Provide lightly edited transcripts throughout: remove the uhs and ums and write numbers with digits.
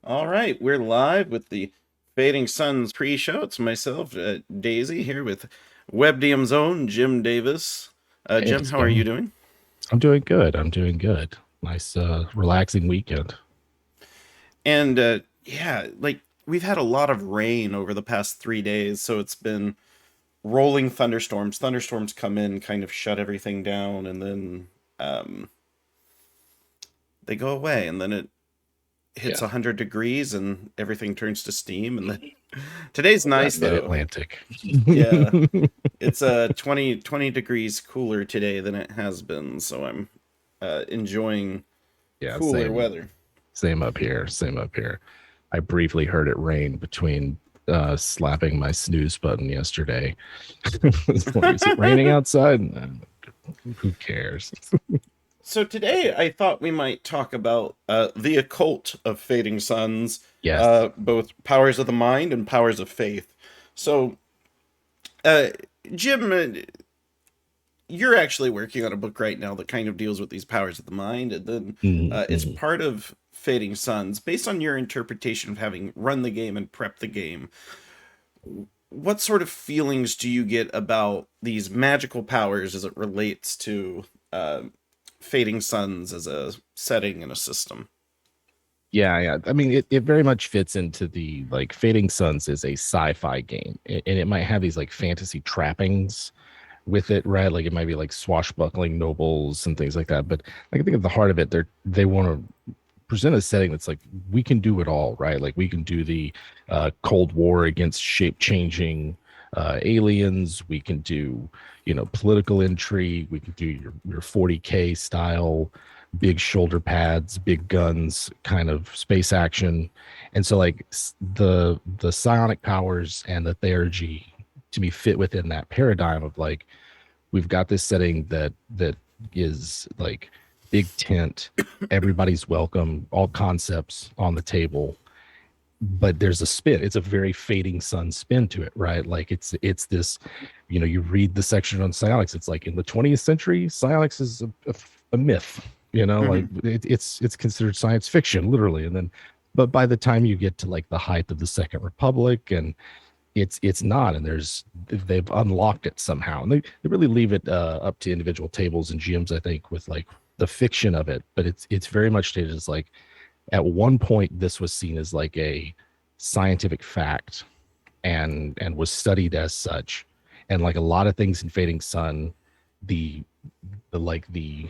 All right, we're live with the Fading Suns pre-show. It's myself, Daisy, here with WebDM's own Jim Davis. Hey, Jim, how's it how are you going? doing? I'm doing good. I'm doing good. Nice, relaxing weekend. And yeah, like we've had a lot of rain over the past 3 days, so it's been rolling thunderstorms. Thunderstorms come in, kind of shut everything down, and then um, they go away, and then it hits Yeah, 100 degrees and everything turns to steam. And then today's that nice though. mid-Atlantic. Yeah. It's 20 degrees cooler today than it has been, so I'm enjoying Yeah, cooler same, weather. same up here. Same up here. I briefly heard it rain between slapping my snooze button yesterday. It's like, is it raining outside? Nah, who cares? So today I thought we might talk about the occult of Fading Suns, Yes. both powers of the mind and powers of faith. So, uh, Jim, you're actually working on a book right now that kind of deals with these powers of the mind, and then it's Mm-hmm. part of Fading Suns. Based on your interpretation of having run the game and prepped the game, what sort of feelings do you get about these magical powers as it relates to uh, Fading Suns as a setting and a system? Yeah, yeah. I mean, it very much fits into the like Fading Suns is a sci-fi game, and it might have these like fantasy trappings with it, right? Like it might be like swashbuckling nobles and things like that. But like I think at the heart of it, they want to present a setting that's like we can do it all, right? Like we can do the Cold War against shape changing aliens. We can do political intrigue. We can do your 40K style big shoulder pads, big guns, kind of space action. And so like the psionic powers and the theurgy to me fit within that paradigm of like we've got this setting that is like big tent, everybody's welcome, all concepts on the table, but there's a spin. It's a very Fading Sun spin to it, right? Like it's this, you read the section on psionics, it's like in the 20th century psionics is a myth, like Hmm. it's considered science fiction literally. And then but by the time you get to like the height of the Second Republic, and it's not, and they've unlocked it somehow, and they really leave it up to individual tables and GMs, I think, with like the fiction of it. But it's very much stated as like at one point this was seen as like a scientific fact and was studied as such. And like a lot of things in Fading Sun, the the like the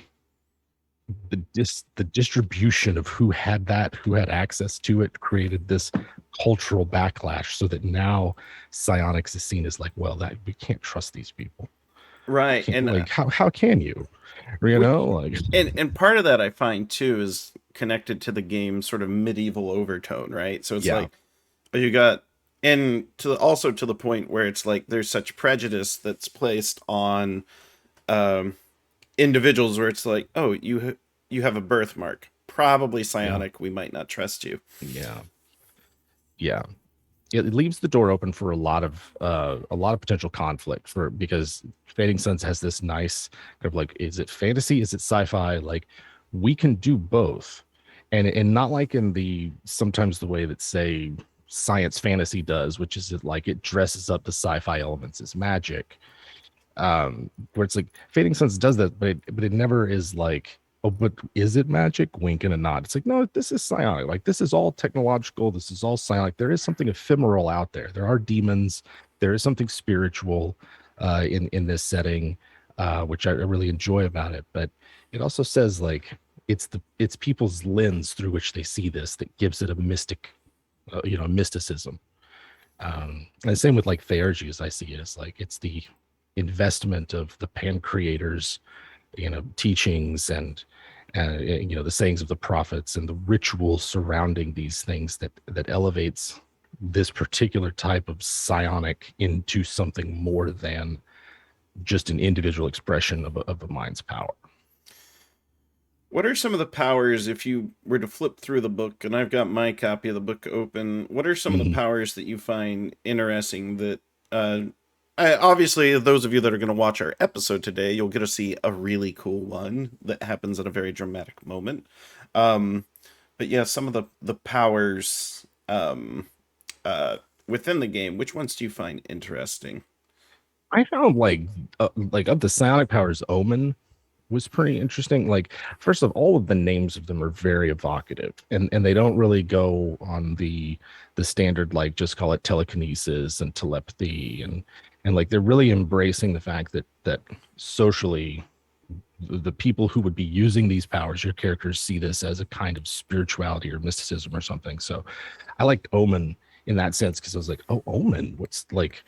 distribution of who had access to it created this cultural backlash, so that now psionics is seen as like, well, that we can't trust these people. Right, Can't, and like how can you, which, like and part of that I find too is connected to the game's sort of medieval overtone, right? So it's yeah, like you got, and to also to the point where it's like there's such prejudice that's placed on um, individuals where it's like, oh, you have a birthmark, probably yeah, psionic. We might not trust you. yeah, yeah. It leaves the door open for a lot of potential conflict, for because Fading Suns has this nice kind of like, is it fantasy, is it sci-fi, like we can do both. And not like in the sometimes the way that say science fantasy does, which is it like it dresses up the sci-fi elements as magic, where it's like Fading Suns does that, but it never is like, oh, but is it magic? Wink and a nod. It's like, no, this is psionic. Like this is all technological. This is all psionic. There is something ephemeral out there. There are demons. There is something spiritual in this setting, which I really enjoy about it. But it also says like it's people's lens through which they see this that gives it a mystic, mysticism. And the same with like theurgy, as I see it, it's like it's the investment of the pan creators, teachings and the sayings of the prophets and the rituals surrounding these things that elevates this particular type of psionic into something more than just an individual expression of a mind's power. What are some of the powers, if you were to flip through the book, and I've got my copy of the book open, what are some of the Mhm. powers that you find interesting that, uh, obviously, those of you that are going to watch our episode today, you'll get to see a really cool one that happens at a very dramatic moment. Um, but yeah, some of the powers uh within the game, which ones do you find interesting? I found like of the psionic powers, Omen was pretty interesting. Like, first of all of the names of them are very evocative, and they don't really go on the standard, like just call it telekinesis and telepathy, and like they're really embracing the fact that socially the people who would be using these powers, your characters see this as a kind of spirituality or mysticism or something. So I liked Omen in that sense because I was like, oh, Omen, what's like,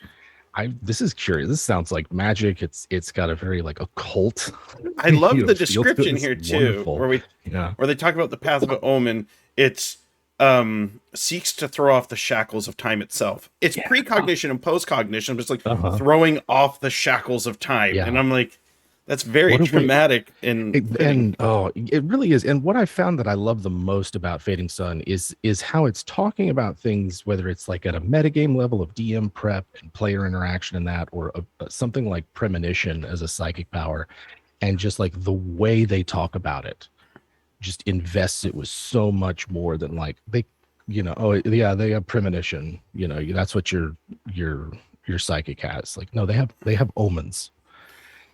I this is curious. This sounds like magic. It's got a very like occult I love the feel to it. description It's here too, wonderful. Yeah. where they talk about the path of an omen. It's seeks to throw off the shackles of time itself. It's Yeah. precognition and postcognition, but it's like Uh-huh. throwing off the shackles of time. And Yeah. I'm like, that's very What a way. dramatic and fitting. And oh, it really is. And what I found that I love the most about Fading Sun is how it's talking about things, whether it's like at a metagame level of DM prep and player interaction and that, or something like premonition as a psychic power, and just like the way they talk about it just invests it with so much more than like they, oh yeah, they have premonition, that's what your psychic has. Like, no, they have omens.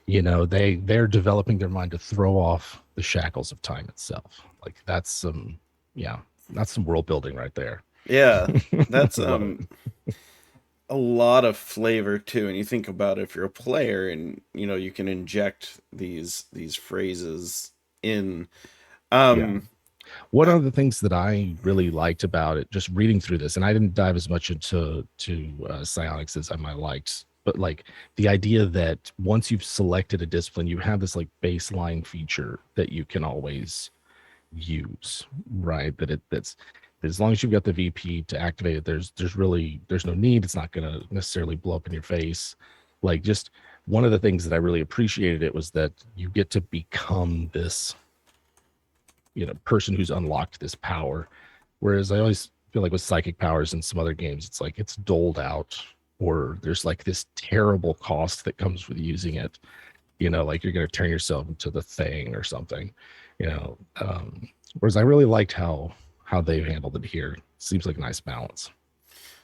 They're developing their mind to throw off the shackles of time itself. Like, that's some, yeah, that's some world building right there. Yeah, that's Love it. a lot of flavor too. And you think about it, if you're a player and you can inject these phrases in. Yeah. Um, One of the things that I really liked about it, just reading through this, and I didn't dive as much into psionics as I might have liked, but like the idea that once you've selected a discipline, you have this like baseline feature that you can always use, right? That's as long as you've got the VP to activate it, there's no need. It's not going to necessarily blow up in your face. Like, just one of the things that I really appreciated it was that you get to become this person who's unlocked this power. Whereas I always feel like with psychic powers in some other games, it's like it's doled out, or there's like this terrible cost that comes with using it. Like you're going to turn yourself into the thing or something. You know, whereas I really liked how they've handled it here. Seems like a nice balance.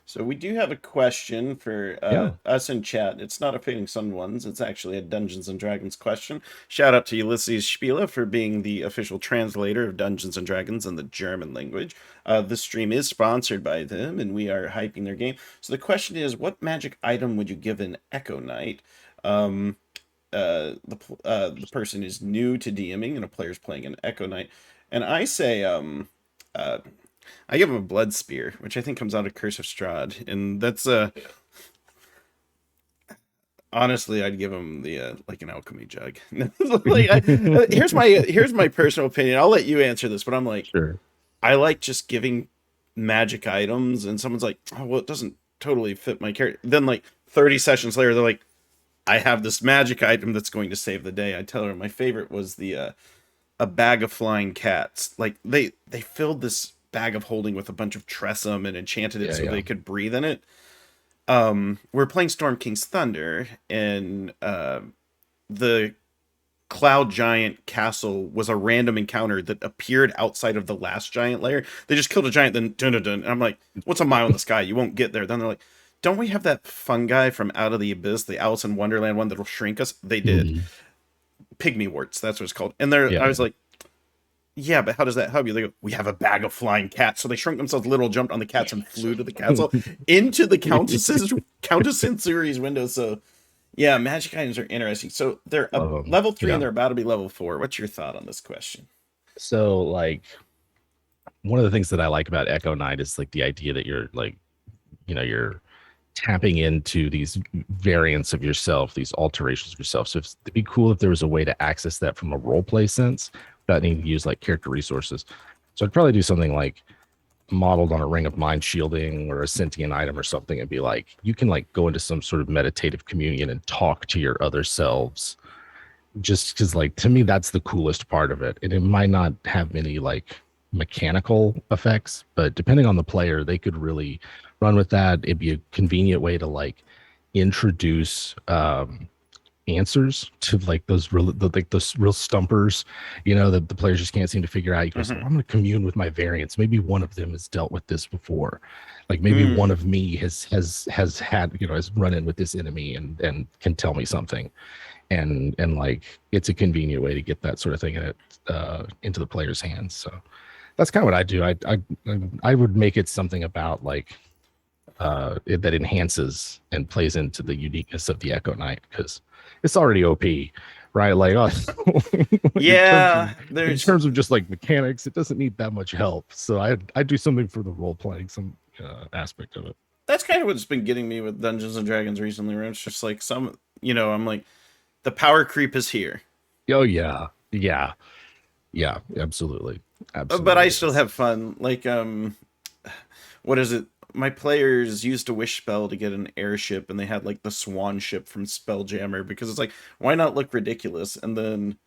So we do have a question for Yeah. us in chat. It's not a Fading Sun ones. It's actually a Dungeons and Dragons question. Shout out to Ulisses Spiele for being the official translator of Dungeons and Dragons in the German language. This stream is sponsored by them, and we are hyping their game. So the question is, what magic item would you give an Echo Knight? Um, the person is new to DMing, and a player's playing an Echo Knight, and I say uh, I give him a blood spear, which I think comes out of Curse of Strahd, and that's honestly, I'd give him the like an alchemy jug. Like, here's my personal opinion. I'll let you answer this, but I'm like, Sure. I like just giving magic items, and someone's like, oh well, it doesn't totally fit my character. Then like 30 sessions later, they're like, I have this magic item that's going to save the day. I tell her my favorite was the a bag of flying cats. Like they filled this bag of holding with a bunch of tressum and enchanted it Yeah. so Yeah. they could breathe in it. We're playing Storm King's Thunder, and the cloud giant castle was a random encounter that appeared outside of the last giant layer. They just killed a giant, then dun dun dun. And I'm like, what's a mile in the sky? You won't get there. Then they're like, don't we have that fungi from Out of the Abyss, the Alice in Wonderland one that'll shrink us? They did. Mhm. Pygmy warts, that's what it's called. And there, Yeah. I was like, yeah, but how does that help you? They go, we have a bag of flying cats. So they shrunk themselves little, jumped on the cats, and flew to the castle into the Countess Sensori's window. So yeah, magic items are interesting. So they're a Love them. level 3 Yeah. and they're about to be level 4. What's your thought on this question? So like one of the things that I like about Echo Knight is like the idea that you're like, you're tapping into these variants of yourself, these alterations of yourself. So it'd be cool if there was a way to access that from a role play sense without needing to use like character resources. So I'd probably do something like modeled on a ring of mind shielding or a sentient item or something, and be like, you can like go into some sort of meditative communion and talk to your other selves. Just because, like, to me, that's the coolest part of it. And it might not have many like mechanical effects, but depending on the player, they could really run with that. It'd be a convenient way to like introduce answers to like like those real stumpers, that the players just can't seem to figure out. You go, so Mm-hmm. I'm going to commune with my variants. Maybe one of them has dealt with this before. Like maybe one Mm. of me has had, has run in with this enemy and can tell me something. And like it's a convenient way to get that sort of thing into the player's hands. So that's kind of what I do. I would make it something about like that enhances and plays into the uniqueness of the Echo Knight, because it's already OP, right? Like, in terms of Yeah, in there's terms of just like mechanics, it doesn't need that much help. So I do something for the role playing, some aspect of it. that's kind of what's been getting me with Dungeons and Dragons recently, where it's just like I'm like, the power creep is here. Oh yeah, yeah, yeah, absolutely, But I absolutely still is. have fun. Like, what is it? My players used a wish spell to get an airship, and they had like the swan ship from Spelljammer, because it's like, why not look ridiculous? And then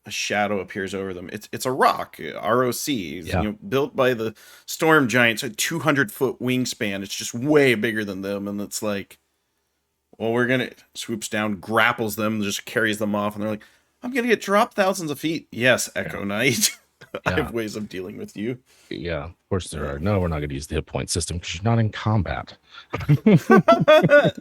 a shadow appears over them. It's a rock, ROCs, Yeah, built by the storm giants, a 200-foot wingspan. It's just way bigger than them, and it's like, well, we're gonna swoops down, grapples them, just carries them off, and they're like, I'm gonna get dropped thousands of feet. Yes, yeah, Echo Knight. I yeah. have ways of dealing with you. Yeah, of course there Uh, are. No, we're not going to use the hit point system because you're not in combat.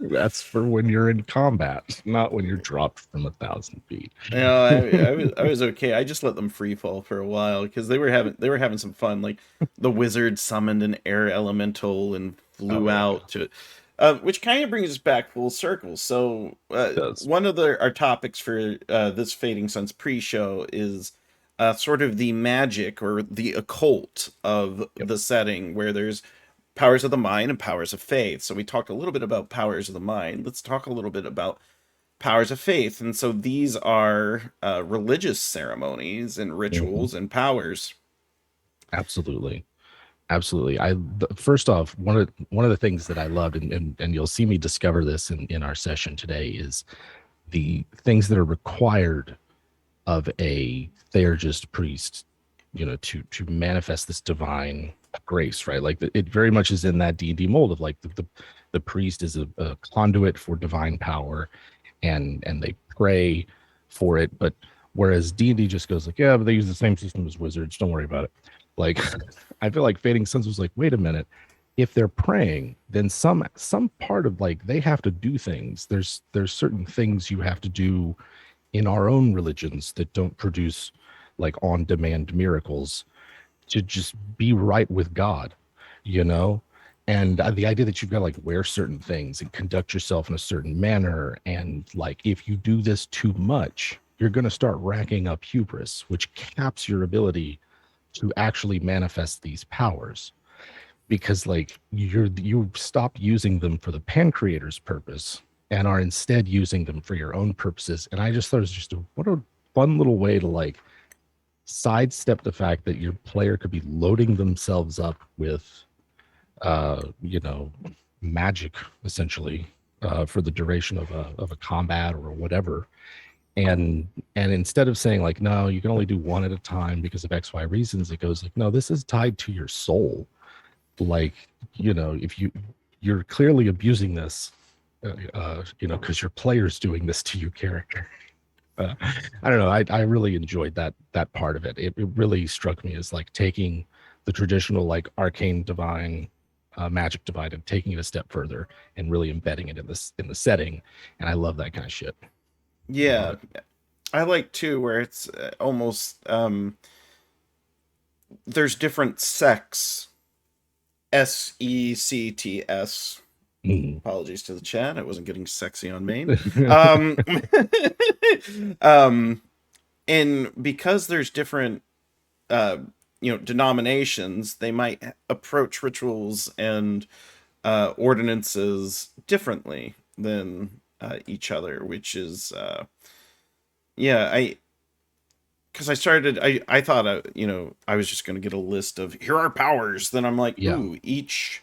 That's for when you're in combat, not when you're dropped from 1,000 feet. I was okay. I just let them free fall for a while because they were having some fun. Like, the wizard summoned an air elemental and flew Oh yeah, out to, which kind of brings us back full circle. So, it does. one of our topics for this Fading Suns pre-show is sort of the magic or the occult of Yep. the setting, where there's powers of the mind and powers of faith. So we talked a little bit about powers of the mind. Let's talk a little bit about powers of faith. And so these are religious ceremonies and Mhm. rituals and powers. Absolutely, absolutely. First off, one of the things that I loved, and you'll see me discover this in our session today, is the things that are required of a theurgist priest, to manifest this divine grace, right? Like it very much is in that D&D mold of like the priest is a conduit for divine power, and they pray for it. But whereas D&D just goes like, yeah, but they use the same system as wizards, don't worry about it. Like I feel like Fading Suns was like, wait a minute, if they're praying, then some part of like they have to do things. There's certain things you have to do in our own religions that don't produce like on demand miracles to just be right with God, you know? And the idea that you've got to like wear certain things and conduct yourself in a certain manner. And like, if you do this too much, you're going to start racking up hubris, which caps your ability to actually manifest these powers, because like you stop using them for the pen creator's purpose and are instead using them for your own purposes. And I just thought it was just what a fun little way to like sidestep the fact that your player could be loading themselves up with you know magic essentially for the duration of a combat or whatever. And instead of saying like, no, you can only do one at a time because of XY reasons, it goes like, no, this is tied to your soul. Like, if you're clearly abusing this, because your player's doing this to your character. uh, I don't know, I really enjoyed that part of it. It really struck me as like taking the traditional like arcane divine magic divine and taking it a step further and really embedding it in the setting. And I love that kind of shit. I love Yeah, it. I like too, where it's almost there's different sects, sects. Mm. Apologies to the chat, I wasn't getting sexy on main. um um and because there's different uh denominations, they might approach rituals and ordinances differently than each other, which is yeah, because I thought I was just going to get a list of here are powers. Then I'm like, Yeah, ooh, each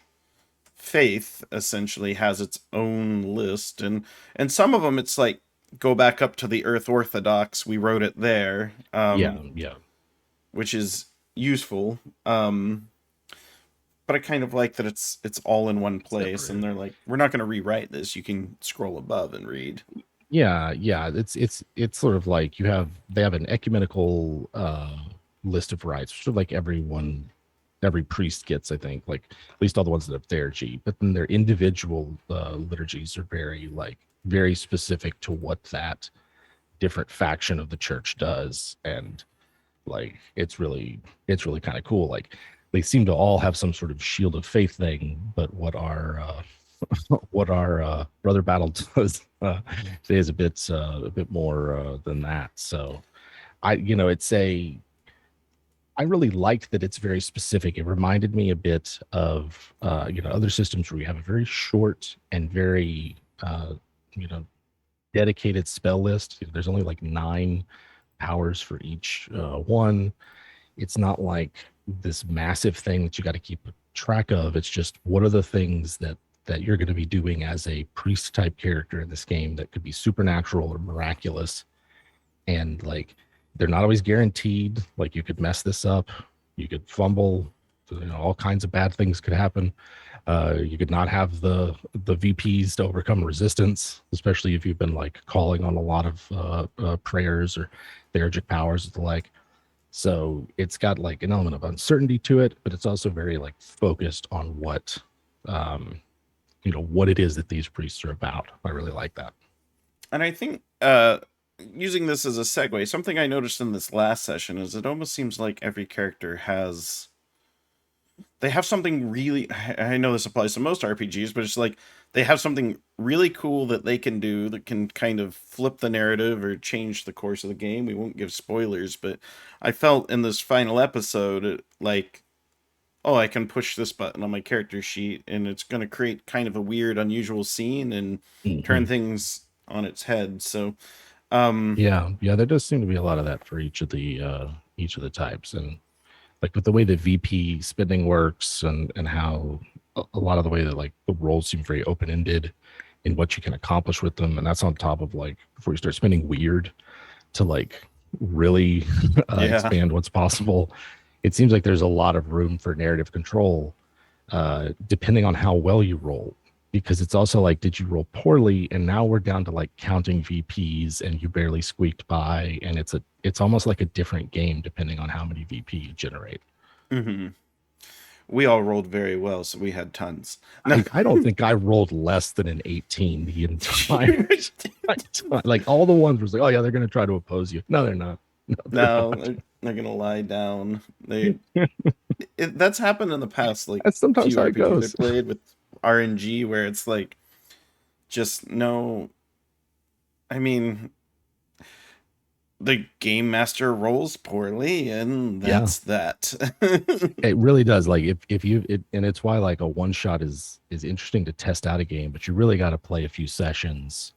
faith essentially has its own list, and some of them it's like, go back up to the Earth Orthodox. We wrote it there, yeah, yeah. which is useful. But I kind of like that it's all in one place, and Separated. they're like, we're not going to rewrite this. You can scroll above and read. Yeah. It's sort of like they have an ecumenical list of rites, sort of like every priest gets, I think, like at least all the ones that have theurgy, but then their individual liturgies are very specific to what that different faction of the church does. And like it's really kind of cool. Like they seem to all have some sort of shield of faith thing, but what our brother battle does today is a bit more than that. So it's a I really liked that it's very specific. It reminded me a bit of other systems where you have a very short and very you know dedicated spell list. There's only like 9 powers for each one. It's not like this massive thing that you got to keep track of. It's just what are the things that you're going to be doing as a priest type character in this game that could be supernatural or miraculous, and like they're not always guaranteed. Like you could mess this up, you could fumble, all kinds of bad things could happen. You could not have the VPs to overcome resistance, especially if you've been like calling on a lot of prayers or theurgic powers and the like. So it's got like an element of uncertainty to it, but it's also very like focused on um, what it is that these priests are about. I really like that. And I think using this as a segue, something I noticed in this last session is it almost seems like every character has they have something really I know this applies to most RPGs, but it's like they have something really cool that they can do that can kind of flip the narrative or change the course of the game. We won't give spoilers, but I felt in this final episode like, oh, I can push this button on my character sheet and it's going to create kind of a weird unusual scene and turn Mhm. things on its head. So um Yeah, there does seem to be a lot of that for each of the types, and like with the way the VP spending works, and how a lot of the way that like the roles seem very open ended in what you can accomplish with them, and that's on top of like before you start spending weird to like really yeah. expand what's possible. It seems like there's a lot of room for narrative control, depending on how well you roll. Because it's also like, did you roll poorly? And now we're down to like counting VPs, and you barely squeaked by, and it's almost like a different game depending on how many VP you generate. hmm We all rolled very well, so we had tons. No. I don't think I rolled less than an 18 the entire time. Like all the ones was like, oh yeah, they're gonna try to oppose you. No, they're not. No, they're No, not. they're gonna lie down. That's happened in the past, like That's sometimes few how it RPGs I goes. played with RNG, where it's like just no. I mean, the game master rolls poorly, and Yeah, that's that. it really does. Like if you and it's why like a one shot is interesting to test out a game, but you really got to play a few sessions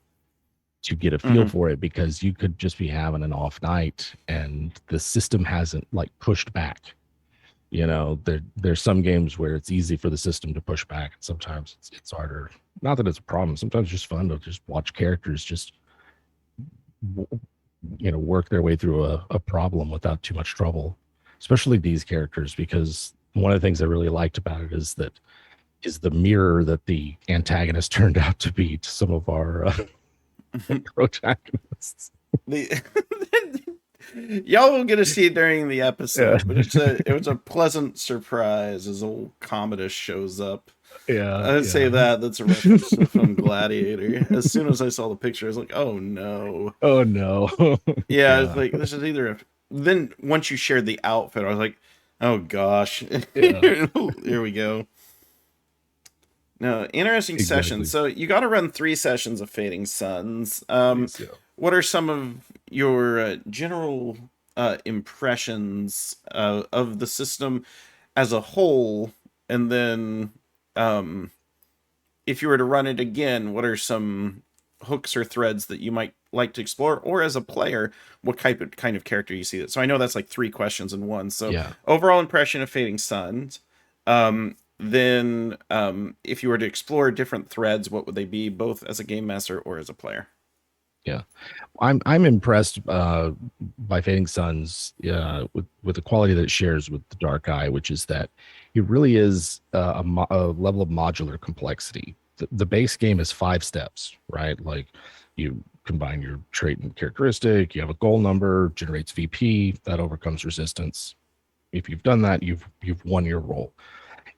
to get a feel hmm for it, because you could just be having an off night and the system hasn't like pushed back. There's some games where it's easy for the system to push back, and sometimes it's harder. Not that it's a problem. Sometimes it's just fun to just watch characters just work their way through a problem without too much trouble, especially these characters, because one of the things I really liked about it is the mirror that the antagonist turned out to be to some of our protagonists. the Y'all will get to see it during the Yeah, episode, but it was a pleasant surprise as old Commodus shows up. yeah, I'd say yeah. that's a reference to the film Gladiator. As soon as I saw the picture, I was like, "Oh no!" Oh no. Yeah, it's Yeah, like this is either. Then once you shared the outfit, I was like, "Oh gosh, yeah, here we go." No, interesting session. exactly. So you got to run 3 sessions of Fading Suns. Please, yeah. What are some of your general impressions of the system as a whole? And then, um, if you were to run it again, what are some hooks or threads that you might like to explore? Or as a player, what kind of character you see it? So I know that's like 3 questions in one. So Yeah. overall impression of Fading Suns. Then, if you were to explore different threads, what would they be, both as a game master or as a player? Yeah. I'm impressed by Fading Suns with the quality that it shares with the Dark Eye, which is that it really is a level of modular complexity. The base game is 5 steps, right? Like you combine your trait and characteristic. You have a goal number, generates VP that overcomes resistance. If you've done that, you've won your role.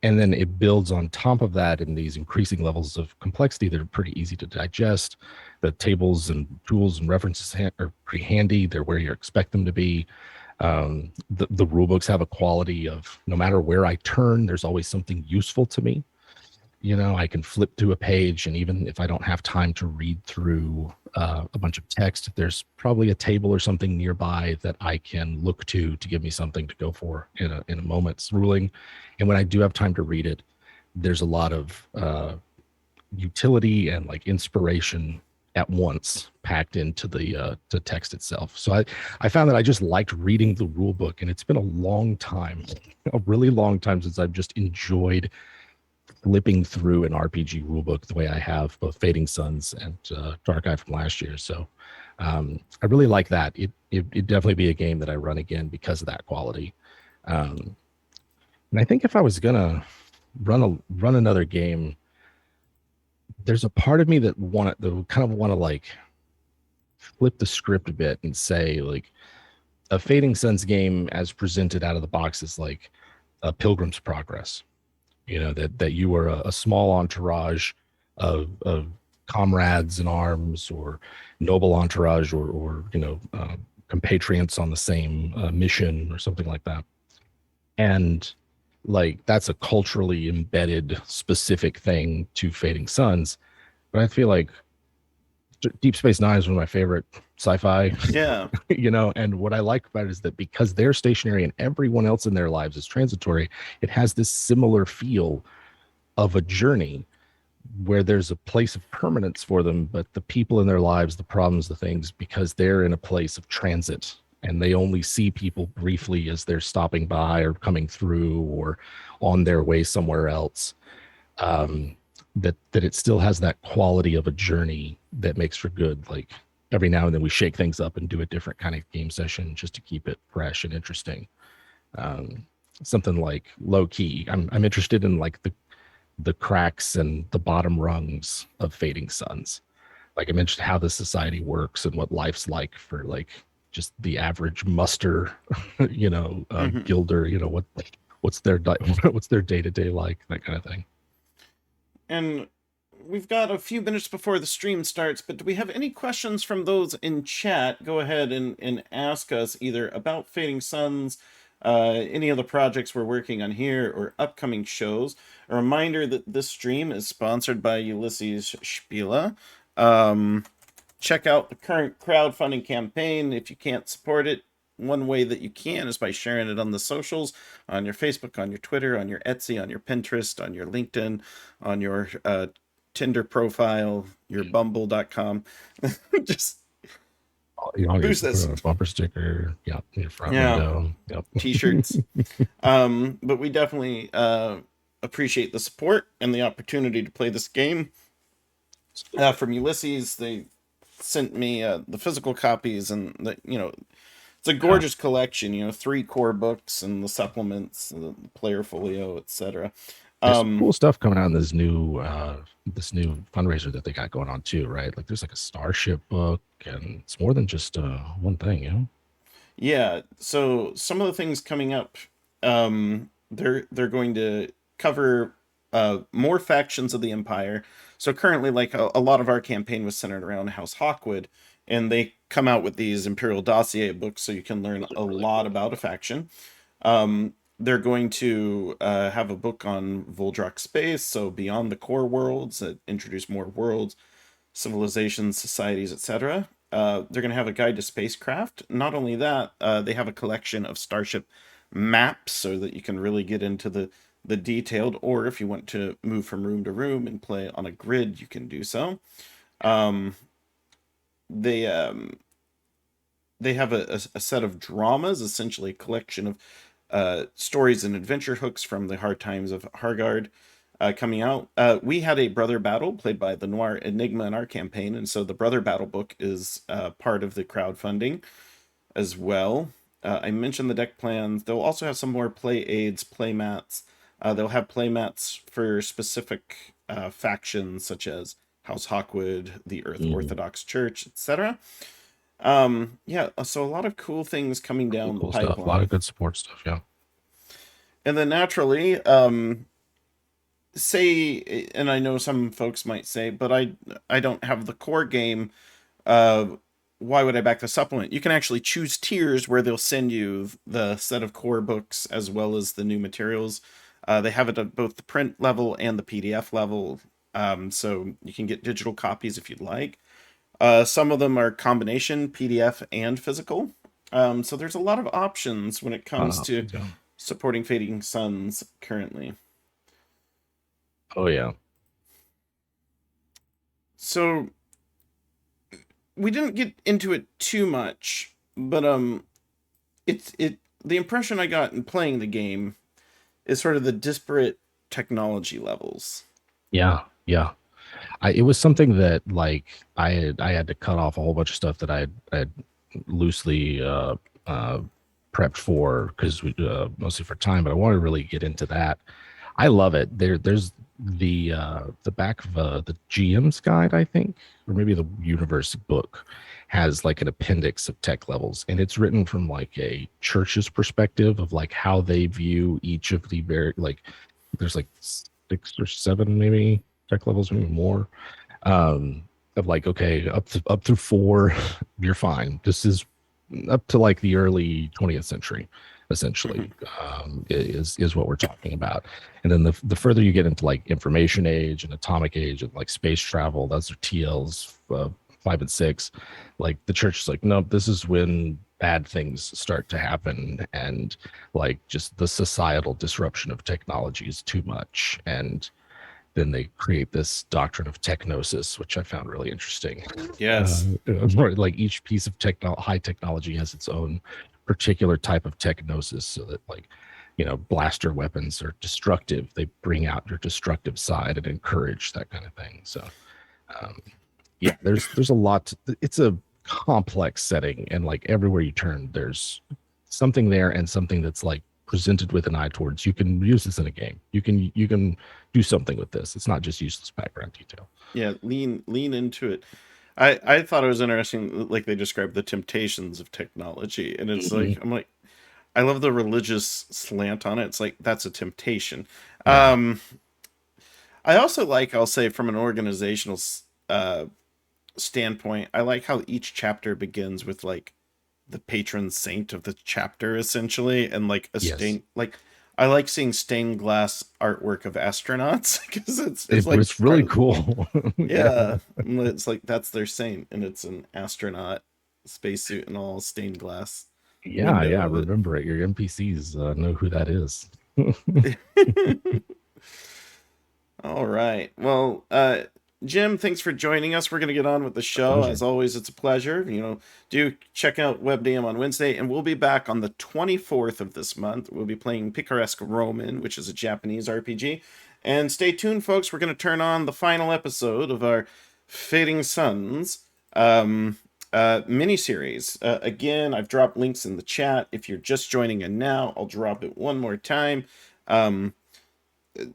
And then it builds on top of that in these increasing levels of complexity that are pretty easy to digest. The tables and tools and references are pretty handy. They're where you expect them to be. The rule books have a quality of no matter where I turn, there's always something useful to me. I can flip to a page, and even if I don't have time to read through a bunch of text, there's probably a table or something nearby that I can look to give me something to go for in a moment's ruling. And when I do have time to read it, there's a lot of utility and like inspiration at once packed into the text itself. So I found that I just liked reading the rule book, and it's been a long time, a really long time since I've just enjoyed flipping through an RPG rulebook the way I have both Fading Suns and Dark Eye from last year. So I really like that. It'd definitely be a game that I run again because of that quality. And I think if I was gonna run another game, there's a part of me that kind of want to like flip the script a bit and say like a Fading Suns game as presented out of the box is like a Pilgrim's Progress. That you are a small entourage of comrades in arms or noble entourage or compatriots on the same mission or something like that. And like that's a culturally embedded specific thing to Fading Suns. But I feel like Deep Space Nine is one of my favorite sci-fi. Yeah. And what I like about it is that because they're stationary and everyone else in their lives is transitory, it has this similar feel of a journey where there's a place of permanence for them, but the people in their lives, the problems, the things, because they're in a place of transit and they only see people briefly as they're stopping by or coming through or on their way somewhere else. That it still has that quality of a journey that makes for good. Like every now and then we shake things up and do a different kind of game session just to keep it fresh and interesting. Something like low key. I'm interested in like the cracks and the bottom rungs of Fading Suns. Like I mentioned, how the society works and what life's like for like just the average muster, Mhm. gilder. What's their what's their day to day like, that kind of thing. And we've got a few minutes before the stream starts, but do we have any questions from those in chat? Go ahead and ask us either about Fading Suns, any of the projects we're working on here, or upcoming shows. A reminder that this stream is sponsored by Ulisses Spiele. Check out the current crowdfunding campaign. If you can't support it, one way that you can is by sharing it on the socials, on your Facebook, on your Twitter, on your Etsy, on your Pinterest, on your LinkedIn, on your Tinder profile, your Bumble.com. Just boost Put this. a bumper sticker, yeah, in your front Yeah, window. Yep. t-shirts. But we definitely appreciate the support and the opportunity to play this game. From Ulysses, they sent me the physical copies, and it's a Yeah. gorgeous collection. 3 core books and the supplements, the player folio, etc. There's some cool stuff coming out in this new fundraiser that they got going on too, right? Like there's like a Starship book, and it's more than just one thing. Yeah, so some of the things coming up, they're going to cover more factions of the Empire. So currently, like a lot of our campaign was centered around House Hawkwood, and they come out with these Imperial Dossier books, so you can learn a lot about a faction. They're going to have a book on Voldrak space, so beyond the core worlds that introduce more worlds, civilizations, societies, etc. They're going to have a guide to spacecraft. Not only that, they have a collection of starship maps so that you can really get into the detailed, or if you want to move from room to room and play on a grid, you can do so. Um, they they have a set of dramas, essentially a collection of stories and adventure hooks from the hard times of Hargard, coming out. We had a brother battle played by the Noir Enigma in our campaign, and so the brother battle book is part of the crowdfunding as well. I mentioned the deck plans. They'll also have some more play aids, play mats. They'll have play mats for specific factions such as House Hawkwood, the Earth Mhm. Orthodox Church, etc. Yeah, so a lot of cool things coming Cool, down the cool stuff. A lot of pipeline. good support stuff. Yeah. And then naturally, say, and I know some folks might say, but I don't have the core game. uh why would I back the supplement? You can actually choose tiers where they'll send you the set of core books as well as the new materials. They have it at both the print level and the PDF level, so you can get digital copies if you'd like. Some of them are combination PDF and physical. So there's a lot of options when it comes to Yeah. supporting Fading Suns currently. Oh yeah. So we didn't get into it too much, but it the impression I got in playing the game is sort of the disparate technology levels. Yeah. Yeah. It was something that like I had to cut off a whole bunch of stuff that I had loosely uh, prepped for because mostly for time, but I wanted to really get into that. I love it. There's the back of the GM's guide, I think, or maybe the universe book has like an appendix of tech levels, and it's written from like a church's perspective of like how they view each of the very like there's like 6 or 7 maybe tech levels, maybe more. Um, of like okay, up through 4, you're fine. This is up to like the early 20th century essentially, Mhm. is what we're talking about. And then the further you get into like information age and atomic age and like space travel, those are TLs 5 and 6. Like the church is like, nope, this is when bad things start to happen, and like just the societal disruption of technology is too much. And then they create this doctrine of technosis, which I found really interesting. Yes. Like each piece of high technology has its own particular type of technosis, so that like, blaster weapons are destructive. They bring out your destructive side and encourage that kind of thing. So, um, yeah, there's a lot. It's a complex setting, and like everywhere you turn, there's something there and something that's like presented with an eye towards you can use this in a game. You can do something with this. It's not just useless background detail. Yeah, lean into it. I thought it was interesting, like they described the temptations of technology, and it's like Mhm. I'm like I love the religious slant on it. It's like that's a temptation. Yeah. Um, I also like, I'll say, from an organizational standpoint, I like how each chapter begins with like the patron saint of the chapter essentially, and like a Yes. stained like I like seeing stained glass artwork of astronauts because it's like It's really part of, cool. Yeah. yeah, it's like that's their saint, and it's an astronaut spacesuit and all stained glass Yeah. window Yeah. of Remember it. Your NPCs know who that is. it. All right. Well, Jim, thanks for joining us. We're going to get on with the A show. pleasure. As always, it's a pleasure. Do check out WebDM on Wednesday, and we'll be back on the 24th of this month. We'll be playing Picaresque Roman, which is a Japanese RPG. And stay tuned, folks. We're going to turn on the final episode of our Fading Suns miniseries. Again, I've dropped links in the chat. If you're just joining in now, I'll drop it one more time. Um,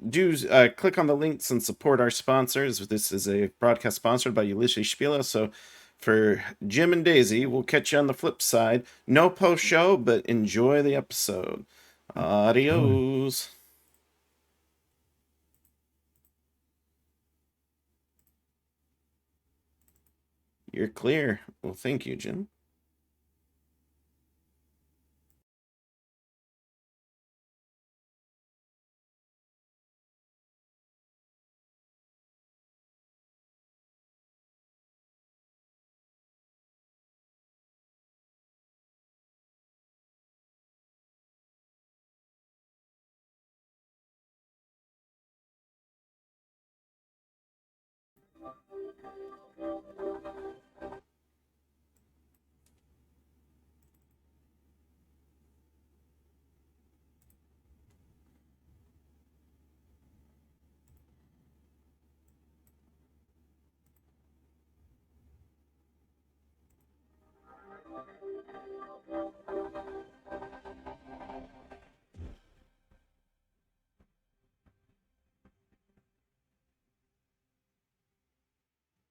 do click on the links and support our sponsors. This is a broadcast sponsored by Ulisses Spiele. So for Jim and Daisy, we'll catch you on the flip side. No post show, but enjoy the episode. Enjoy. Adios. You're clear. Well, thank you, Jim.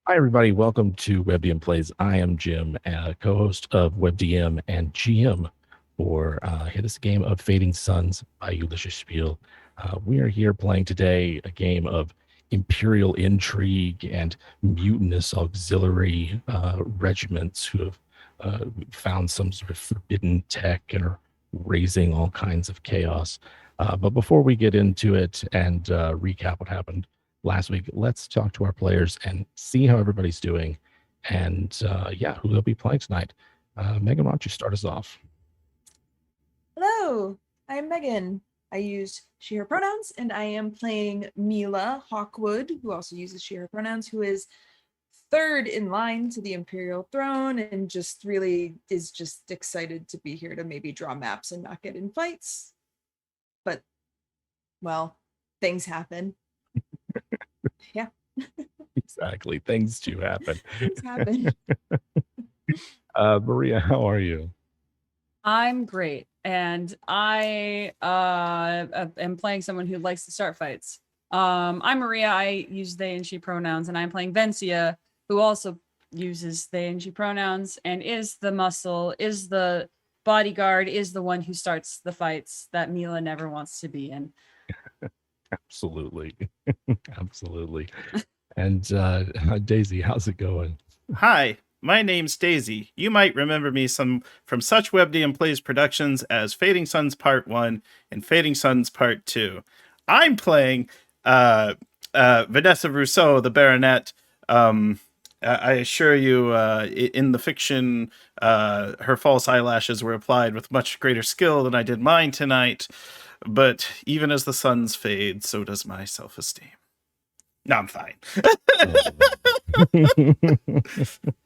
Hi, everybody. Welcome to WebDM Plays. I am Jim, co-host of WebDM and GM for this game of Fading Suns by Ulisses Spiele. We are here playing today a game of imperial intrigue and mutinous auxiliary regiments who have found some sort of forbidden tech and are raising all kinds of chaos. But before we get into it and recap what happened last week, let's talk to our players and see how everybody's doing and who they'll be playing tonight. Megan, why don't you start us off? Hello, I'm Megan. I use she, her pronouns, and I am playing Mila Hawkwood, who also uses she, her pronouns, who is third in line to the Imperial throne and just really is just excited to be here to maybe draw maps and not get in fights. But, well, things happen. Yeah. Exactly. Things do happen. Things happen. Maria, how are you? I'm great, and I am playing someone who likes to start fights. I'm Maria. I use they and she pronouns, and I'm playing Vencia, who also uses they and she pronouns and is the muscle, is the bodyguard, is the one who starts the fights that Mila never wants to be in. Absolutely. Absolutely. And Daisy, how's it going? Hi, my name's Daisy. You might remember me from such WebDM Plays productions as Fading Suns Part 1 and Fading Suns Part 2. I'm playing Vanessa Rousseau, the Baronet. I assure you, in the fiction, her false eyelashes were applied with much greater skill than I did mine tonight. But even as the suns fade, so does my self-esteem. No, I'm fine.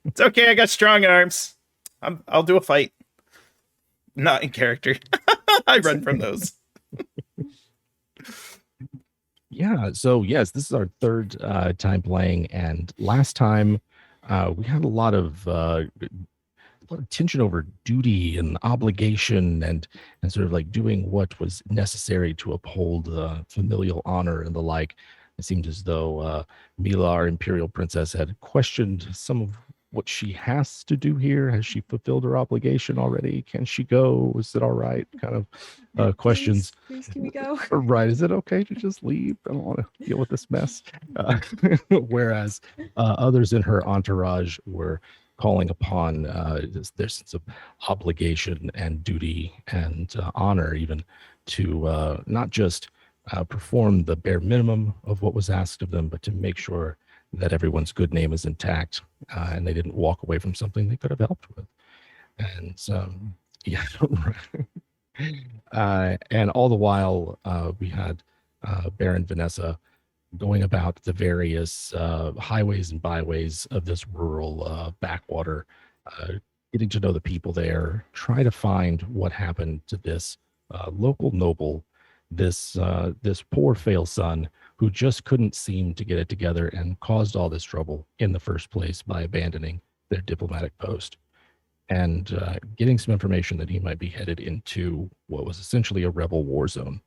It's okay. I got strong arms. I'll do a fight. Not in character. I run from those. Yeah. So yes, this is our third time playing, and last time we had a lot of tension over duty and obligation and sort of like doing what was necessary to uphold familial honor and the like. It seemed as though Mila, our imperial princess, had questioned some of what she has to do here. Has she fulfilled her obligation already? Can she go? Is it all right? Kind of questions. Please, can we go? Right. Is it okay to just leave? I don't want to deal with this mess. Whereas others in her entourage were calling upon their sense of obligation and duty and honor even to not just perform the bare minimum of what was asked of them, but to make sure that everyone's good name is intact and they didn't walk away from something they could have helped with. And yeah, and all the while we had Baron Vanessa going about the various highways and byways of this rural backwater, getting to know the people there, try to find what happened to this local noble, this poor fail son who just couldn't seem to get it together and caused all this trouble in the first place by abandoning their diplomatic post and getting some information that he might be headed into what was essentially a rebel war zone.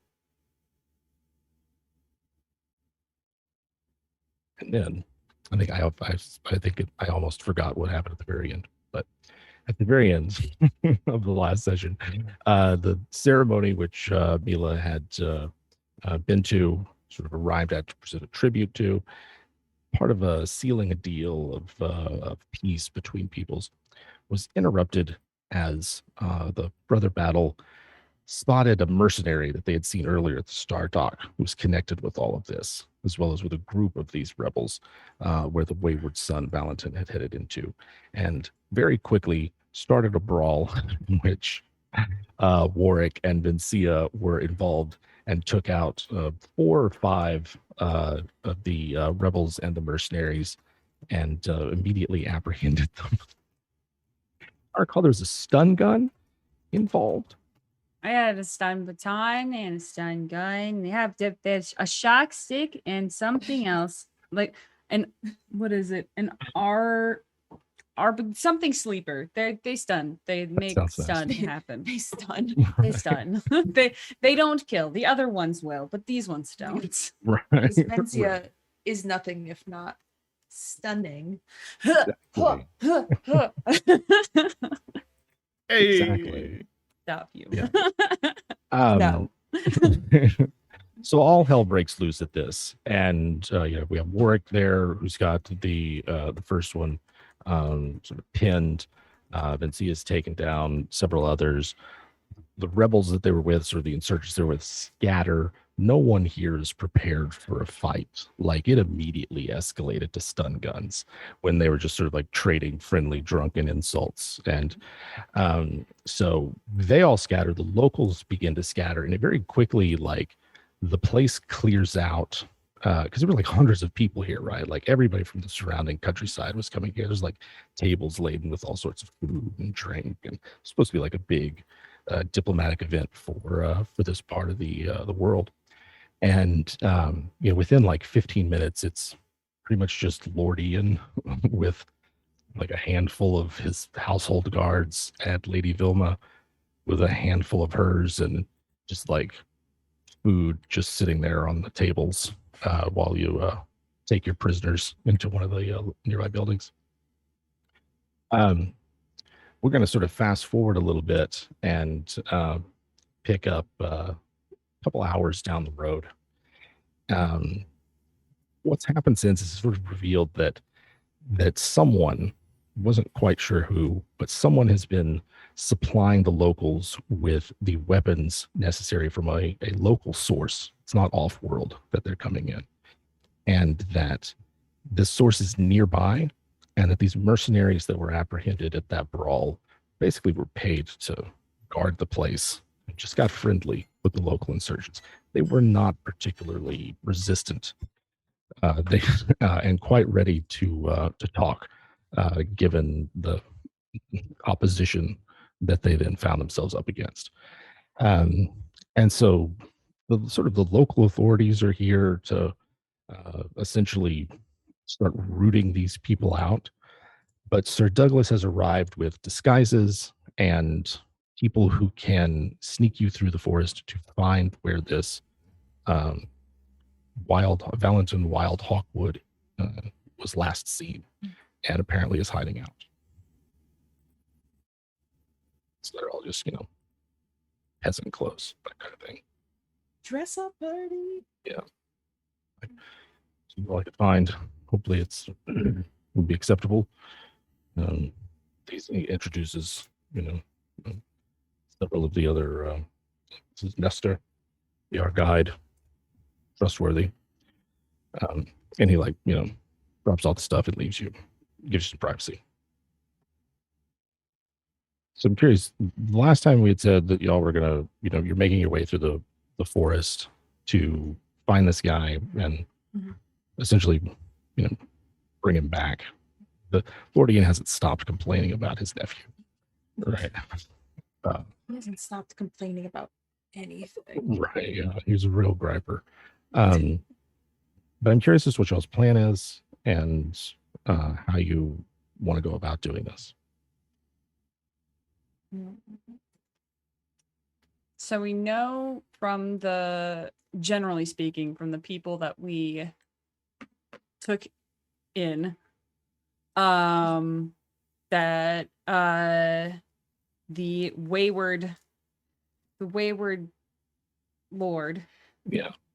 And then I think I almost forgot what happened at the very end, but at the very end of the last session, the ceremony which Mila had been to, sort of arrived at to present a tribute to, part of sealing a deal of peace between peoples, was interrupted as the brother battle spotted a mercenary that they had seen earlier at the Star Dock, who was connected with all of this, as well as with a group of these rebels where the wayward son Valentin had headed into, and very quickly started a brawl in which Warwick and Vencia were involved and took out 4 or 5 of the rebels and the mercenaries and immediately apprehended them. I recall there was a stun gun involved. I had a stun baton and a stun gun. There's a shock stick and something else, like what is it? An R something sleeper. They stun. They make stun happen. They stun. They stun. they don't kill. The other ones will, but these ones don't. Right. Vencia is nothing if not stunning. Exactly. Exactly. Stop you. Yeah. No. So all hell breaks loose at this, and we have Warwick there, who's got the first one sort of pinned. Vencia's taken down several others. The rebels that they were with, or the insurgents they were with, scatter. No one here is prepared for a fight. Like, it immediately escalated to stun guns when they were just sort of like trading friendly, drunken insults. And so they all scatter. The locals begin to scatter, and it very quickly, like, the place clears out because there were like hundreds of people here, right? Like, everybody from the surrounding countryside was coming here. There's like tables laden with all sorts of food and drink, and it's supposed to be like a big diplomatic event for this part of the world. And within like 15 minutes, it's pretty much just Lordian with like a handful of his household guards, and Lady Vilma with a handful of hers, and just like food just sitting there on the tables while you take your prisoners into one of the nearby buildings. We're going to sort of fast forward a little bit and pick up a couple hours down the road. What's happened since is sort of revealed that someone, wasn't quite sure who, but someone has been supplying the locals with the weapons necessary from a local source. It's not off-world that they're coming in, and that this source is nearby, and that these mercenaries that were apprehended at that brawl basically were paid to guard the place and just got friendly with the local insurgents. They were not particularly resistant. They and quite ready to talk, given the opposition that they then found themselves up against. And so the local authorities are here to essentially start rooting these people out. But Sir Douglas has arrived with disguises and people who can sneak you through the forest to find where this Valentin wild hawkwood was last seen, and apparently is hiding out. So they're all just, peasant clothes, that kind of thing. Dress up party. Yeah. All I could find. Hopefully it's would be acceptable. He introduces, several of the other. This is Nestor, our guide, trustworthy. And he drops all the stuff and leaves you, gives you some privacy. So I'm curious, the last time we had said that y'all were gonna, you're making your way through the forest to find this guy and essentially, bring him back. The Lordian hasn't stopped complaining about his nephew, right? He hasn't stopped complaining about anything. Right. Yeah, he's a real griper. But I'm curious as to what y'all's plan is and how you want to go about doing this. So we know generally speaking, from the people that we took in, that the wayward lord,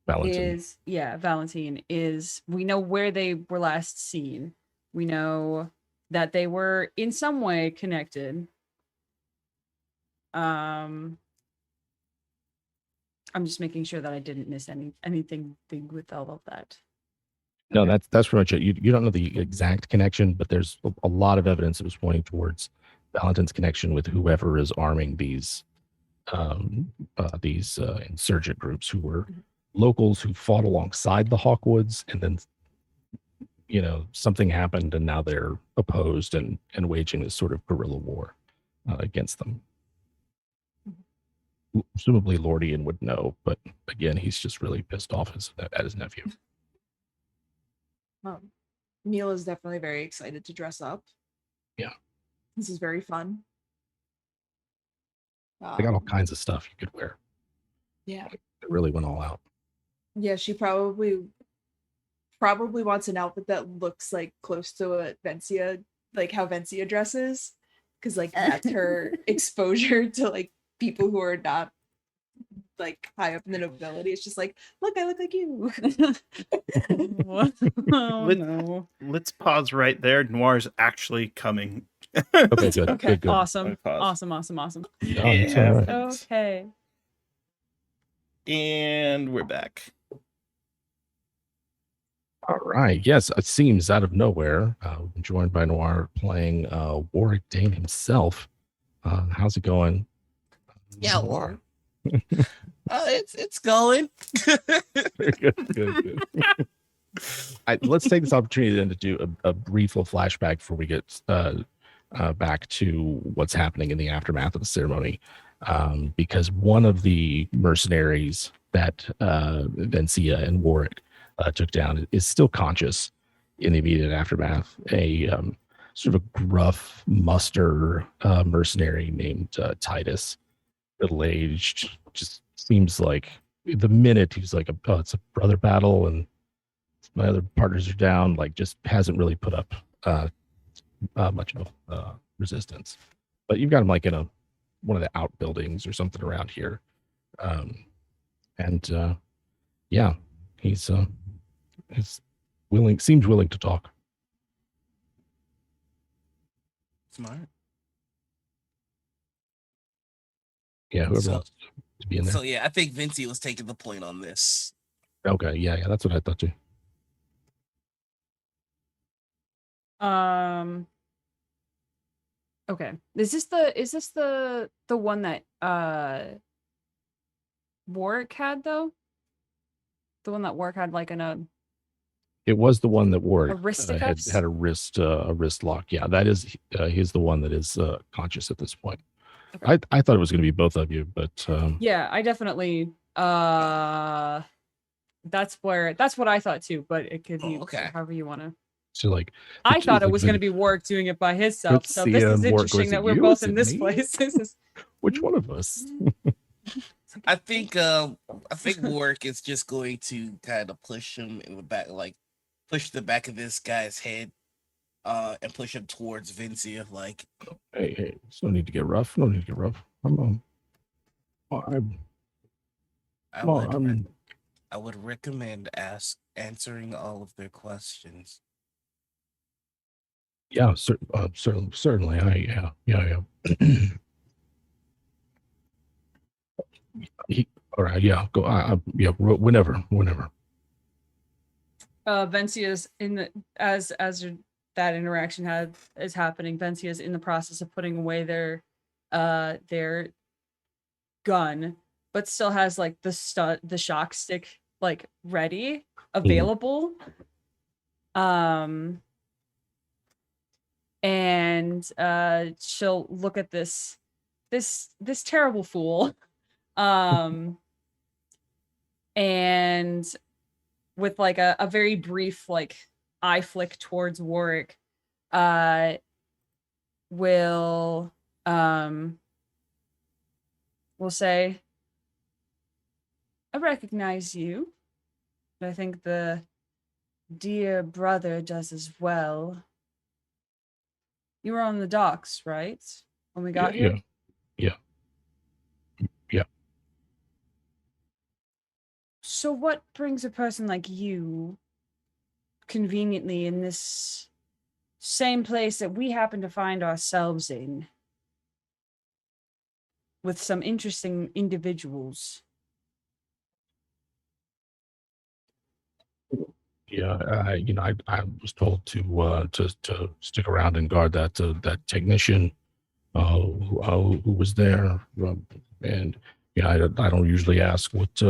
Valentine is, we know where they were last seen. We know that they were in some way connected. I'm just making sure that I didn't miss anything big with all of that. No, that's pretty much it. You don't know the exact connection, but there's a lot of evidence that was pointing towards Valentine's connection with whoever is arming these insurgent groups who were locals who fought alongside the Hawkwoods, and then something happened and now they're opposed and waging this sort of guerrilla war against them. Presumably Lordian would know, but again, he's just really pissed off at his nephew. Neil is definitely very excited to dress up. Yeah. This is very fun. They got all kinds of stuff you could wear. Yeah. It really went all out. Yeah, she probably probably wants an outfit that looks like close to what Vencia, like how Vencia dresses, because like that's her exposure to like people who are not like high up in the nobility. It's just like, look, I look like you. Oh Let- no. Let's pause right there. Noir's actually coming. Okay, good. Okay. Good, good. Awesome. Pause. Awesome. No, it's all right. Okay. And we're back. All right. Yes, it seems out of nowhere. We've been joined by Noir playing Warwick Dane himself. How's it going? Yeah, Noir. it's going. Very good. Let's take this opportunity then to do a brief little flashback before we get back to what's happening in the aftermath of the ceremony. Because one of the mercenaries that Vencia and Warwick took down is still conscious in the immediate aftermath. A sort of gruff muster mercenary named Titus, middle-aged, just seems like the minute he's like, oh, it's a brother battle and my other partners are down, like just hasn't really put up much of resistance. But you've got him like in one of the outbuildings or something around here. Yeah, he's seems willing to talk. Smart. Yeah, whoever So- wants to be in there. So yeah, I think Vinci was taking the point on this. Okay, yeah, that's what I thought too. Okay. Is this the one that Warwick had though? The one that Warwick had like in a It was the one that Warwick had wristicuffs? a wrist lock. Yeah, that is he's the one that is conscious at this point. Okay. I thought it was going to be both of you, but Yeah, I definitely that's what I thought too, but it could be okay. however you want to. so like I It's thought it like was the- going to be Warwick doing it by himself. Let's So see, this is Warwick, interesting was that it we're you? both Is in it this me? place. This is which one of us? I think Warwick is just going to kind of push him in the back, like push the back of this guy's head, and push him towards Vincia. Like, Hey, there's no need to get rough. No need to get rough. I'm I well, would, I'm I would recommend answering all of their questions. yeah, certainly. Yeah. All right, yeah, go. Yeah, whenever. Vencia's in the as that interaction is happening. Vencia's in the process of putting away their gun, but still has like the shock stick like ready, available. And she'll look at this terrible fool, and with like a very brief like eye flick towards Warwick, will say, I recognize you, but I think the dear brother does as well. You were on the docks, right? When we got here? Yeah. So what brings a person like you conveniently in this same place that we happen to find ourselves in with some interesting individuals? Yeah, I was told to stick around and guard that technician who was there, and I don't usually ask what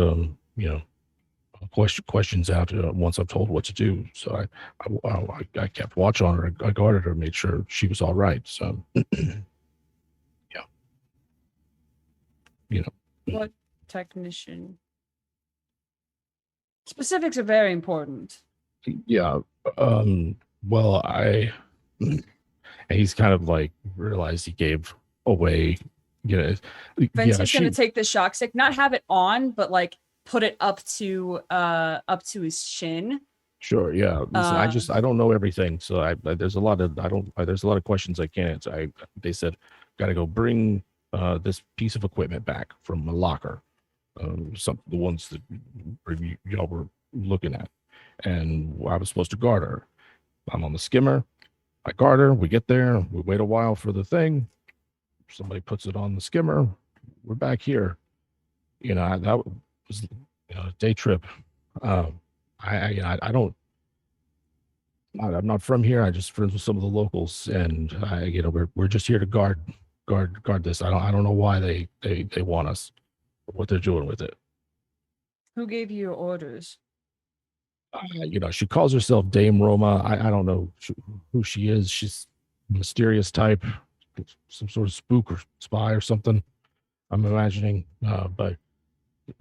questions after once I'm told what to do. So I kept watch on her. I guarded her, made sure she was all right. So yeah, What technician? Specifics are very important. yeah. Well, and he's kind of like realized he gave away. Vincent's gonna take the shock stick, not have it on, but like put it up to his chin Sure. Yeah. Listen, I don't know everything, so there's a lot of there's a lot of questions I can't answer. They said got to go bring this piece of equipment back from a locker, some the ones that y'all were looking at, and I was supposed to guard her. I'm on the skimmer. I guard her. We get there. We wait a while for the thing. Somebody puts it on the skimmer. We're back here. That was a day trip. I don't. I'm not from here. I just friends with some of the locals, and we're just here to guard this. I don't know why they want us, or what they're doing with it. Who gave you your orders? She calls herself Dame Roma. I don't know who she is. She's a mysterious type, some sort of spook or spy or something. I'm imagining, but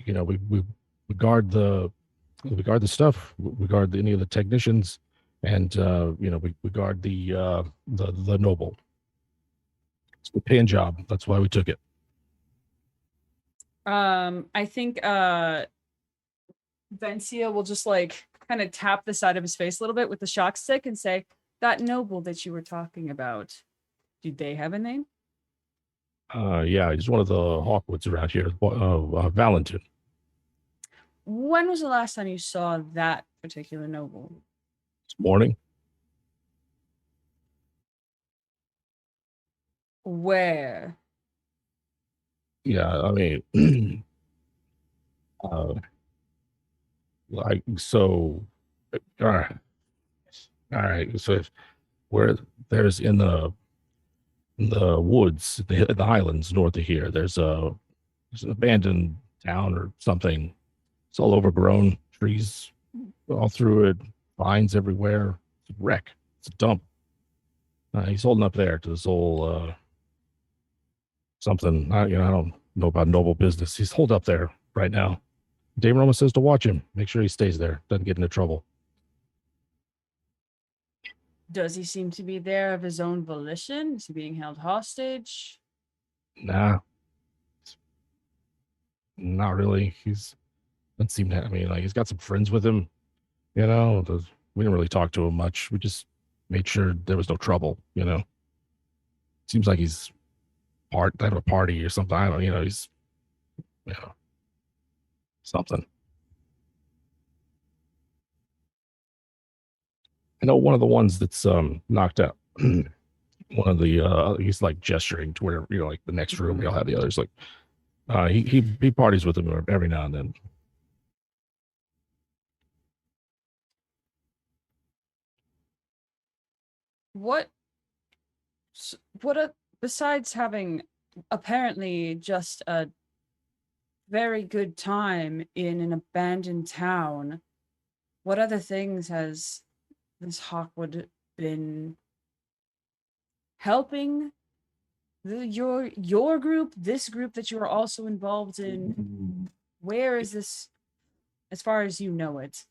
we guard the stuff. We guard any of the technicians, and we guard the noble. It's a paying job. That's why we took it. I think Vencia will just like kind of tap the side of his face a little bit with the shock stick and say, "That noble that you were talking about, do they have a name?" Yeah, he's one of the Hawkwoods around here. Valentin. When was the last time you saw that particular noble? This morning. Where? Yeah, I mean, like so. All right. So if where there's in the woods, the highlands north of here, there's an abandoned town or something. It's all overgrown, trees all through it, vines everywhere. It's a wreck. It's a dump. He's holding up there to this whole something. I don't know about noble business. He's holed up there right now. Dame Roma says to watch him. Make sure he stays there. Doesn't get into trouble. Does he seem to be there of his own volition? Is he being held hostage? Nah, not really. He's doesn't seem to. I mean, like he's got some friends with him. We didn't really talk to him much. We just made sure there was no trouble. Seems like he's having a party or something. I don't. He's something. I know one of the ones that's knocked out. One of the he's like gesturing to where like the next room we all have the others. Like he parties with them every now and then. Besides having apparently just a very good time in an abandoned town, what other things has this Hawkwood been helping your group, this group that you are also involved in? Where is this, as far as you know it?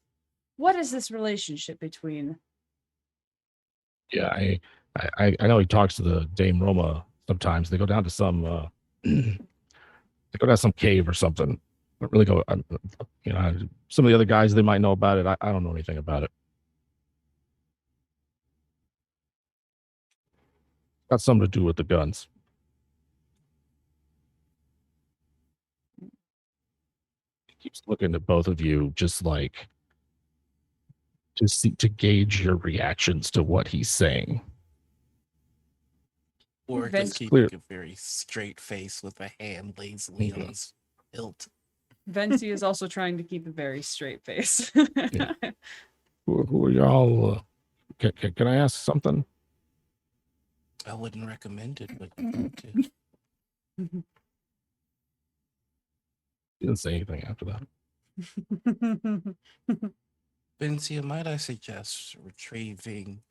What is this relationship between? Yeah, I know he talks to the Dame Roma sometimes. They go down to some cave or something. Don't really go. Some of the other guys they might know about it. I don't know anything about it. Got something to do with the guns. He keeps looking at both of you, just like to gauge your reactions to what he's saying. Or just keeping a very straight face with a hand lazily on his hilt. Vency is also trying to keep a very straight face. Yeah. Who are y'all? Can I ask something? I wouldn't recommend it, but He didn't say anything after that. Vencia, might I suggest retrieving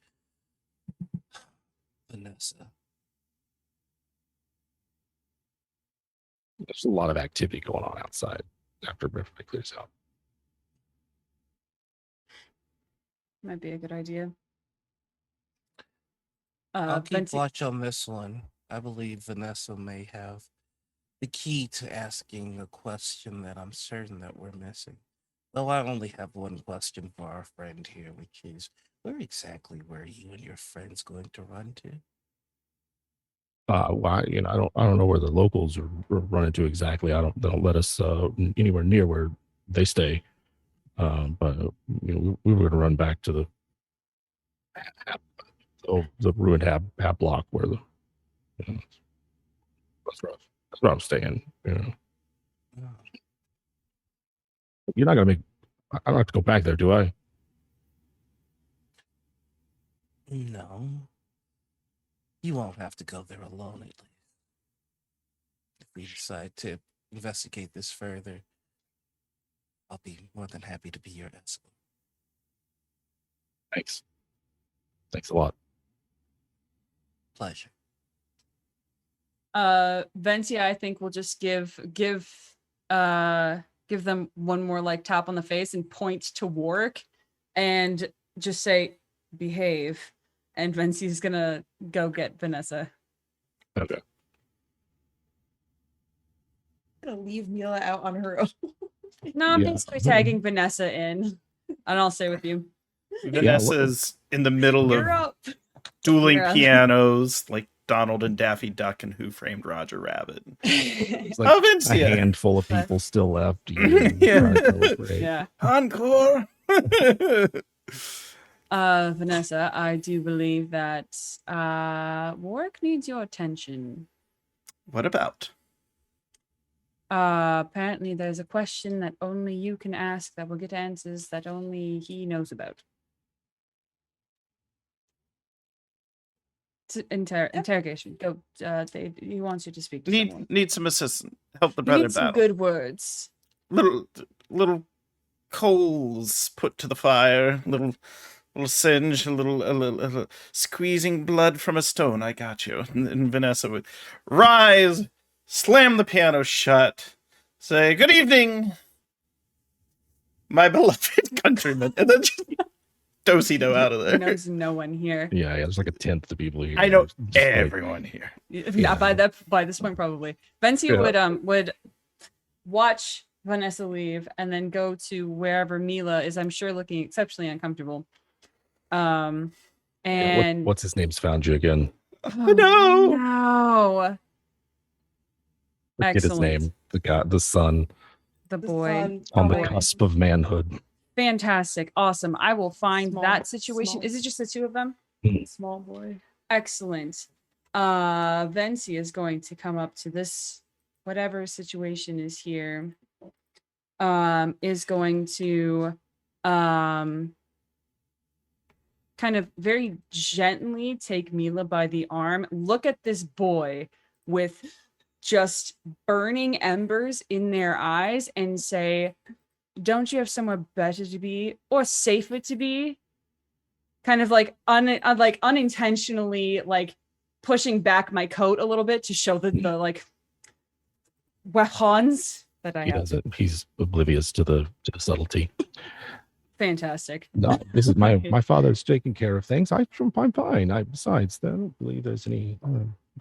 Vanessa? There's a lot of activity going on outside after everybody clears out. Might be a good idea. I'll keep watch on this one. I believe Vanessa may have the key to asking a question that I'm certain that we're missing. Well, I only have one question for our friend here, which is, where exactly were you and your friends going to run to? Why? I don't know where the locals are running to exactly. They don't let us anywhere near where they stay. But we were going to run back to the ruined hab block where you know, that's where I'm staying. Oh, You're not gonna make. I don't have to go back there, do I? no, you won't have to go there alone, at least. If we decide to investigate this further, I'll be more than happy to be your escort. Thanks. Thanks a lot. Pleasure. Ventia, I think will just give them one more like tap on the face and point to Warwick and just say behave, and Vencia's gonna go get Vanessa. Okay. I'm gonna leave Mila out on her own. No, I'm Yeah. basically tagging Vanessa in, and I'll stay with you. Vanessa's in the middle You're of up. dueling Yeah. pianos like Donald and Daffy Duck and Who Framed Roger Rabbit. It's like Oh, a Vincia. handful of Right. people still left. Yeah. Trying to celebrate. Yeah. Encore. Vanessa, I do believe that Warwick needs your attention. What about? Apparently there's a question that only you can ask that will get answers that only he knows about. Interrogation. Go. He wants you to speak to someone. Need some assistance. Help the You brother need some battle. good words. Little coals put to the fire. Little singe. A little squeezing blood from a stone. I got you. And Vanessa would rise, slam the piano shut, say good evening, my beloved countrymen, and then just do-si-do out of He there. knows no one here. Yeah. There's like a tenth of the people here. I know Just like- everyone here. Yeah. By this point probably. Vencia Yeah. would watch Vanessa leave and then go to wherever Mila is, I'm sure looking exceptionally uncomfortable. Yeah, And what's his name's found you again? Oh, no. no. Forget his Excellent. name. The guy, the son The The boy. sun- on the boy. cusp of manhood. Fantastic. Awesome. I will find Small- that situation. small. Is it just the two of them? Small boy. Excellent. Venci is going to come up to this, whatever situation is here, is going to kind of very gently take Mila by the arm, look at this boy with just burning embers in their eyes and say, don't you have somewhere better to be or safer to be? Kind of like unintentionally like pushing back my coat a little bit to show the like weapons that I He have. doesn't. He's oblivious to the subtlety. Fantastic. No, this is my father's taking care of things. I'm fine. Besides, I don't believe there's any.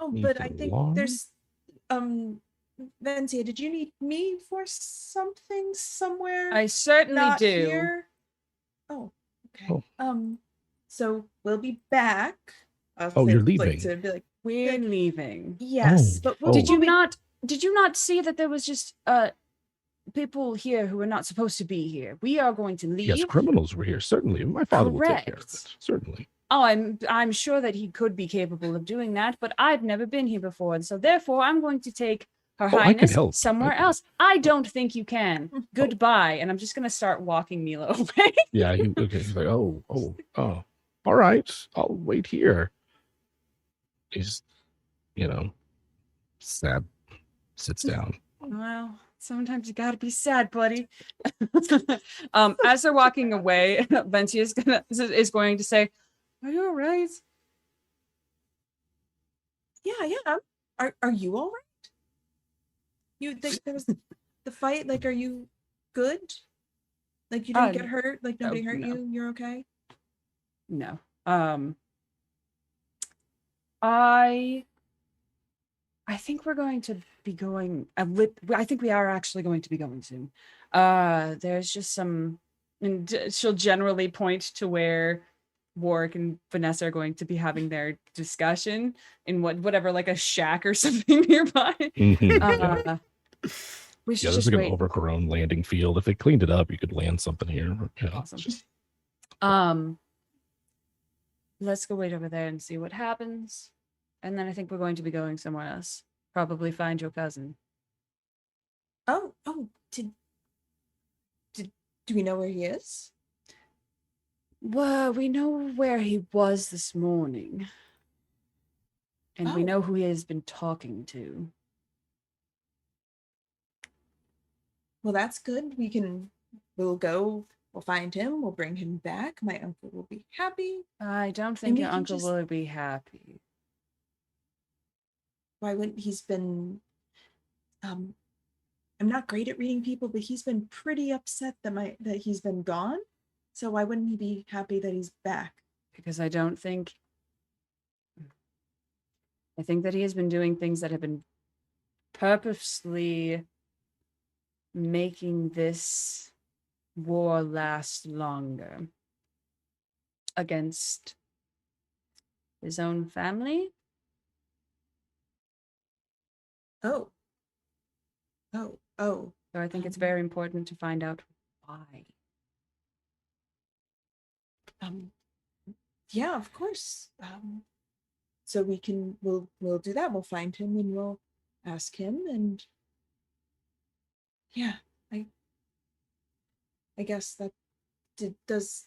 Oh, Need but to I think alarm? there's Vencia, did you need me for something somewhere? I certainly Not do. here? Oh, okay. Oh. So we'll be back. I'll Oh, say, you're like, leaving. to be like, We're leaving. yes, Oh, but oh. Did you we'll be- not see that there was just people here who are not supposed to be here? We are going to leave. Yes, criminals were here. Certainly, my father will take care of it. Correct. Certainly. Oh, I'm sure that he could be capable of doing that, but I've never been here before, and so therefore I'm going to take Her I can Highness help. somewhere I can- else. I don't think you can. Goodbye, and I'm just gonna start walking Mila away. Yeah. He's like, oh. All right. I'll wait here. He's, sad. Sits down. Well, sometimes you gotta be sad, buddy. As they're walking away, Venti is going to say, "Are you all right?" Yeah. Are you all right? You think there was the fight? Like, are you good? Like, you didn't get hurt? Like, nobody hurt no. you? You're okay? No. I think we're going to be going. I think we are actually going to be going soon. There's just some, and she'll generally point to where Warwick and Vanessa are going to be having their discussion in whatever, like a shack or something nearby. Yeah. We should Yeah, there's just like an wait. overgrown landing field. If they cleaned it up, you could land something here. Yeah. Awesome. Let's go wait over there and see what happens. And then I think we're going to be going somewhere else. Probably find your cousin. Oh, do we know where he is? Well, we know where he was this morning. And we Oh. know who he has been talking to. Well, that's good. We'll go, we'll find him, we'll bring him back. My uncle will be happy. I don't think we your can uncle just- will be happy. Why wouldn't he's been I'm not great at reading people, but he's been pretty upset that he's been gone. So why wouldn't he be happy that he's back? Because I think that he has been doing things that have been purposely making this war last longer against his own family. Oh. So I think it's very important to find out why. Yeah, of course. So we'll do that. We'll find him and we'll ask him, and yeah, I guess that does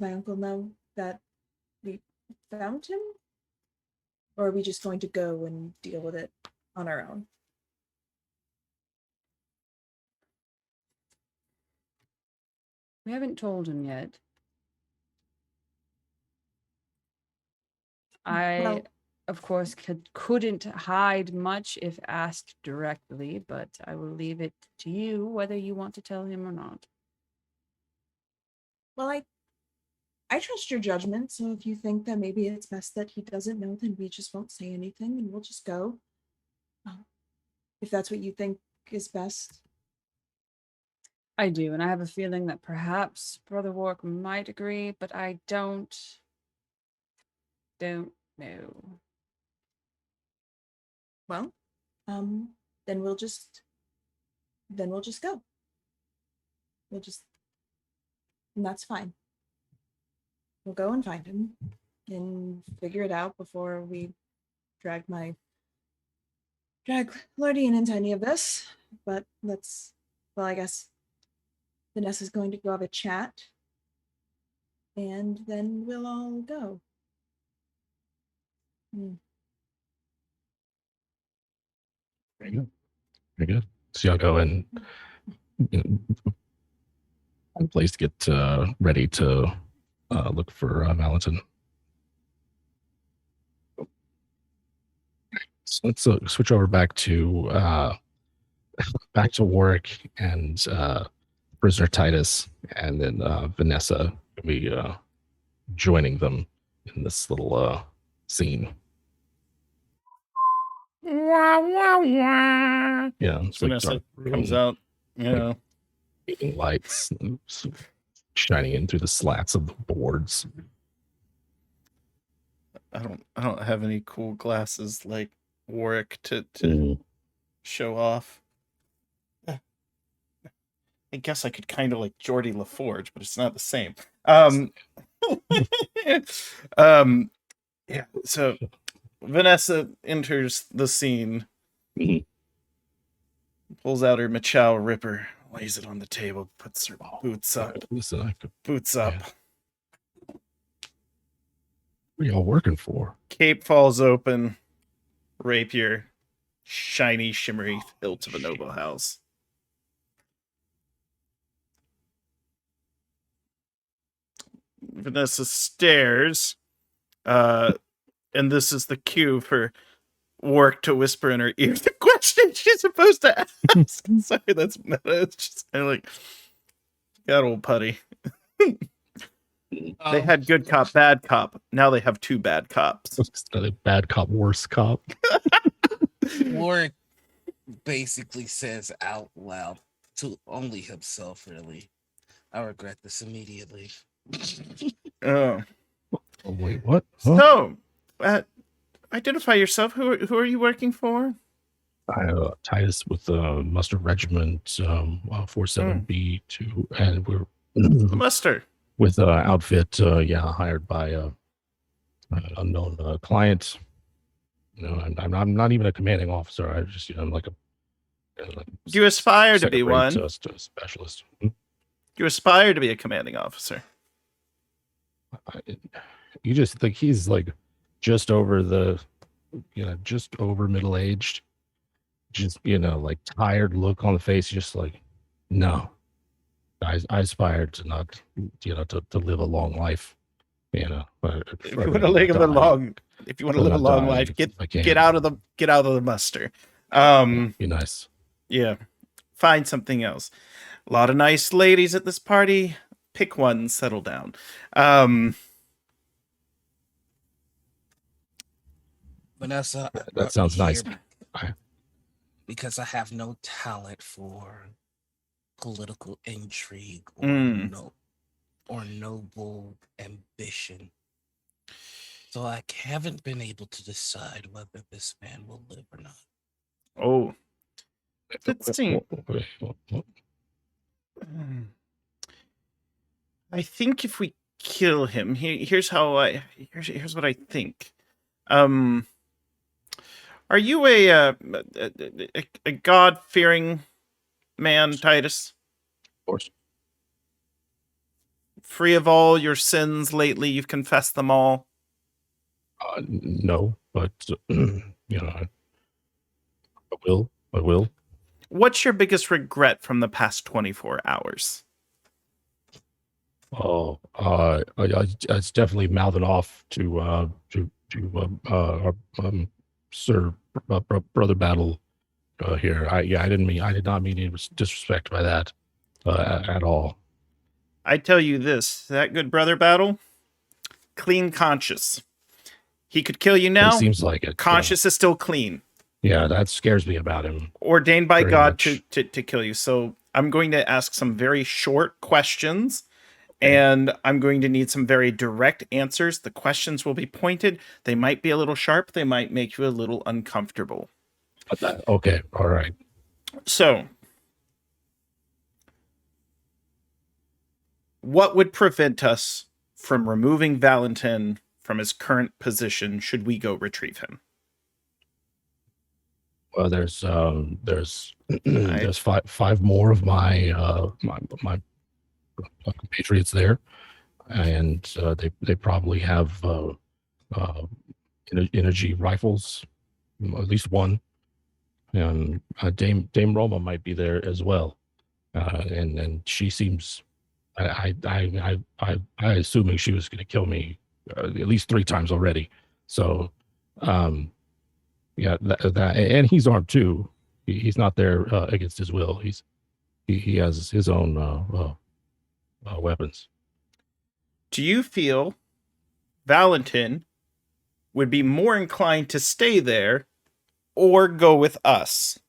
my uncle know that we found him? Or are we just going to go and deal with it on our own? We haven't told him yet. Well- Of course, couldn't hide much if asked directly, but I will leave it to you whether you want to tell him or not. Well, I trust your judgment, so if you think that maybe it's best that he doesn't know, then we just won't say anything and we'll just go. If that's what you think is best. I do, and I have a feeling that perhaps Brother Warwick might agree, but I don't know. Well, then we'll just go. And that's fine. We'll go and find him and figure it out before we drag Lordian into any of this. But I guess Vanessa's going to go have a chat and then we'll all go. Very good. Very good. So y'all go and find a place to get ready to look for Valentin. So let's switch over back to Warwick and prisoner Titus, and then Vanessa will be joining them in this little scene. Yeah, it's Vanessa like comes out. Yeah. Like, lights shining in through the slats of the boards. I don't have any cool glasses like Warwick to show off. I guess I could kind of like Geordie LaForge, but it's not the same. Yeah. So Vanessa enters the scene, pulls out her Machow Ripper, lays it on the table, puts her boots up. Listen, Boots up. What are y'all working for? Cape falls open. Rapier, shiny, shimmery hilt of a noble house. Vanessa stares, and this is the cue for Warwick to whisper in her ear the question she's supposed to ask. Sorry, that's meta. It's just kind of like, God, old putty. They had good cop, bad cop. Now they have two bad cops. Another bad cop, worse cop. Warwick basically says out loud to only himself, really, I regret this immediately. Oh. Oh, wait, what? Huh? So, identify yourself. Who are you working for? Titus with the Mustard Regiment 47B2, and we're Muster. with outfit, hired by an unknown client. I'm not even a commanding officer. I just, I'm like a You aspire to be second-rate, one. specialist. You aspire to be a commanding officer. You just think he's like just over just over middle-aged, just like tired look on the face, just like, no, I aspire to not to live a long life, If you want to live a long life, get out of the muster. Be nice. Yeah, find something else. A lot of nice ladies at this party. Pick one, settle down. Vanessa, That sounds nice. Because I have no talent for political intrigue or noble ambition. So I haven't been able to decide whether this man will live or not. Oh, let's see. I think if we kill him, here's what I think. Are you a God-fearing man, Titus? Of course. Free of all your sins lately, you've confessed them all? No, but I will. What's your biggest regret from the past 24 hours? Oh, it's definitely mouthing off to our Sir Brother Battle here. I did not mean any disrespect by that at all. I tell you this, that good brother Battle, clean conscious. He could kill you now. It seems like it. Conscious is still clean. Yeah, that scares me about him. Ordained by God much. to kill you. So I'm going to ask some very short questions, and I'm going to need some very direct answers. The questions will be pointed. They might be a little sharp. They might make you a little uncomfortable. Okay, all right. So, what would prevent us from removing Valentin from his current position should we go retrieve him? Well, there's five more of my my compatriots there, and they probably have energy rifles, at least one, and Dame Roma might be there as well, and she seems, I assuming she was going to kill me at least 3 times already, so yeah, that and he's armed too. He's not there against his will. He has his own weapons. Do you feel Valentin would be more inclined to stay there or go with us?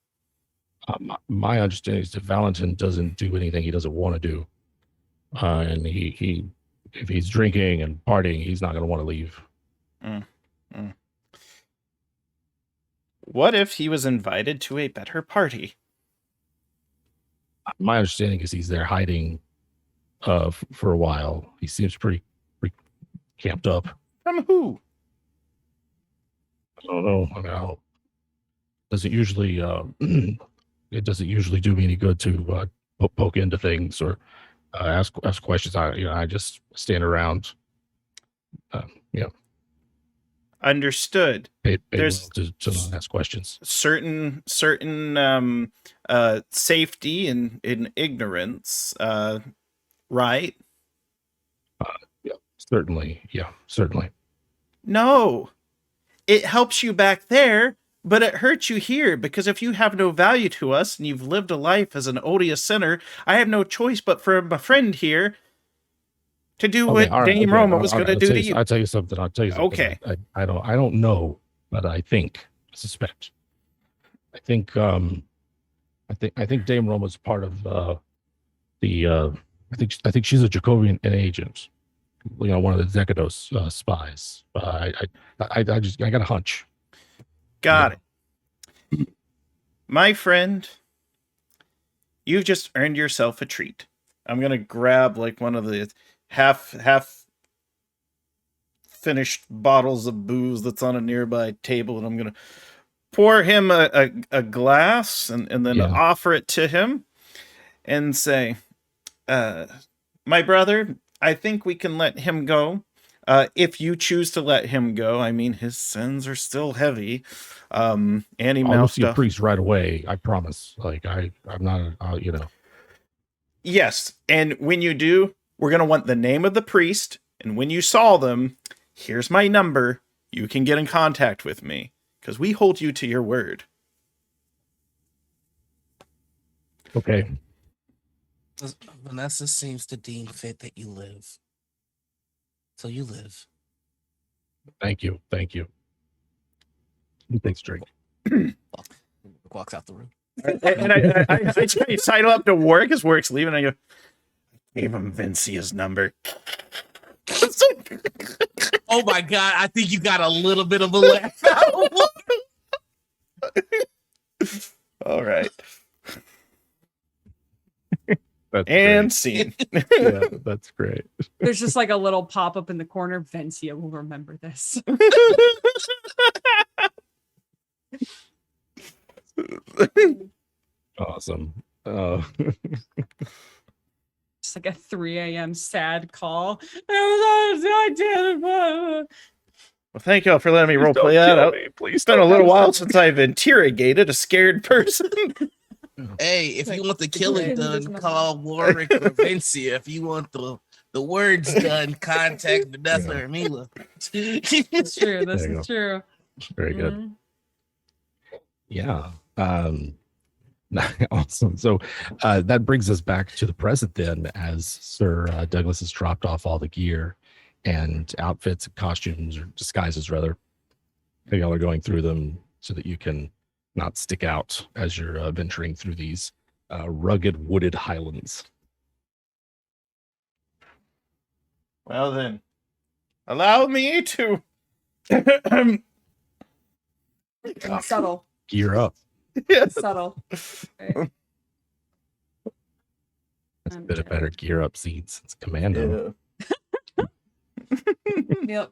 My understanding is that Valentin doesn't do anything he doesn't want to do, and he if he's drinking and partying, he's not going to want to leave. What if he was invited to a better party? My understanding is he's there hiding for a while. He seems pretty camped up. From who? I don't know. I mean, doesn't usually it doesn't usually do me any good to poke into things or ask questions. I just stand around. Understood. There's to not ask questions. Certain safety in ignorance, right? Certainly. No, it helps you back there, but it hurts you here, because if you have no value to us and you've lived a life as an odious sinner, I have no choice but for my friend here to do what Dame Roma was going to do to you. I'll tell you something. Okay. I don't know, but I suspect. I think Dame Roma's part of the I think she's a Jacobian agent. One of the Zekados spies. I got a hunch. Got it. My friend, you've just earned yourself a treat. I'm gonna grab like one of the half finished bottles of booze that's on a nearby table, and I'm gonna pour him a glass and then offer it to him and say, my brother, I think we can let him go. If you choose to let him go, I mean, his sins are still heavy. I'll go see a priest right away. I promise. Like I'm not, Yes, and when you do, we're gonna want the name of the priest, and when you saw them, here's my number. You can get in contact with me because we hold you to your word. Okay. Vanessa seems to deem fit that you live. So you live. Thank you. He takes a drink. Walks out the room. And I sidle up to Warwick as Warwick's leaving. And I go, gave him Vincia's number. Oh my god! I think you got a little bit of a laugh. All right. That's and great. Scene. Yeah, that's great. There's just like a little pop up in the corner. Vencia will remember this. Awesome. It's like a 3 a.m. sad call. I did it. Well, thank y'all for letting me Please roleplay don't that out. kill me. Please It's been a don't little have while me. since I've interrogated a scared person. Hey, if Like, you want the the killing killing done, doesn't call Warwick or Vincia. If you want the words done, contact Vanessa or Mila. That's true. This There you is true. Very good. Mhm. Yeah. Awesome. So that brings us back to the present then, as Sir Douglas has dropped off all the gear and outfits and costumes, or disguises rather. Y'all are going through them so that you can not stick out as you're venturing through these rugged wooded highlands. Well then, allow me to Subtle. Gear up. Subtle. Okay. That's a bit of better gear up seats. It's commando.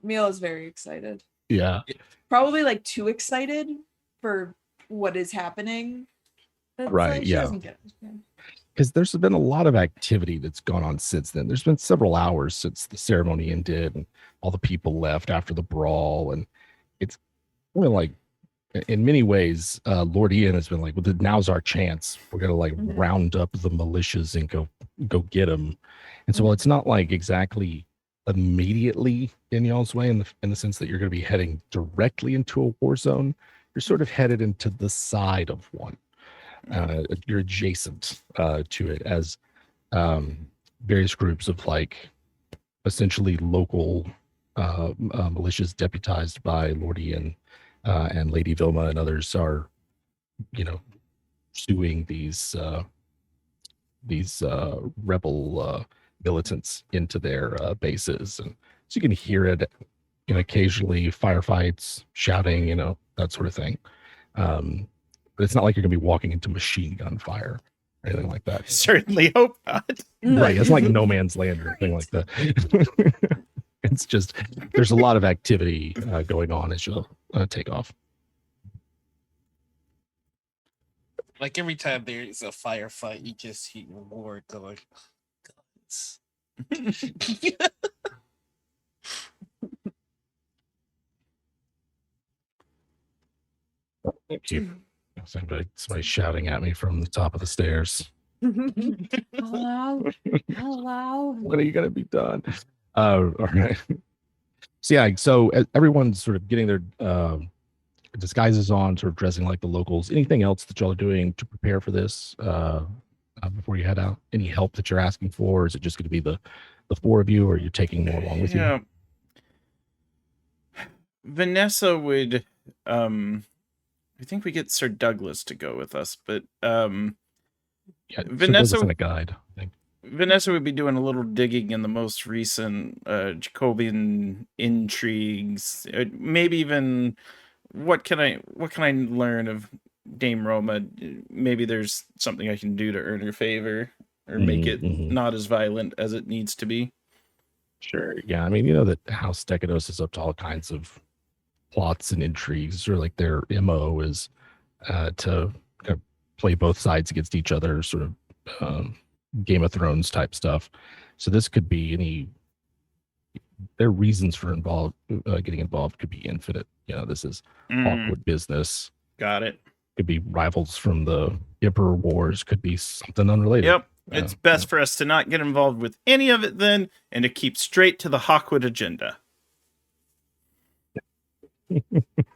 Meal is very excited. Yeah. Probably like too excited for what is happening. That's Right, like, she yeah. doesn't get it. Because there's been a lot of activity that's gone on since then. There's been several hours since the ceremony ended and all the people left after the brawl. And it's really like, in many ways, Lord Ian has been like, well, now's our chance. We're going to like round up the militias and go get them. And so while it's not like exactly immediately in y'all's way in the sense that you're going to be heading directly into a war zone, you're sort of headed into the side of one. You're adjacent to it as various groups of like essentially local militias deputized by Lord Ian and Lady Vilma and others are, suing these rebel militants into their bases, and so you can hear it, occasionally firefights, shouting, that sort of thing. But it's not like you're gonna be walking into machine gun fire or anything like that. Certainly hope not. Right. It's like no man's land or anything like that. It's just there's a lot of activity going on as you'll take off. Like every time there's a firefight, you just hear Ward going, guns. Thank you. Somebody shouting at me from the top of the stairs. Hello. Hello. When are you gonna be done? All right. So yeah, so everyone's sort of getting their disguises on, sort of dressing like the locals. Anything else that y'all are doing to prepare for this before you head out? Any help that you're asking for? Or is it just going to be the four of you, or you're taking more along with you? Vanessa would I think we get Sir Douglas to go with us, but Yeah, Vanessa- in a guide. I think. Vanessa would be doing a little digging in the most recent Jacobian intrigues. Maybe even what can I learn of Dame Roma? Maybe there's something I can do to earn her favor or make it Mhm. not as violent as it needs to be. Sure. Yeah. I mean, you know that House Decados is up to all kinds of plots and intrigues, or like their MO is to kind of play both sides against each other, sort of Game of Thrones type stuff. So this could be any. Their reasons for getting involved could be infinite. You know, this is Hawkwood business. Got it. Could be rivals from the Emperor Wars. Could be something unrelated. Yep. It's best for us to not get involved with any of it then, and to keep straight to the Hawkwood agenda.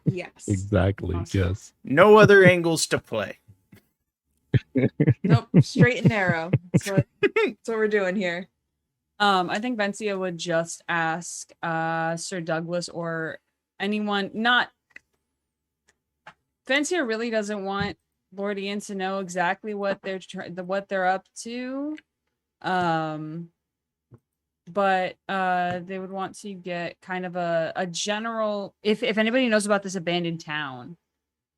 Yes. Exactly. Awesome. Yes. No other angles to play. Nope. Straight and narrow. That's what we're doing here. I think Vencia would just ask Sir Douglas or anyone. Not Vencia really doesn't want Lord Ian to know exactly what they're up to. But they would want to get kind of a general, if anybody knows about this abandoned town,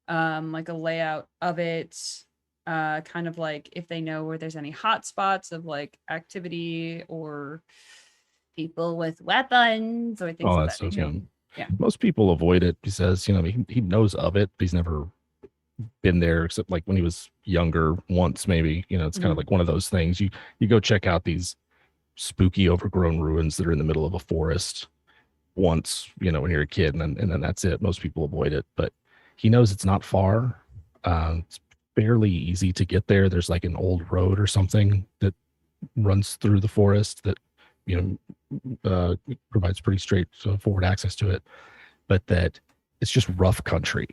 like a layout of it, kind of like if they know where there's any hot spots of like activity or people with weapons or things Oh, of that's that so nature. good. Yeah. Most people avoid it. He says, you know, he knows of it, but he's never been there except like when he was younger once, maybe. You know, it's kind of like one of those things. You go check out these spooky overgrown ruins that are in the middle of a forest once, you know, when you're a kid, and then that's it. Most people avoid it, but he knows it's not far. It's fairly easy to get there. There's like an old road or something that runs through the forest that, you know, provides pretty straightforward access to it, but that it's just rough country.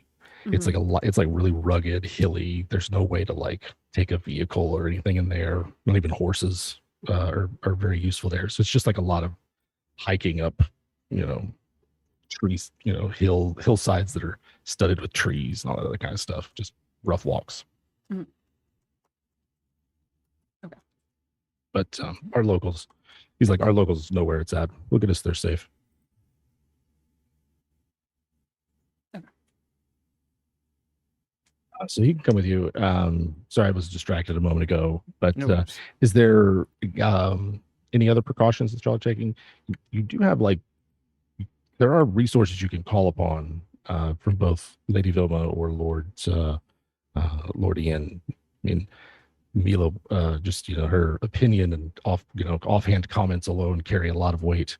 It's like it's like really rugged, hilly. There's no way to like take a vehicle or anything in there. Not even horses are very useful there. So it's just like a lot of hiking up, you know, trees, you know, hillsides that are studded with trees and all that other kind of stuff. Just rough walks. Mhm. Okay. But our locals, he's like, our locals know where it's at. Look at us, they're safe. So he can come with you. Sorry, I was distracted a moment ago. But No worries. is there any other precautions that y'all are taking? You do have like, there are resources you can call upon from both Lady Vilma or Lord Ian. I mean, Mila, just, you know, her opinion and offhand comments alone carry a lot of weight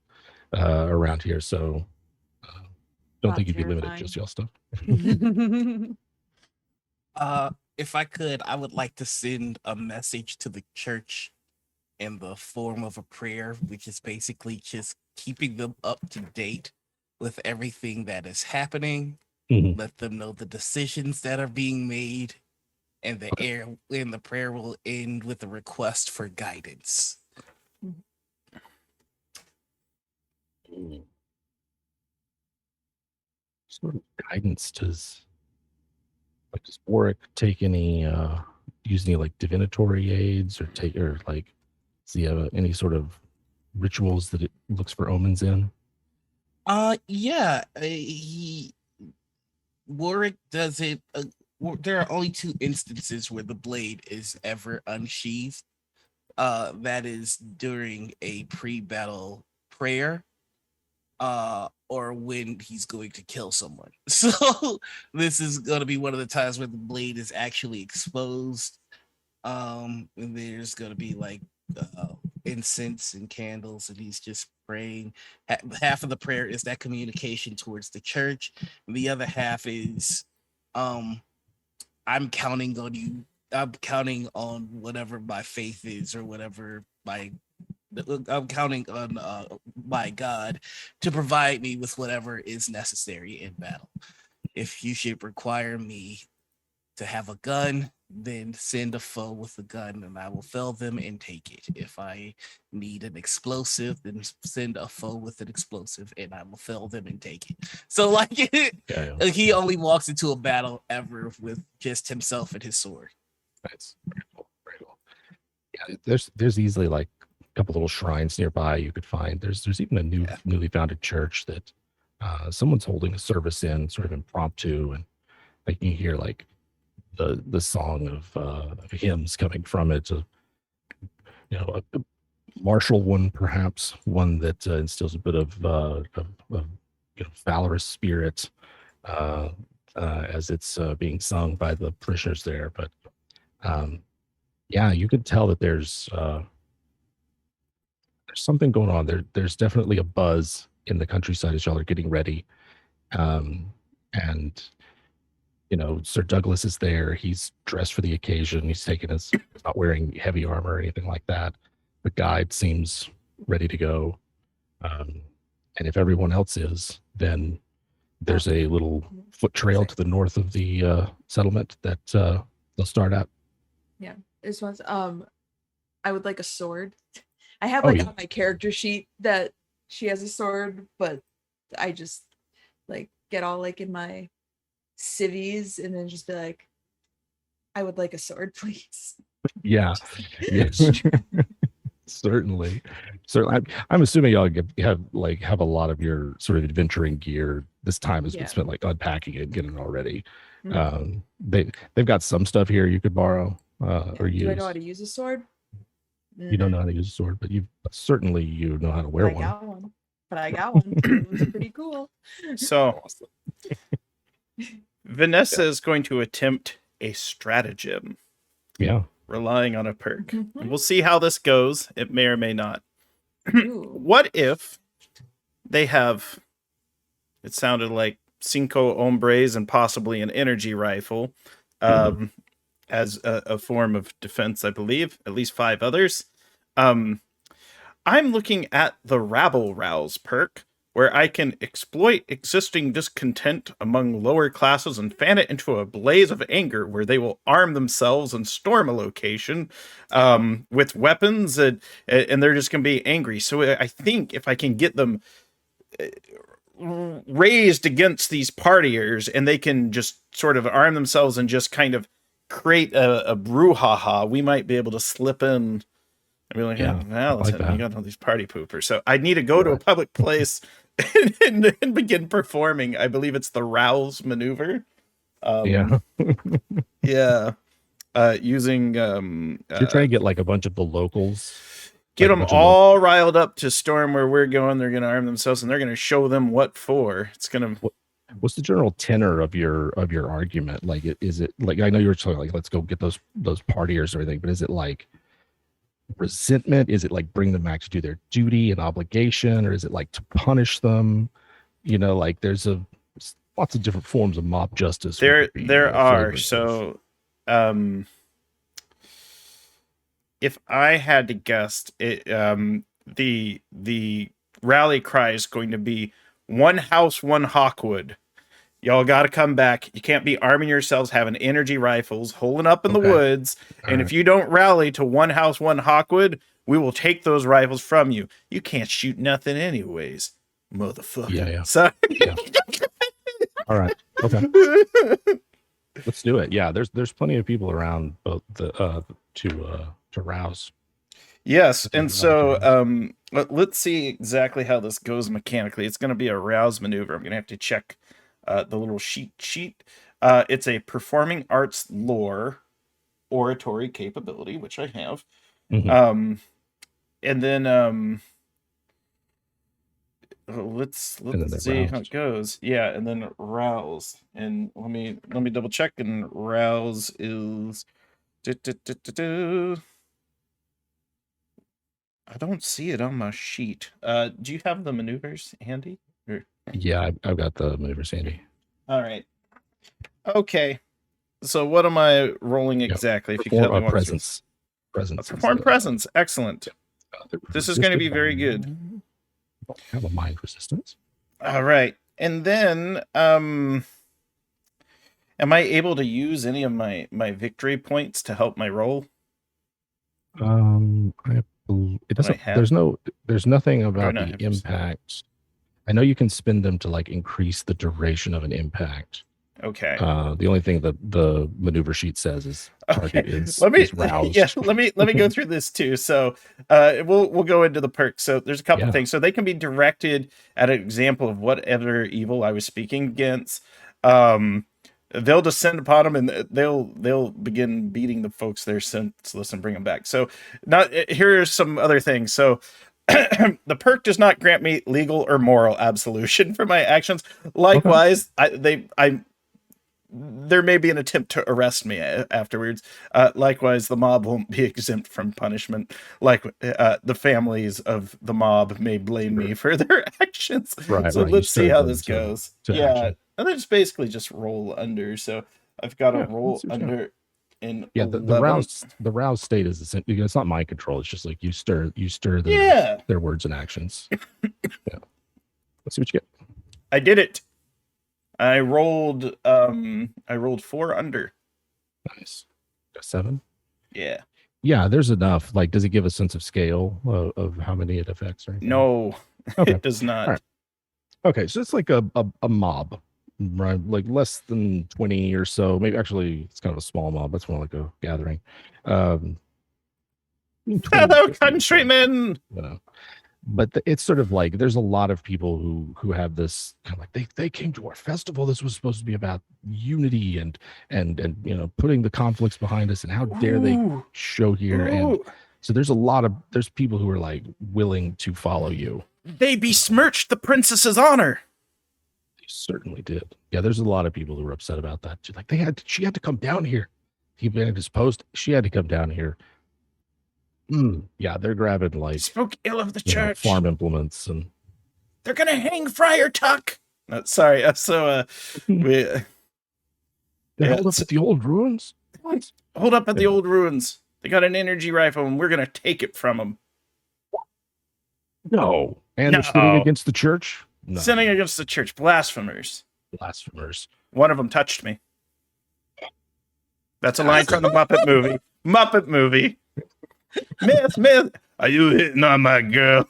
around here. So don't Not think you'd be limited terrifying. to just y'all stuff. If I could, I would like to send a message to the church in the form of a prayer, which is basically just keeping them up to date with everything that is happening. Mhm. Let them know the decisions that are being made, and the prayer will end with a request for guidance. What sort of guidance does Warwick take any use any like divinatory aids, or like does he have any sort of rituals that it looks for omens in? Yeah, Warwick does it. There are only 2 instances where the blade is ever unsheathed. That is during a pre-battle prayer, or when he's going to kill someone. So this is going to be one of the times where the blade is actually exposed. And there's going to be like incense and candles, and he's just praying. Half of the prayer is that communication towards the church, and the other half is I'm counting on you. I'm counting on whatever my faith is, or whatever I'm counting on my God to provide me with whatever is necessary in battle. If you should require me to have a gun, then send a foe with a gun, and I will fell them and take it. If I need an explosive, then send a foe with an explosive, and I will fell them and take it. So like Yeah. he only walks into a battle ever with just himself and his sword. Nice. Very cool. Very cool. Yeah, there's easily like a couple little shrines nearby you could find. There's even a newly founded church that someone's holding a service in, sort of impromptu, and like you hear like the song of hymns coming from it. A martial one, perhaps one that instills a bit of valorous spirit as it's being sung by the parishioners there. But yeah, you could tell that there's something going on. There's definitely a buzz in the countryside as y'all are getting ready. And Sir Douglas is there. He's dressed for the occasion. He's not wearing heavy armor or anything like that. The guide seems ready to go. And if everyone else is, then there's a little foot trail to the north of the settlement that they'll start at. Yeah. This one's I would like a sword. I have on my character sheet that she has a sword, but I just like get all like in my civvies and then just be like, I would like a sword, please. Yeah. Certainly. I'm assuming y'all have a lot of your sort of adventuring gear. This time has been spent like unpacking it, getting it all ready. Mm-hmm. They've got some stuff here you could borrow or use. Do I know how to use a sword? You don't know how to use a sword, but you know how to wear one. I got one. It was pretty cool. So Vanessa is going to attempt a stratagem. Yeah. Relying on a perk. Mm-hmm. We'll see how this goes. It may or may not. What if they have, it sounded like 5 hombres and possibly an energy rifle as a form of defense, I believe. At least 5 others. I'm looking at the Rabble Rouse perk, where I can exploit existing discontent among lower classes and fan it into a blaze of anger where they will arm themselves and storm a location with weapons, and they're just going to be angry. So I think if I can get them raised against these partiers and they can just sort of arm themselves and just kind of create a brouhaha, we might be able to slip in. I'd be like, you got all these party poopers. So I need to go to a public place and begin performing. I believe it's the rouse maneuver. Using you're trying to get like a bunch of the locals. Get them all riled up to storm where we're going. They're going to arm themselves and they're going to show them what for. It's going to. What's the general tenor of your argument? Like, is it like, I know you were talking like, let's go get those partiers or everything, but is it like resentment? Is it like bring them back to do their duty and obligation, or is it like to punish them? Like there's lots of different forms of mob justice. There are. So, if I had to guess, it the rally cry is going to be one house, one Hawkwood. Y'all got to come back. You can't be arming yourselves, having energy rifles, holding up in the woods. And if you don't rally to one house, one Hawkwood, we will take those rifles from you. You can't shoot nothing anyways, motherfucker. Yeah. Sorry. Yeah. All right. Okay. Let's do it. Yeah. There's plenty of people around both to rouse. Yes, and so let's see exactly how this goes mechanically. It's going to be a rouse maneuver. I'm going to have to check the little sheet. It's a performing arts lore oratory capability, which I have. Mm-hmm. And then let's see how it goes. Yeah, and then rouse. And let me double check. And rouse is. I don't see it on my sheet. Do you have the maneuvers handy? Or... Yeah, I've got the maneuvers handy. All right. Okay. So what am I rolling exactly? If you can tell me presence. Perform presence. Excellent. This is going to be very good. Have a mind resistance. All right. And then Am I able to use any of my victory points to help my roll? It doesn't. have- There's nothing I about not the have- impact. I know you can spend them to like increase the duration of an impact. Okay. The only thing that the maneuver sheet says is target is roused. Yeah, let me go through this too. So we'll go into the perks. So there's a couple of things. So they can be directed at an example of whatever evil I was speaking against. They'll descend upon them and they'll begin beating the folks there senseless and bring them back. So here are some other things. So the perk does not grant me legal or moral absolution for my actions. Likewise, there may be an attempt to arrest me afterwards. Likewise, the mob won't be exempt from punishment. Like the families of the mob may blame me for their actions. Right. So right. let's see how this to goes. action. And then it's basically just roll under. So I've got to roll let's see what you got. under in Yeah, 11. the roused state is essentially, it's not mind control. It's just like you stir their words and actions. Yeah. Let's see what you get. I did it. I rolled 4 under. Nice. Got 7. Yeah. Yeah, there's enough. Like, does it give a sense of scale of how many it affects or anything? No, Okay. it does not. All right. Okay, so it's like a mob, right? Like less than 20 or so. Maybe actually it's kind of a small mob. That's more like a gathering. 20, Hello, 50, countrymen. you know. But it's sort of like there's a lot of people who have this kind of like they came to our festival. This was supposed to be about unity and putting the conflicts behind us, and how dare they show here. And so there's people who are like willing to follow you. They besmirched the princess's honor. They certainly did. Yeah, there's a lot of people who were upset about that. Like she had to come down here. He abandoned his post. She had to come down here. Yeah, they're grabbing like Spoke ill of the church. Farm implements, and they're gonna hang Friar Tuck. Sorry. We they held up at the old ruins. What? Hold up at the old ruins. They got an energy rifle, and we're gonna take it from them. No, and they're sinning against the church. No. Sinning against the church, blasphemers. Blasphemers. One of them touched me. That's a line from the Muppet movie. Muppet movie. Myth. Are you hitting on my girl?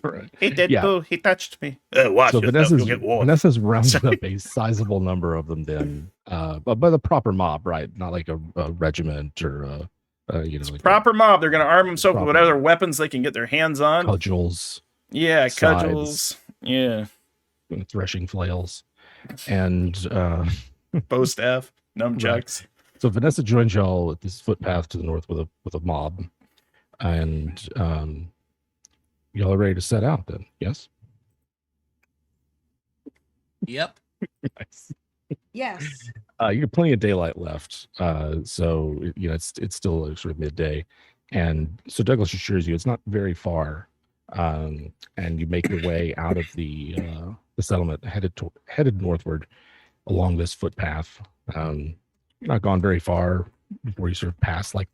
Right. He did too. He touched me. Watch So yourself. You'll get warned. Vanessa's rounded up a sizable number of them then, but by the proper mob, right? Not like a regiment or like proper mob. They're going to arm themselves with whatever weapons they can get their hands on. Cudgels. Yeah, scythes, cudgels. Yeah. Threshing flails. And bow staff, nunchucks. Right. So Vanessa joins y'all at this footpath to the north with a mob. And y'all are ready to set out then, yes? Yep. Nice. Yes. You have plenty of daylight left, so it's still sort of midday, and so Douglas assures you it's not very far, and you make your way out of the settlement, headed northward along this footpath. You're not gone very far before you sort of pass like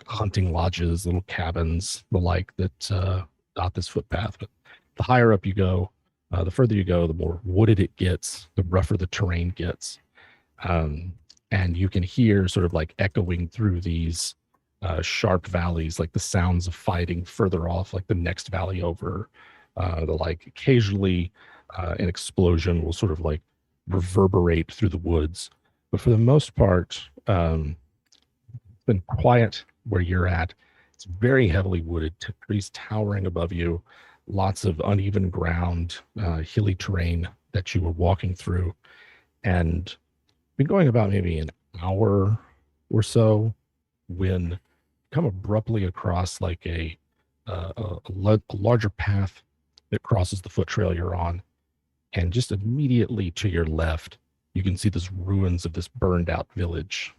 hunting lodges, little cabins, the like that dot this footpath. But the higher up you go, the further you go, the more wooded it gets, the rougher the terrain gets. And you can hear sort of like echoing through these sharp valleys, like the sounds of fighting further off, like the next valley over. Occasionally an explosion will sort of like reverberate through the woods. But for the most part, it's been quiet where you're at. It's very heavily wooded, trees towering above you, lots of uneven ground, hilly terrain that you were walking through, and been going about maybe an hour or so when you come abruptly across like a larger path that crosses the foot trail you're on, and just immediately to your left you can see this ruins of this burned out village,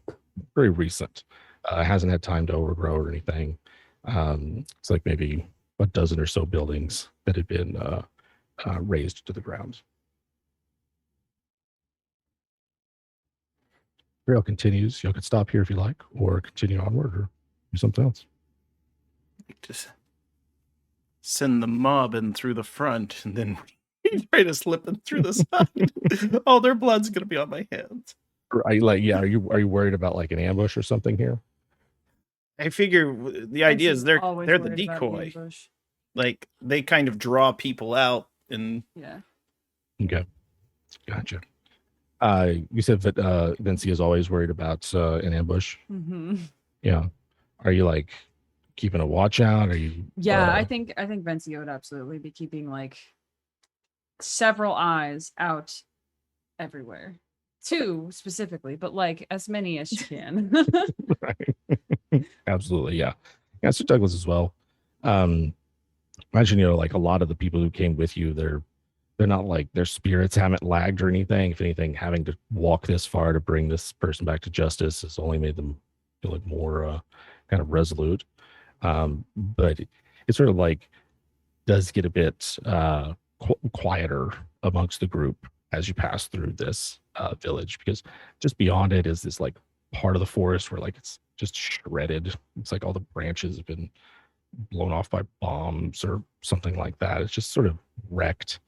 very recent. Hasn't had time to overgrow or anything. It's like maybe a dozen or so buildings that had been razed to the ground. Trail continues. You could stop here if you like, or continue onward, or do something else. Just send the mob in through the front, and then try to slip them through the side. All their blood's gonna be on my hands. Are you like, yeah, are you worried about like an ambush or something here? I figure the idea is Vincent's always they're the worried about the decoy. ambush. Like they kind of draw people out, and Yeah. Okay, gotcha. You said that Vinci is always worried about an ambush. Hmm. Yeah. Are you like keeping a watch out? Are you? Yeah, I think Vencio would absolutely be keeping like several eyes out everywhere. 2 specifically, but like as many as you can. Right. Absolutely, yeah. Yeah, Sir Douglas as well. Imagine, like a lot of the people who came with you, they're not like their spirits haven't lagged or anything. If anything, having to walk this far to bring this person back to justice has only made them feel like more kind of resolute. But it sort of like does get a bit quieter amongst the group as you pass through this village, because just beyond it is this like part of the forest where like it's just shredded. It's like all the branches have been blown off by bombs or something like that. It's just sort of wrecked,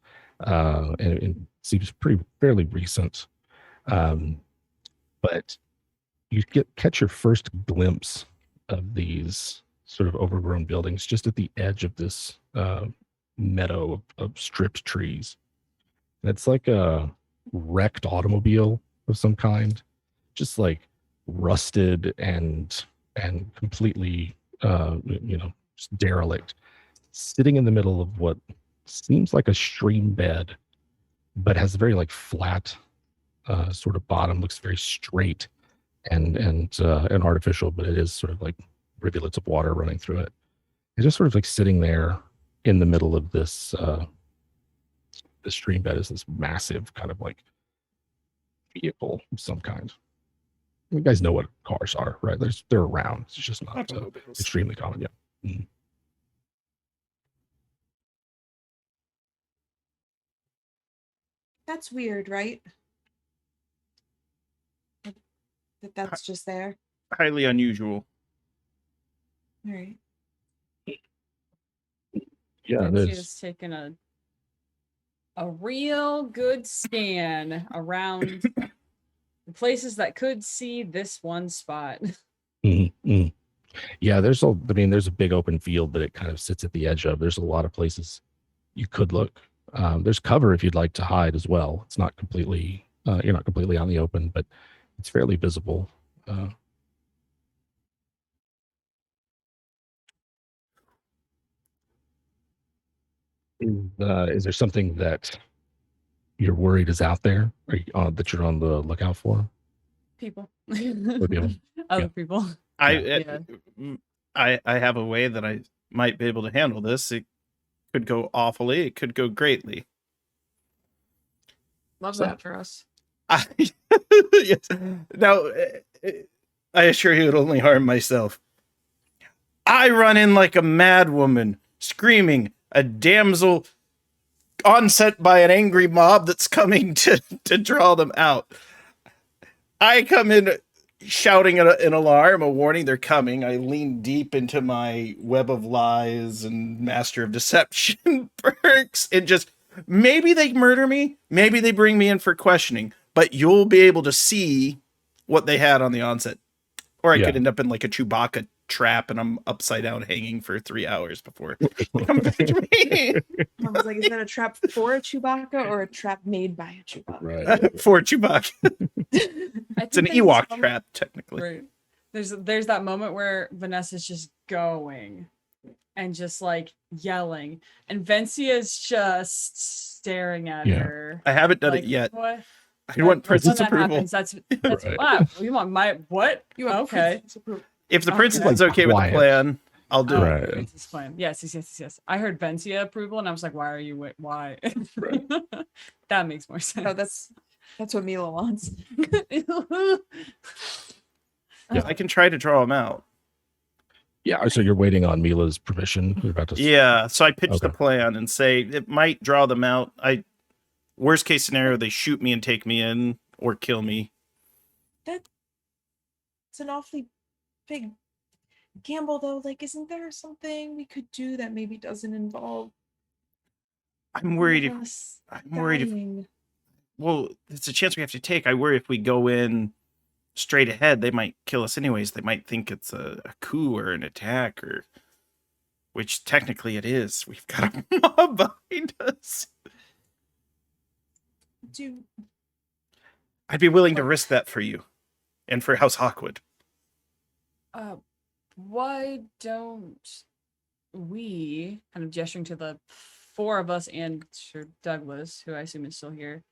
and it seems fairly recent. But you catch your first glimpse of these sort of overgrown buildings just at the edge of this meadow of stripped trees. And it's like a wrecked automobile of some kind, just like rusted and completely just derelict, sitting in the middle of what seems like a stream bed, but has a very like flat sort of bottom, looks very straight and artificial, but it is sort of like rivulets of water running through it. It's just sort of like sitting there in the middle of this the stream bed is this massive kind of like vehicle of some kind. You guys know what cars are, right? They're around. It's just not automobiles. extremely common. Yeah. Mhm. That's weird, right? That's just there. Highly unusual. All right. Yeah, it Vencio's is. taken a real good scan around the places that could see this one spot. Mhm, mhm. Yeah, there's a big open field that it kind of sits at the edge of. There's a lot of places you could look. There's cover if you'd like to hide as well. It's not completely you're not completely on the open, but it's fairly visible. Is there something that you're worried is out there, or that you're on the lookout for? People. people? Other Yeah. people. I have a way that I might be able to handle this. It could go awfully. It could go greatly. Love So- that for us. Yes. Now, I assure you, it'll only harm myself. I run in like a mad woman, screaming, a damsel onset by an angry mob that's coming to draw them out. I come in shouting an alarm, a warning, they're coming. I lean deep into my web of lies and master of deception perks and just, maybe they murder me, maybe they bring me in for questioning, but you'll be able to see what they had on the onset. Or I Yeah. could end up in like a Chewbacca trap and I'm upside down hanging for 3 hours before they come back to me. I was like, is that a trap for a Chewbacca or a trap made by a Chewbacca? Right. For Chewbacca. I It's an think there's Ewok some- trap, technically. Right. There's that moment where Vanessa's just going and just like yelling, and Vencia's just staring at Yeah. her. I haven't done Like, it yet. what? I want When Princess that approval. happens, that's Right. wow. You want my what? You have Okay. princess approval. If the Okay. princess is Like okay with the quiet. plan, I'll do Oh, it. Right. okay, it's fine. Yes. I heard Vencia approval, and I was like, why are you? Why? Right. That makes more sense. No, that's what Mila wants. Yeah. I can try to draw him out. Yeah. So you're waiting on Mila's permission. You're about to. Yeah, so I pitch the Okay. plan and say it might draw them out. Worst case scenario, they shoot me and take me in or kill me. It's an awfully big gamble, though. Like, isn't there something we could do that maybe doesn't involve I'm worried one if of us I'm worried if dying? well, it's a chance we have to take. I worry if we go in straight ahead, they might kill us anyways. They might think it's a coup or an attack, or which technically it is. We've got a mob behind us. I'd be willing to risk that for you and for House Hawkwood. Why don't we, kind of gesturing to the four of us and Sir Douglas, who I assume is still here,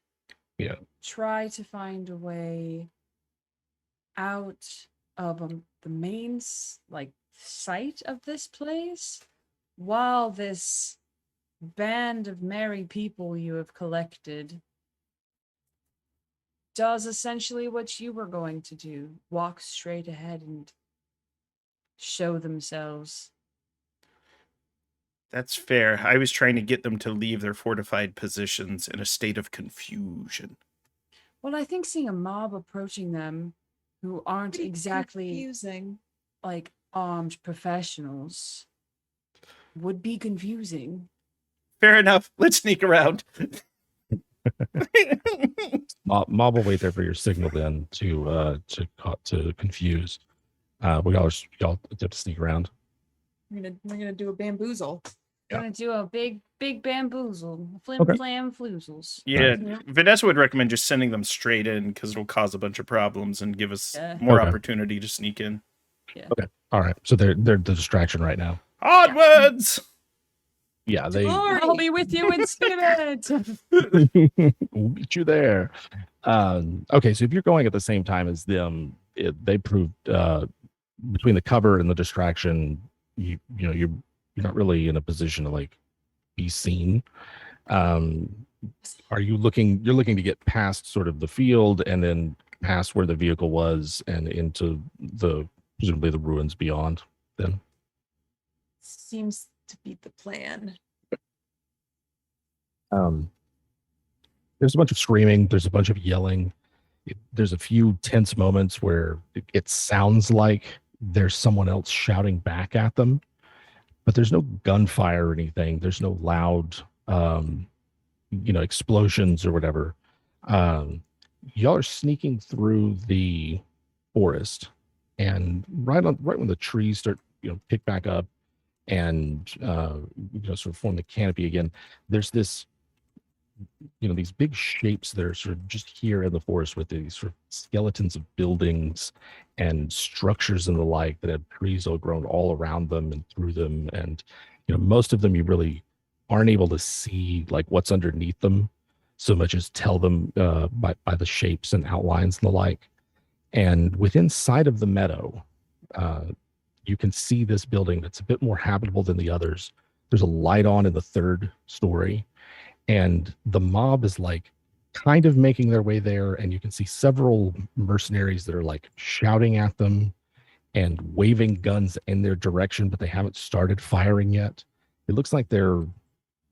try to find a way out of the main site of this place, while this band of merry people you have collected does essentially what you were going to do: walk straight ahead and show themselves. That's fair. I was trying to get them to leave their fortified positions in a state of confusion. Well, I think seeing a mob approaching them who aren't Pretty exactly confusing. like armed professionals would be confusing. Fair enough. Let's sneak around. Mob will wait there for your signal then to confuse. We all have to sneak around. We're gonna do a bamboozle. We're gonna do a big bamboozle, flim flam floozles. Yeah, Vanessa would recommend just sending them straight in because it'll cause a bunch of problems and give us more opportunity to sneak in. Yeah. Okay. All right. So they're the distraction right now. Onwards! Yeah, I'll be with you in spirit. We'll meet you there. Okay, so if you're going at the same time as them, they proved between the cover and the distraction, you're not really in a position to like be seen. Are you looking? You're looking to get past sort of the field and then past where the vehicle was and into presumably the ruins beyond. Then Seems to be the plan. There's a bunch of screaming. There's a bunch of yelling. There's a few tense moments where it sounds like there's someone else shouting back at them, but there's no gunfire or anything. There's no loud, explosions or whatever. Y'all are sneaking through the forest, and right when the trees start, pick back up and sort of form the canopy again, there's this, these big shapes that are sort of just here in the forest with these sort of skeletons of buildings and structures and the like that have trees all grown all around them and through them. And, most of them you really aren't able to see like what's underneath them so much as tell them by the shapes and outlines and the like. And within sight of the meadow, you can see this building that's a bit more habitable than the others. There's a light on in the third story, and the mob is like kind of making their way there, and you can see several mercenaries that are like shouting at them and waving guns in their direction, but they haven't started firing yet. It looks like they're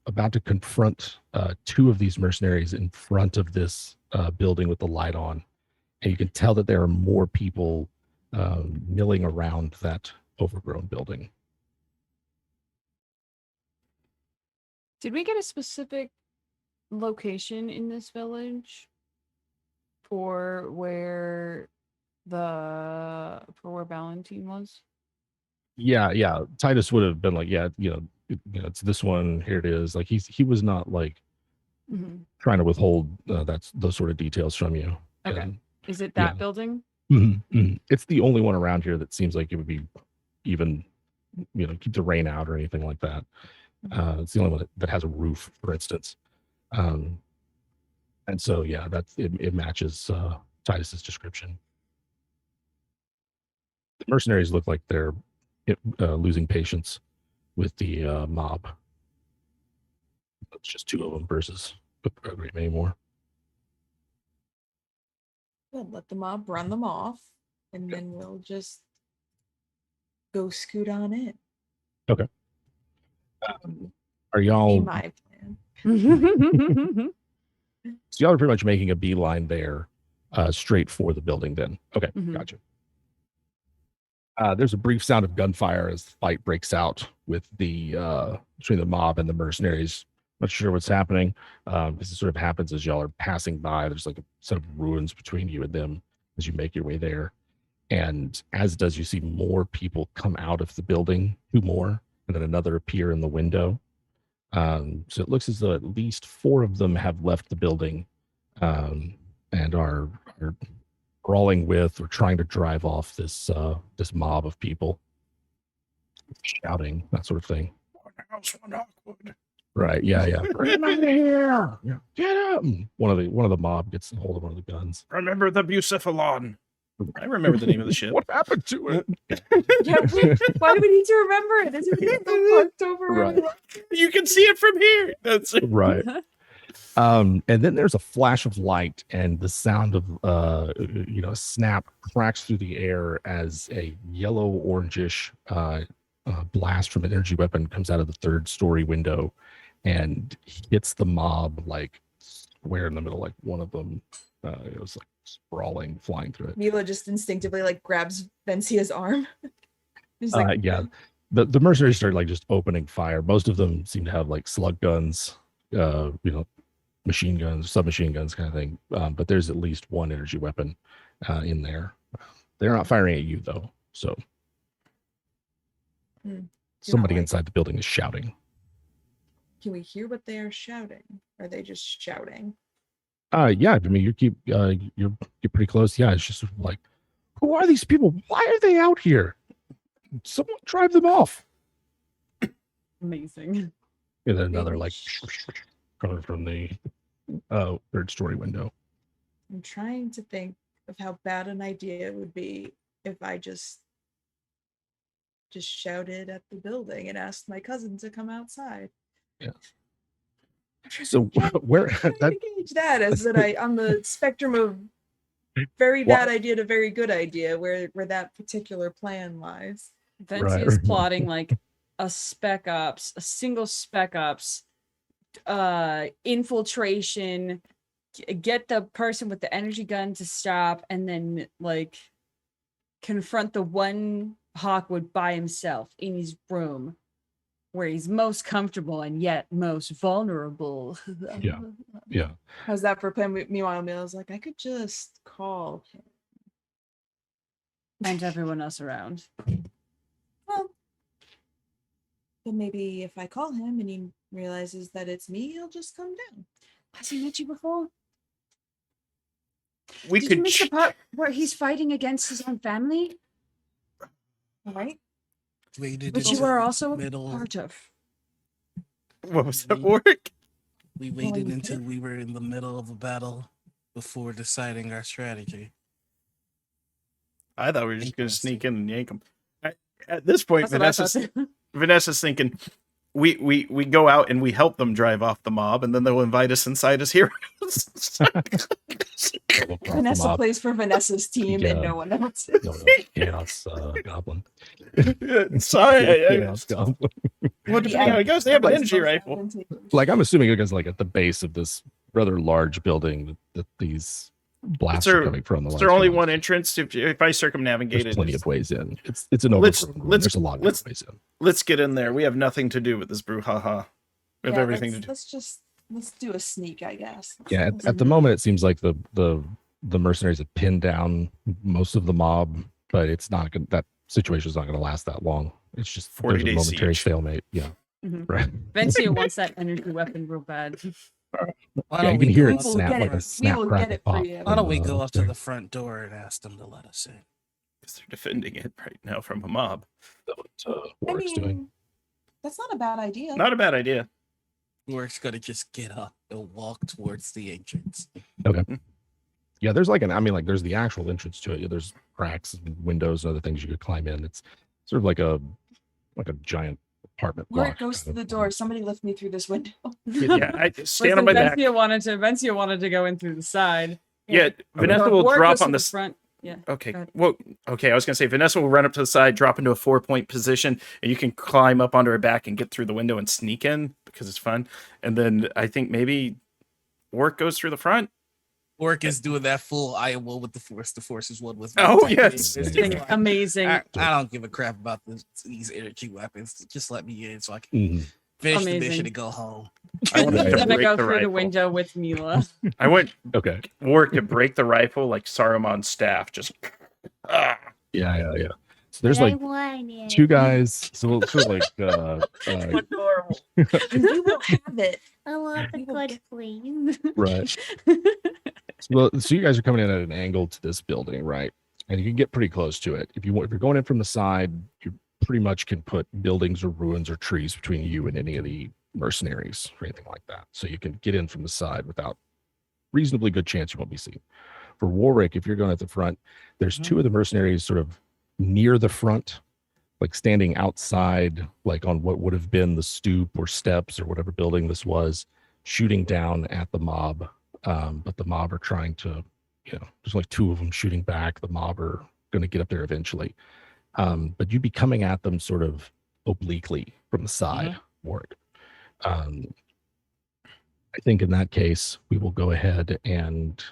about to confront two of these mercenaries in front of this building with the light on, and you can tell that there are more people milling around that overgrown building. Did we get a specific location in this village for where Valentine was? Yeah. Titus would have been like, it's this one. Here it is. Like he was not like trying to withhold those sort of details from you. Okay. And, is it that building? It's the only one around here that seems like it would be even, keep the rain out or anything like that. It's the only one that has a roof, for instance. And so, yeah, it matches Titus's description. The mercenaries look like they're losing patience with the mob. It's just two of them versus a great many more. We'll let the mob run them off, and then we'll just go scoot on in. Okay. Are y'all? Be my plan. So y'all are pretty much making a beeline there, straight for the building. Then, okay, gotcha. There's a brief sound of gunfire as the fight breaks out with the between the mob and the mercenaries Not sure what's happening. This sort of happens as y'all are passing by. There's like a set of ruins between you and them as you make your way there. And as it does, you see more people come out of the building, 2 more, and then another appear in the window. So it looks as though at least 4 of them have left the building and are brawling with or trying to drive off this mob of people, shouting, that sort of thing. One house, one awkward. Right? Yeah. Bring him out of here! Yeah. Get him! One of the mob gets a hold of one of the guns. Remember the Bucephalon. I remember the name of the ship. What happened to it? Yeah, why do we need to remember it? Isn't it so parked over where we Right. left it? You can see it from here. That's it. Right. And then there's a flash of light and the sound of a snap cracks through the air as a yellow orangish blast from an energy weapon comes out of the 3rd story window and hits the mob like square in the middle. Like one of them it was like sprawling, flying through it. Mila just instinctively like grabs Vencia's arm. He's like, Yeah, the mercenaries started like just opening fire. Most of them seem to have like slug guns, machine guns, submachine guns kind of thing. But there's at least one energy weapon in there. They're not firing at you though. So somebody like inside the building is shouting. Can we hear what they are shouting? Are they just shouting? Yeah, I mean you're pretty close. Yeah, it's just like, who are these people? Why are they out here? Someone drive them off. Amazing. And then another like coming from the 3rd story window. I'm trying to think of how bad an idea it would be if I just shouted at the building and asked my cousin to come outside. Yeah. So where Trying that to gauge that as that I on the spectrum of very bad idea to very good idea where that particular plan lies. Vency is Right. plotting like a single spec ops infiltration, get the person with the energy gun to stop, and then like confront the one Hawkwood by himself in his room where he's most comfortable and yet most vulnerable. Yeah. How's that for plan? Meanwhile, Mila's like, I could just call him. And everyone else around. Well, but maybe if I call him and he realizes that it's me, he'll just come down. Has he met you before? We Did could you miss the part where he's fighting against his own family? All right. Waited Which you until were also a middle. part of. What was that work? We waited until we were in the middle of a battle before deciding our strategy. I thought we were just going to sneak in and yank them. At this point, That's what I thought too. Vanessa's thinking, we go out and we help them drive off the mob, and then they'll invite us inside as heroes. Vanessa plays for Vanessa's team and no one else. Chaos Goblin. Sorry, Chaos Goblin. well, depending on, I guess they have an energy rifle. Like I'm assuming it goes like at the base of this rather large building that these blasts there- are coming from. Is there only one entrance? If I circumnavigate There's it, plenty of ways in. It's an Let's- overgrown room. let's- There's a lot of let's- ways in. let's get in there. We have nothing to do with this brouhaha. We have everything to do. Let's do a sneak, I guess. Yeah, at the moment it seems like the mercenaries have pinned down most of the mob, but it's not gonna, that situation is not going to last that long. It's just 40 there's a days momentary siege. stalemate. Yeah, Mhm. right. Vencia wants that energy weapon real bad. Why Yeah, don't you we can hear go it up to snap the like a front- snap, will crack, get and it for pop. you. Why don't we go up to there. the front door and ask them to let us in? Because they're defending it right now from a mob. That's what I Warwick's mean, doing. that's not a bad idea. Not a bad idea. We're gonna just get up and walk towards the entrance. Yeah, there's like there's the actual entrance to it. There's cracks and windows and other things you could climb in. It's sort of like a giant apartment Where block. it goes to kind the of. door. Somebody lift me through this window. Yeah, I stand on my back. Vencia wanted to go in through the side. Yeah, Vanessa will Warwick drop goes to on the the front. Yeah. Okay. Go ahead. Well, okay. I was gonna say Vanessa will run up to the side, drop into a 4-point position, and you can climb up onto her back and get through the window and sneak in because it's fun. And then I think maybe work goes through the front. Orc is doing that full I am one with the force. The force is one with me. Oh, type yes. thing. It's Thing just like, Amazing. I don't give a crap about these energy weapons. Just let me in so I can Mhm. Finish the Amazing. mission and go home. I want Yeah, to yeah. I'm gonna break go the through the rifle. window with Mila. I want Okay. Warwick to break the rifle like Saruman's staff. Just Yeah. So there's But I like want it. two guys. So we'll sort of like Adorable. We will have it. I want the You will good get- please. right. Well, so you guys are coming in at an angle to this building, right? And you can get pretty close to it. If you're going in from the side, you pretty much can put buildings or ruins or trees between you and any of the mercenaries or anything like that. So you can get in from the side without reasonably good chance you won't be seen. For Warwick, if you're going at the front, there's two of the mercenaries sort of near the front, like standing outside, like on what would have been the stoop or steps or whatever building this was, shooting down at the mob. But the mob are trying to, there's like two of them shooting back. The mob are going to get up there eventually. But you'd be coming at them sort of obliquely from the side, Warwick. I think in that case, we will go ahead and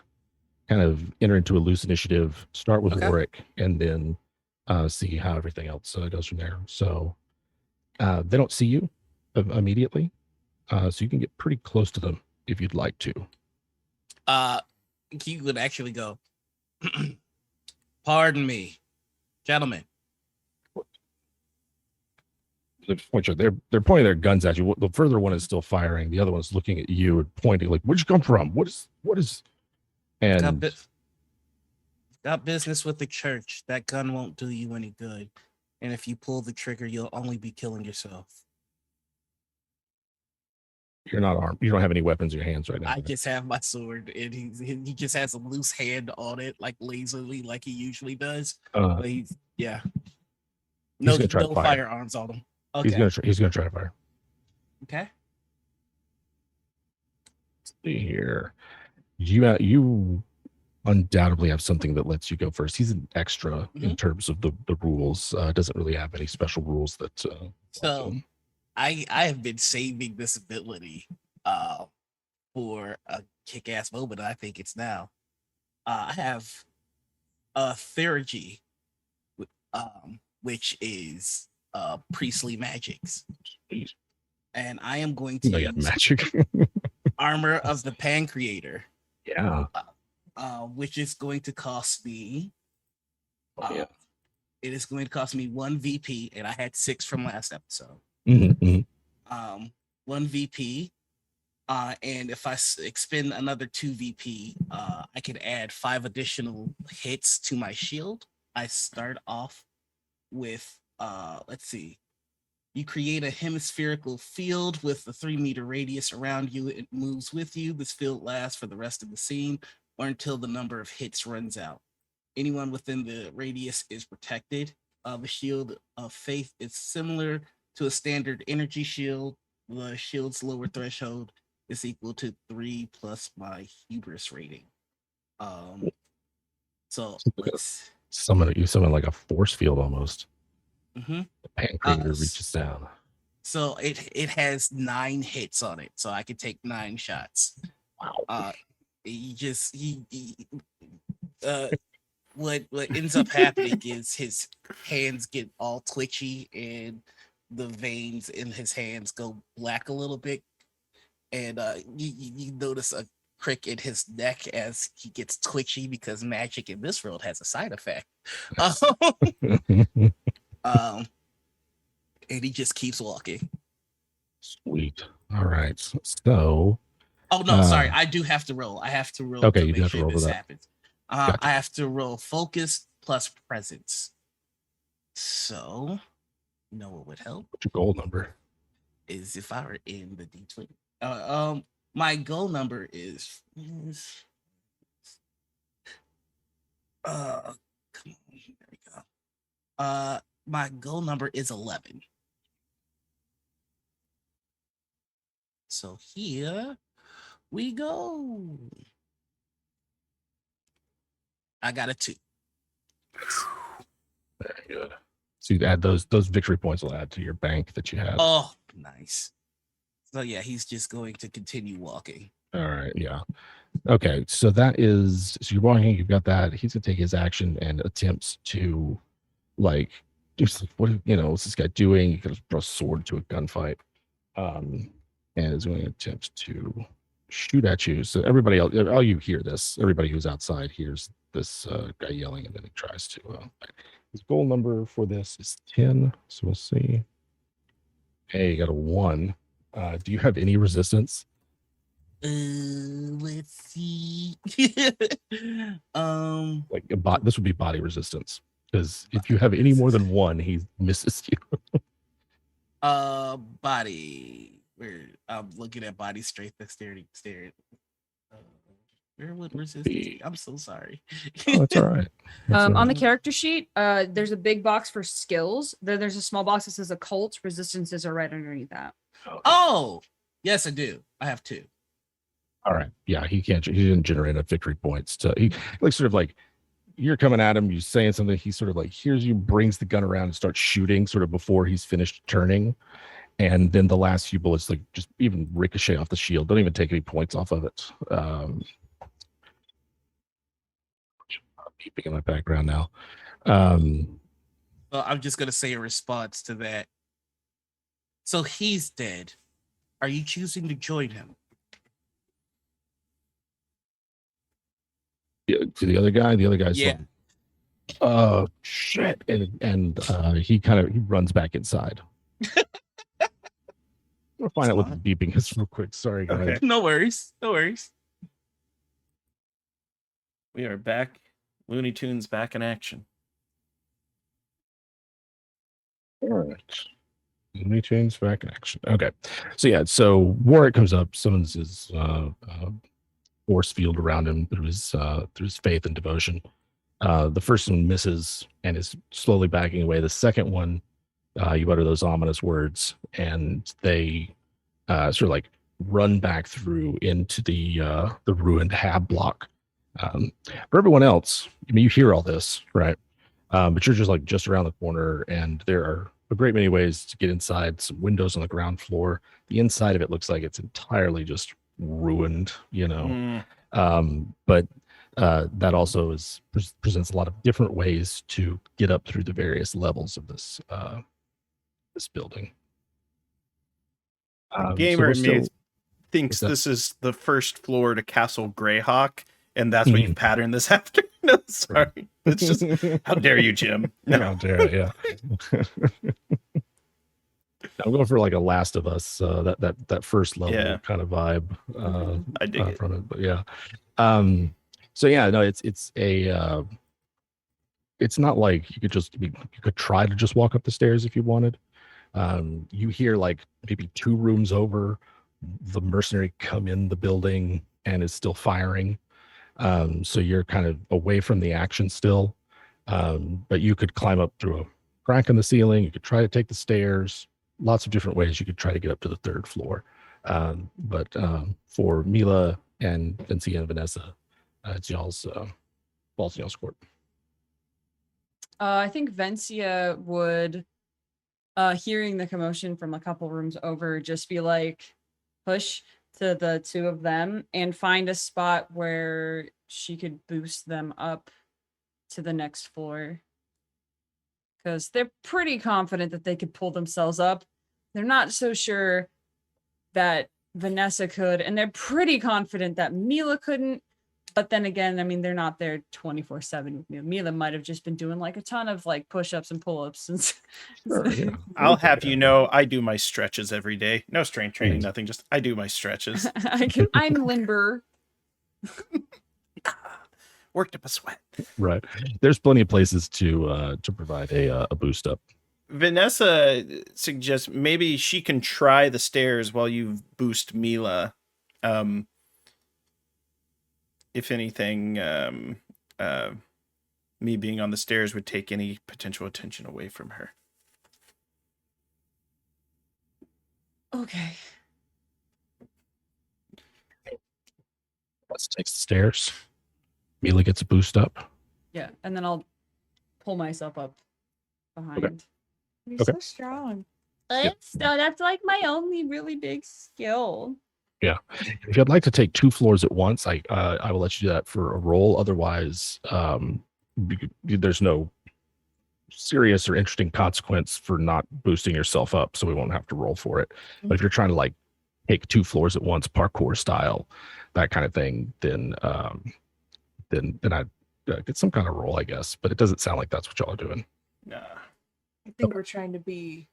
kind of enter into a loose initiative, start with Okay. Warwick, and then see how everything else goes from there. So they don't see you immediately. So you can get pretty close to them if you'd like to. You would actually go, pardon me, gentlemen. They're pointing their guns at you. The further one is still firing. The other one's looking at you and pointing like, "Where'd you come from? What is?" And Got business with the church. That gun won't do you any good. And if you pull the trigger, you'll only be killing yourself. you're not armed. You don't have any weapons in your hands right now. I just have my sword, and he just has a loose hand on it, like lazily, like he usually does. But he's no gonna try to fire. firearms on him. Okay. He's gonna try to fire. Okay. Let's see here. You undoubtedly have something that lets you go first. He's an extra in terms of the rules. Doesn't really have any special rules that. So I have been saving this ability for a kick-ass moment. I think it's now. I have theurgy, which is priestly magics, and I am going to use magic. armor of the Pancreator. Yeah. Which is going to cost me. Yeah. It is going to cost me 1 VP, and I had 6 from last episode. 1 VP. And if I expend another 2 VP, I can add 5 additional hits to my shield. I start off with let's see. You create a hemispherical field with a 3-meter radius around you. It moves with you. This field lasts for the rest of the scene or until the number of hits runs out. Anyone within the radius is protected. The shield of faith is similar to a standard energy shield. The shield's lower threshold is equal to 3 plus my hubris rating. So let's summon like a force field almost. Mhm. The Pancreator reaches down. So it has 9 hits on it, so I can take 9 shots. Wow. What ends up happening is his hands get all twitchy and the veins in his hands go black a little bit, and you notice a crick in his neck as he gets twitchy because magic in this world has a side effect. And he just keeps walking. Sweet. All right. So. Oh no, sorry. I do have to roll. I have to roll. Okay, to you make have to sure roll for this that. happens. Gotcha. I have to roll focus plus presence. So, you know what would help What's your goal number? is if I were in the D20. My goal number is come on, there we go. My goal number is 11. So here we go. I got a 2. Very good. So you add those victory points will add to your bank that you have. Oh, nice. So yeah, he's just going to continue walking. All right. Yeah. Okay. So you're walking, you've got that. He's gonna take his action and attempts to what's this guy doing? He could draw a sword to a gunfight. and is going to attempt to shoot at you. So everybody else, all you hear this. Everybody who's outside hears this guy yelling, and then he tries to. His goal number for this is 10. So we'll see. Hey, you got a 1. Do you have any resistance? Let's see. Like this would be body resistance, because if you have any more than 1, he misses you. Body. Where I'm looking at body strength, dexterity, staring. Where would resistance be? I'm so sorry. Oh, that's all right. On the character sheet, there's a big box for skills. Then there's a small box that says occult. Resistances are right underneath that. Oh, yes, I do. I have 2. All right. Yeah, he didn't generate enough victory points to. He like sort of like you're coming at him, you're saying something. He sort of like hears you, brings the gun around, and starts shooting sort of before he's finished turning. And then the last few bullets like just even ricochet off the shield. Don't even take any points off of it. Keeping in my background now. Well, I'm just gonna say a response to that. So he's dead. Are you choosing to join him? Yeah, to the other guy. The other guy's Yeah. like, oh shit. And he runs back inside. We'll find out what the beeping is real quick. Sorry, guys. Okay. No worries. No worries. We are back. Looney Tunes back in action. All right. Looney Tunes back in action. Okay. So yeah, so Warwick comes up, summons his force field around him through his faith and devotion. The first one misses and is slowly backing away. The second one, you utter those ominous words, and they sort of like run back through into the ruined hab block. For everyone else, I mean, you hear all this, right? But you're just around the corner, and there are a great many ways to get inside. Some windows on the ground floor. The inside of it looks like it's entirely just ruined, you know. But that also presents a lot of different ways to get up through the various levels of this building. Gamer in me thinks this is the first floor to Castle Greyhawk, and that's what you've patterned this after. No, sorry. It's just, how dare you, Jim? No. How dare, yeah. I'm going for like a Last of Us, that first level kind of vibe. I dig it. From it, but yeah. So yeah, no, it's not like you could try to just walk up the stairs if you wanted. You hear like maybe 2 rooms over, the mercenary come in the building and is still firing. So you're kind of away from the action still. But you could climb up through a crack in the ceiling. You could try to take the stairs. Lots of different ways you could try to get up to the 3rd floor. But for Mila and Vincia and Vanessa, it's y'all's balls in y'all's court. I think Vencia would, hearing the commotion from a couple rooms over, just be like, push to the 2 of them and find a spot where she could boost them up to the next floor. Because they're pretty confident that they could pull themselves up. They're not so sure that Vanessa could, and they're pretty confident that Mila couldn't. But then again, I mean, they're not there 24/7 with Mila. Mila might have just been doing like a ton of like push-ups and pull-ups. Since Sure, yeah. I'll have you know, I do my stretches every day. No strength training, nothing. Just I do my stretches. I'm limber. Worked up a sweat. Right. There's plenty of places to provide a boost up. Vanessa suggests maybe she can try the stairs while you boost Mila. If anything, me being on the stairs would take any potential attention away from her. Okay. Let's take the stairs. Mila gets a boost up. Yeah, and then I'll pull myself up behind. Okay. You're so strong. That's like my only really big skill. Yeah. If you'd like to take 2 floors at once, I will let you do that for a roll. Otherwise, there's no serious or interesting consequence for not boosting yourself up, so we won't have to roll for it. But if you're trying to like take 2 floors at once, parkour style, that kind of thing, then I'd get some kind of roll, I guess. But it doesn't sound like that's what y'all are doing. Nah. I think we're trying to be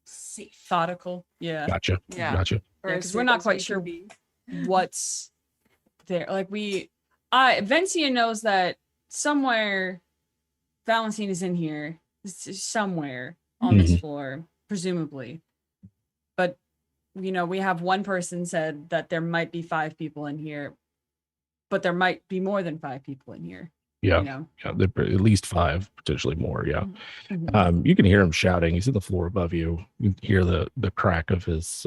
safe. Methodical. Yeah. Gotcha. Yeah. Gotcha. Or Because as we're safe not as quite we sure can be. what's there. Like Vencia knows that somewhere Valentine is in here. It's somewhere on this floor, presumably. But we have one person said that there might be 5 people in here, but there might be more than 5 people in here. Yeah. You know? Yeah, at least 5, potentially more. Yeah. Mhm. You can hear him shouting. He's in the floor above you. You can hear the crack of his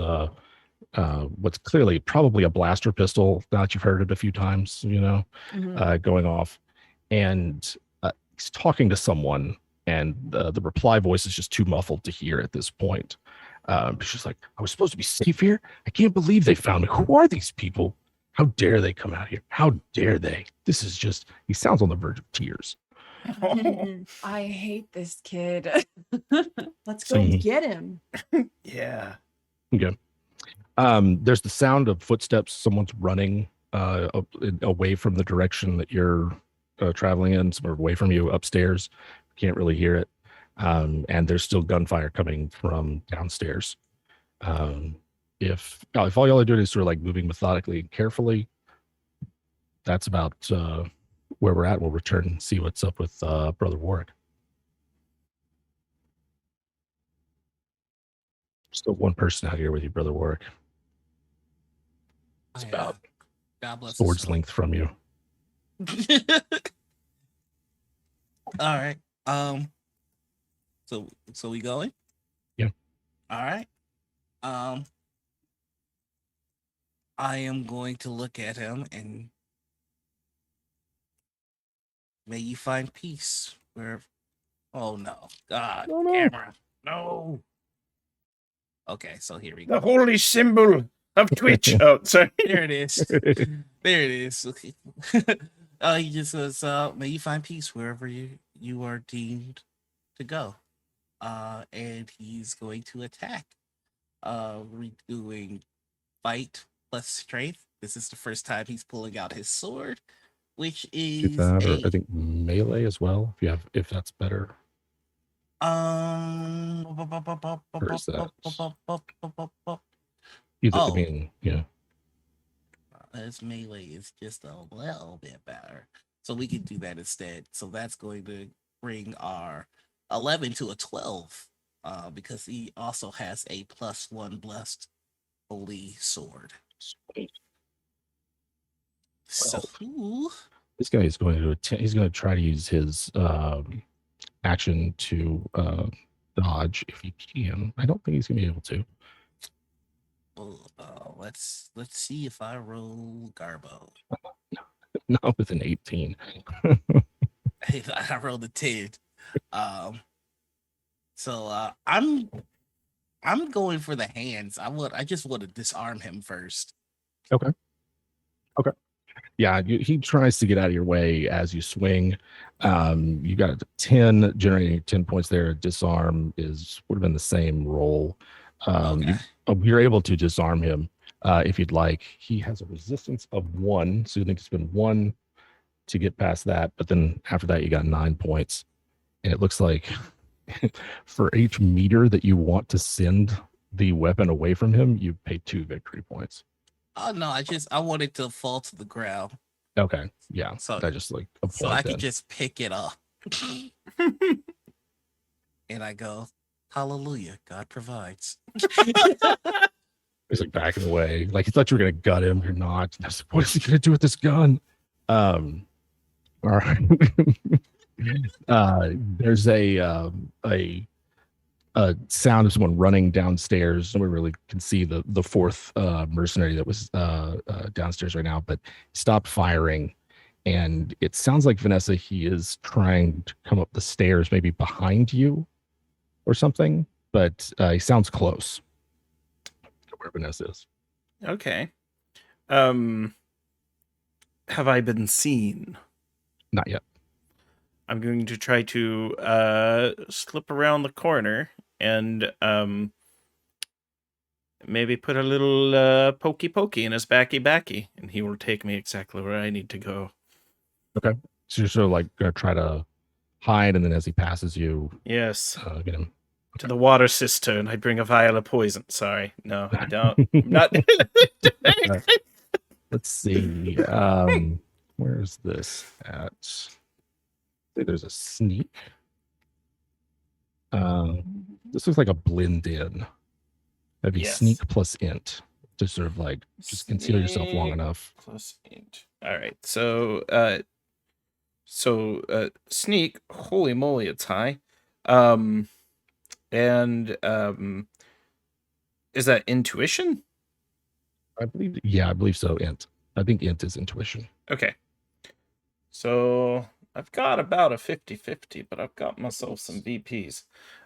what's clearly probably a blaster pistol. Now that you've heard it a few times, Mhm. going off, and he's talking to someone, and the reply voice is just too muffled to hear at this point. She's just like, I was supposed to be safe here. I can't believe they found me. Who are these people? How dare they come out here? How dare they? This is just, he sounds on the verge of tears. I hate this kid. Let's go Mhm. get him. Yeah. Okay. There's the sound of footsteps. Someone's running away from the direction that you're traveling in, somewhere away from you upstairs. Can't really hear it. And there's still gunfire coming from downstairs. If all y'all are doing is sort of like moving methodically and carefully, that's about where we're at. We'll return and see what's up with Brother Warwick. Still one person out here with you, Brother Warwick. It's about God bless sword's length from you. All right. So we going? Yeah. All right. I am going to look at him and may you find peace where. Oh no, God, Oh, no. camera, no. Okay, so here we The go. holy symbol of Twitch. Oh, sorry. There it is. There it is. Okay. He just says, "May you find peace wherever you are deemed to go." And he's going to attack. We're doing fight plus strength. This is the first time he's pulling out his sword, which Do is that, or I think melee as well. If that's better. Or is that? Either, I Oh. mean, yeah. His melee is just a little bit better. So we can do that instead. So that's going to bring our 11 to a 12. Because he also has a +1 blessed holy sword. So This guy is going to he's going to try to use his action to dodge if he can. I don't think he's going to be able to. let's see if I roll Garbo. Not with an 18. I rolled a 10. So I'm going for the hands. I just want to disarm him first. Okay. Yeah, he tries to get out of your way as you swing. You got 10, generating 10 points there. Disarm would have been the same roll. Okay. You're able to disarm him if you'd like. He has a resistance of 1, so you think it's been 1 to get past that. But then after that, you got 9 points, and it looks like for each meter that you want to send the weapon away from him, you pay 2 victory points. Oh no, I want it to fall to the ground. Okay, yeah. So I just like a so point I then. could just pick it up. And I go, hallelujah, God provides. He's like backing away. Like, he thought you were gonna gut him. You're not. I was like, what is he gonna do with this gun? All right. There's a sound of someone running downstairs. Nobody really can see the fourth mercenary that was downstairs right now, but he stopped firing. And it sounds like, Vanessa, he is trying to come up the stairs, maybe behind you or something, but he sounds close to where Vanessa is. Okay. Have I been seen? Not yet. I'm going to try to slip around the corner and maybe put a little pokey pokey in his backy, and he will take me exactly where I need to go. Okay. So you're sort of like gonna try to hide, and then as he passes you, Yes, get him. to the water cistern. I bring a vial of poison. Sorry, no, I don't. I'm not. Let's see. Where's this at? I think there's a sneak. This looks like a blend in. That'd be Yes. sneak plus int to sort of like just conceal yourself long Sneak enough. Plus int. All right. So sneak. Holy moly, it's high. And is that intuition? I believe so. Int. I think int is intuition. Okay. So I've got about a 50-50, but I've got myself some VPs.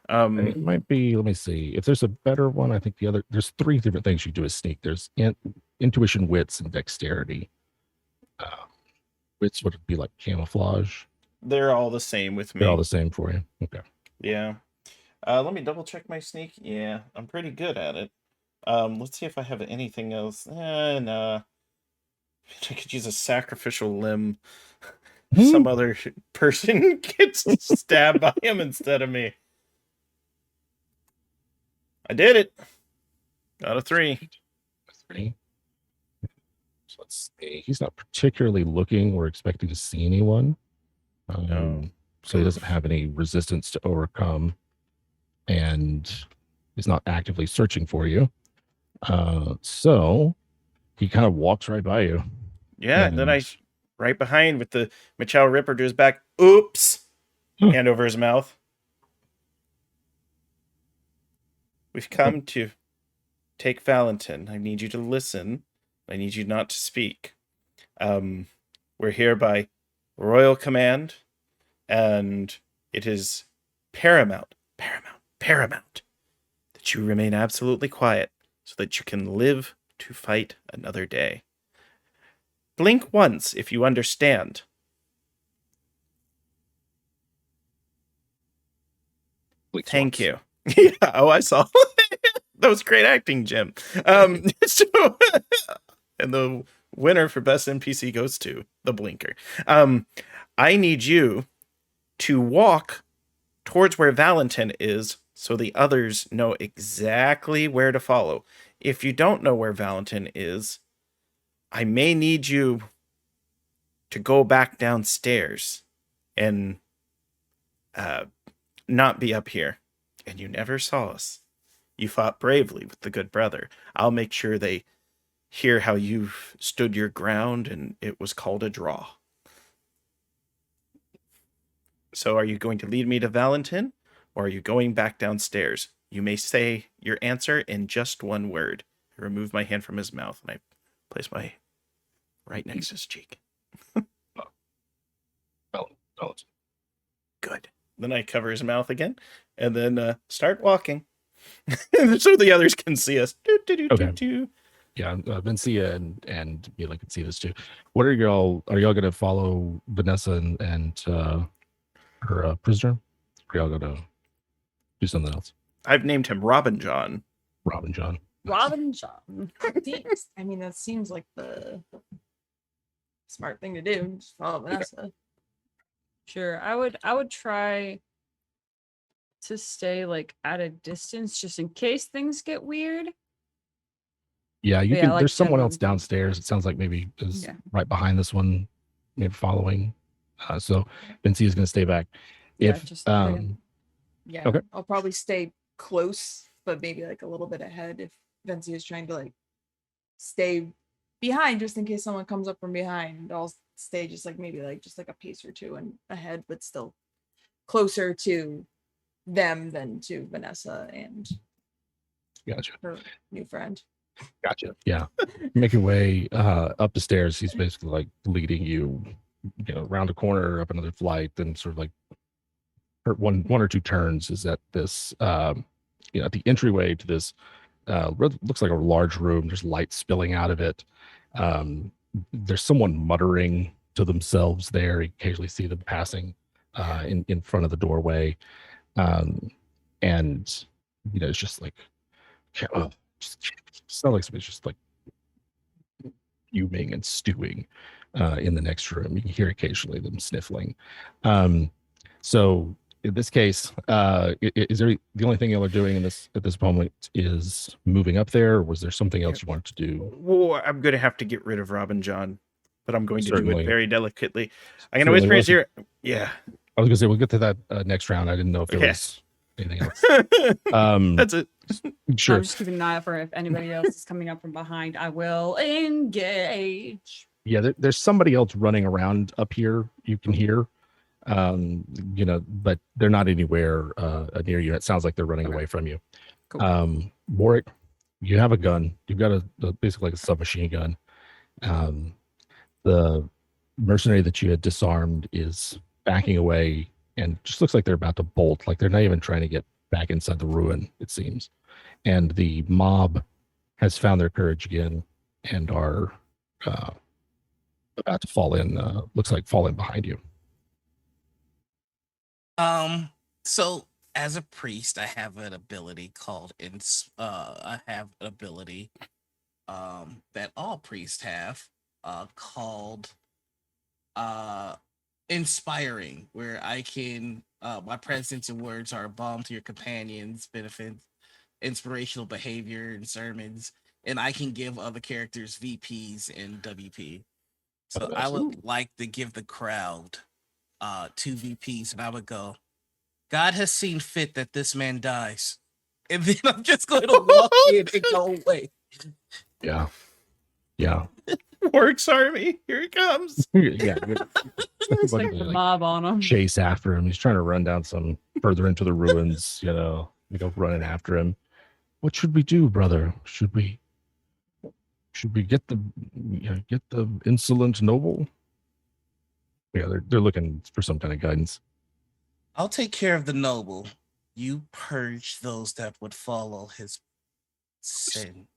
It might be, let me see. If there's a better one, I think there's 3 different things you do as sneak. There's intuition, wits, and dexterity. Wits would be like camouflage. They're all the same with me. They're all the same for you. Okay. Yeah. Let me double check my sneak. Yeah, I'm pretty good at it. Let's see if I have anything else. No. I could use a sacrificial limb. Some other person gets stabbed by him instead of me. I did it. Got a 3. 3. So let's see. He's not particularly looking or expecting to see anyone. No. So he doesn't have any resistance to overcome, and he's not actively searching for you. So he kind of walks right by you. Yeah, and then I right behind with the Machow Ripper to his back. Oops. Hand over his mouth. We've come to take Valentin. I need you to listen. I need you not to speak. We're here by royal command, and it is paramount that you remain absolutely quiet so that you can live to fight another day. Blink once if you understand. Thank you. Yeah, oh, I saw. That was great acting, Jim. And the winner for best NPC goes to the Blinker. I need you to walk towards where Valentin is so the others know exactly where to follow. If you don't know where Valentin is, I may need you to go back downstairs and not be up here. And you never saw us. You fought bravely with the good brother. I'll make sure they hear how you've stood your ground, and it was called a draw. So are you going to lead me to Valentin, or are you going back downstairs? You may say your answer in just one word. I remove my hand from his mouth, and I place my right next to his cheek. Good. Then I cover his mouth again, and then start walking. So the others can see us. Okay. Yeah, Vincia and Mila can see this too. What are y'all going to follow Vanessa and her prisoner? Or are y'all going to do something else? I've named him Robin John. Robin John. Robin John. I mean, that seems like the smart thing to do. Just follow Vanessa. Sure. I would try to stay like at a distance just in case things get weird. Yeah, you Yeah, can. like There's someone Jim- else downstairs. It sounds like maybe is Yeah. right behind this one, maybe following. So Vinci is going to stay back. Yeah, If just like Yeah. Okay. I'll probably stay close, but maybe like a little bit ahead if Vinci is trying to like stay behind just in case someone comes up from behind. I'll stay just like maybe like just like a pace or two and ahead, but still closer to them than to Vanessa and gotcha. her new friend. Gotcha. Yeah. Make your way up the stairs. He's basically like leading you, around a corner, up another flight, then sort of like one or two turns is at this, at the entryway to this, looks like a large room. There's light spilling out of it. There's someone muttering to themselves there. You occasionally see them passing. in front of the doorway, and it's just like just sounds like somebody's just like fuming and stewing in the next room. You can hear occasionally them sniffling. So in this case, is there the only thing y'all are doing at this moment is moving up there, or was there something else you wanted to do? Well, I'm going to have to get rid of Robin John, but I'm going to do Certainly. it very delicately. I'm going to whisper in his ear. Yeah. I was gonna say we'll get to that next round. I didn't know if there was anything else. That's it. Sure. I'm just keeping an eye out for if anybody else is coming up from behind. I will engage. Yeah, there's somebody else running around up here. You can hear, but they're not anywhere near you. It sounds like they're running away from you. Cool. Warwick, you have a gun. You've got basically like a submachine gun. The mercenary that you had disarmed is backing away and just looks like they're about to bolt. Like they're not even trying to get back inside the ruin, it seems. And the mob has found their courage again and are about to fall in. Looks like falling behind you. So as a priest, I have an ability called I have an ability that all priests have called inspiring, where I can my presence and words are a balm to your companions, benefit inspirational behavior and sermons, and I can give other characters VPs and WP. So I would like to give the crowd 2 VPs, and I would go, God has seen fit that this man dies. And then I'm just going to walk in and go away. Yeah. Works Army, here it comes. Yeah. It's like the mob on him. Chase after him. He's trying to run down some further into the ruins, running after him. What should we do, brother? Should we get the insolent noble? Yeah, they're looking for some kind of guidance. I'll take care of the noble. You purge those that would follow his sin.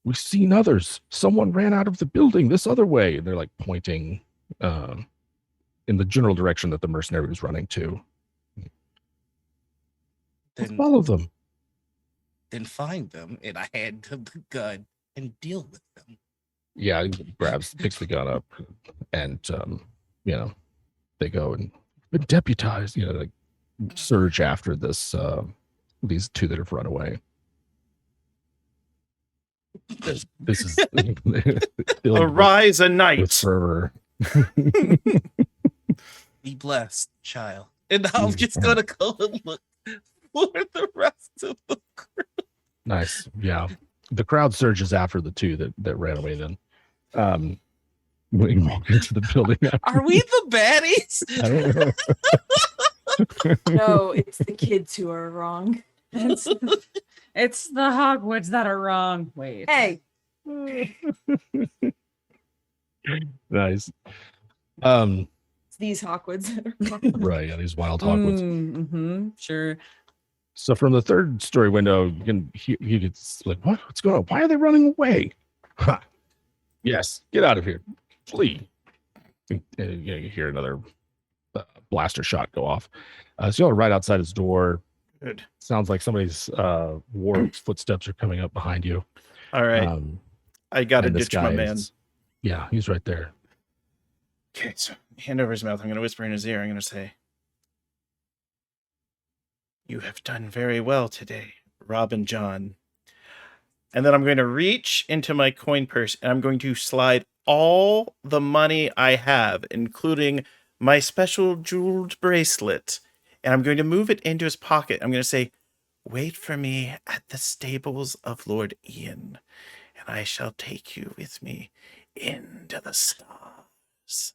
We've seen others. Someone ran out of the building this other way. And they're like pointing in the general direction that the mercenary was running to. Let's follow them. Then find them, and I hand them the gun and deal with them. Yeah, he picks the gun up, and they go and been deputized. Like surge after these 2 that have run away. This is Arise a knight with fervor. Be blessed, child. And I'm just gonna go and look for the rest of the crew. Nice. Yeah. The crowd surges after the 2 that ran away then. We walk into the building. Are we the baddies? I don't know. No, it's the kids who are wrong. It's the Hogwoods that are wrong. Wait. Hey, Nice. it's these Hawkwoods that are wrong. Right. Yeah, these wild Hogwoods. Sure. So from the 3rd story window, you can hear, it's like, what's going on? Why are they running away? Ha. Yes, get out of here. Flee. You hear another blaster shot go off. So y'all are right outside his door. Good. Sounds like somebody's war footsteps are coming up behind you. All right. I got to and this ditch my guy man. Yeah, he's right there. Okay, so hand over his mouth. I'm going to whisper in his ear. I'm going to say, you have done very well today, Robin John. And then I'm going to reach into my coin purse and I'm going to slide all the money I have, including my special jeweled bracelet, and I'm going to move it into his pocket. I'm going to say, wait for me at the stables of Lord Ian, and I shall take you with me into the stars.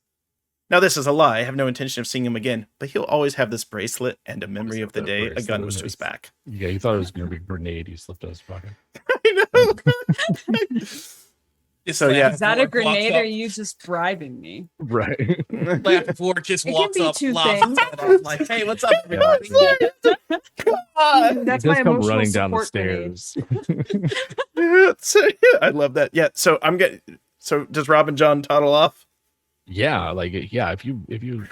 Now, this is a lie. I have no intention of seeing him again, but he'll always have this bracelet and a memory of the day a gun was to his back. Yeah, you thought it was going to be a grenade. He slipped out his pocket. I know. So, yeah. Is that a grenade or are you just bribing me? Right. Ford just It can walks be up, 2 lobs things. his head off, like, hey, what's up, everybody? That's He my does come emotional running down the support grenade. stairs. I love that. Yeah, so I'm getting. So does Robin John toddle off? Yeah, like yeah, if you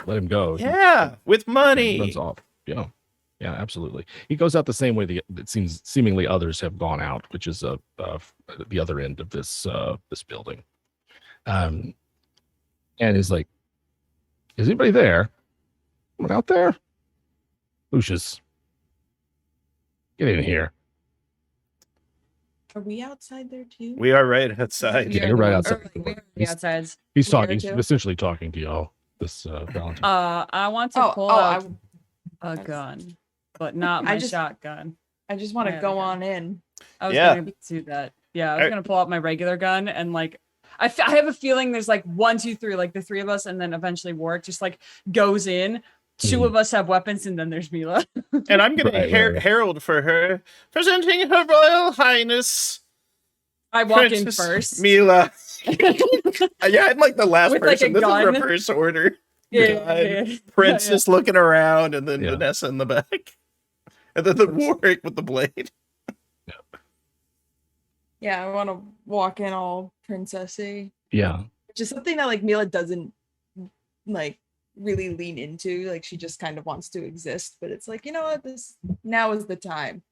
let him go, Yeah, with he money. runs off. Yeah. Yeah, absolutely. He goes out the same way it seems seemingly others have gone out, which is the other end of this building. And is like, is anybody there? Someone out there? Lucius, get in here. Are we outside there too? We are right outside. Yeah, you're right outside. Or, like, we're on the outsides. He's We are talking. He's too? essentially talking to y'all. This Valentine. I want to pull out a That's- gun, but not I my just- shotgun. I just want I to have go a gun. on in. I was Yeah. gonna do that. Yeah, I was I- gonna pull out my regular gun and like I have a feeling there's like 1, 2, 3, like the three of us, and then eventually Warwick just like goes in. Two of us have weapons, and then there's Mila. And I'm gonna Right. herald for her, presenting Her Royal Highness I walk in Princess first. Mila. Yeah, I'm like the last With, like, person. a This gun. is reverse order. Yeah. Princess looking around, and then Yeah. Vanessa in the back, and then the Warwick with the blade. Yeah, I want to walk in all princessy, Yeah. which is something that like Mila doesn't like really lean into. Like she just kind of wants to exist, but it's like, you know what, this now is the time.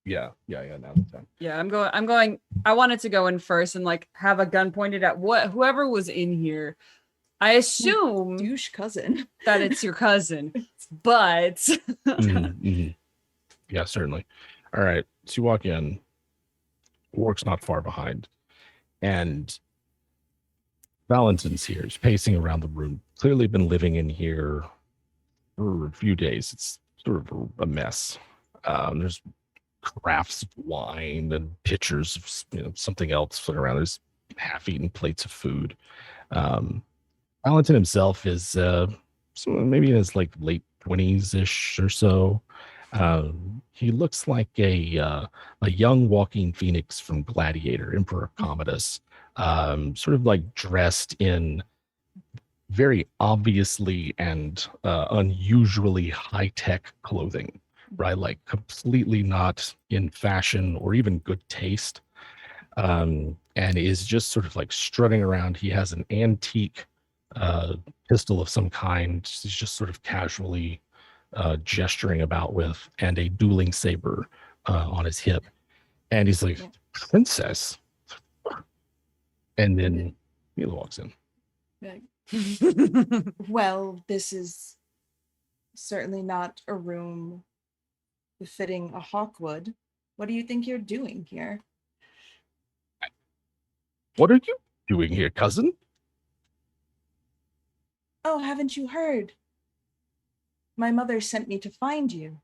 Yeah. Now's the time. Yeah, I'm going. I wanted to go in first and like have a gun pointed at whoever was in here. I assume Douche cousin. that it's your cousin, but Mhm, mhm. Yeah, certainly. All right. So you walk in. Warwick's not far behind. And Valentin's here. He's pacing around the room. Clearly been living in here for a few days. It's sort of a mess. There's crafts of wine and pitchers of something else floating around. There's half-eaten plates of food. Valentin himself is maybe in his like late 20s-ish or so. He looks like a young walking phoenix from Gladiator, Emperor Commodus, sort of like dressed in very obviously and unusually high-tech clothing, right? Like completely not in fashion or even good taste, and is just sort of like strutting around. He has an antique pistol of some kind. He's just sort of casually gesturing about with, and a dueling saber on his hip. And he's like, princess. And then Mila walks in. Well, this is certainly not a room befitting a Hawkwood. What do you think you're doing here? What are you doing here, cousin? Oh, haven't you heard? My mother sent me to find you.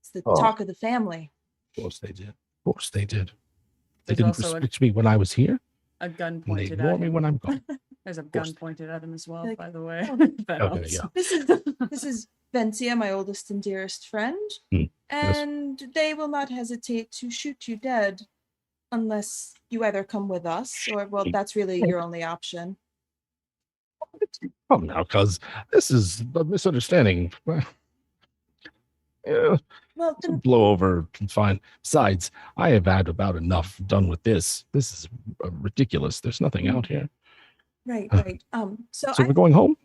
It's the Oh. talk of the family. Of course they did. Of course they did. They There's didn't also respect me when I was here, a gun and they pointed ignore at me him. when I'm gone. There's a course. gun pointed at him as well, Like, by the way. oh. That Okay, helps. yeah. This is Vencia, my oldest and dearest friend, Yes. and they will not hesitate to shoot you dead unless you either come with us or, well, that's really your only option. Come now, cuz this is a misunderstanding. Yeah, Well, then, blow over and fine. Besides, I have had about enough done with this. This is ridiculous. There's nothing out here. right. So So we're going home?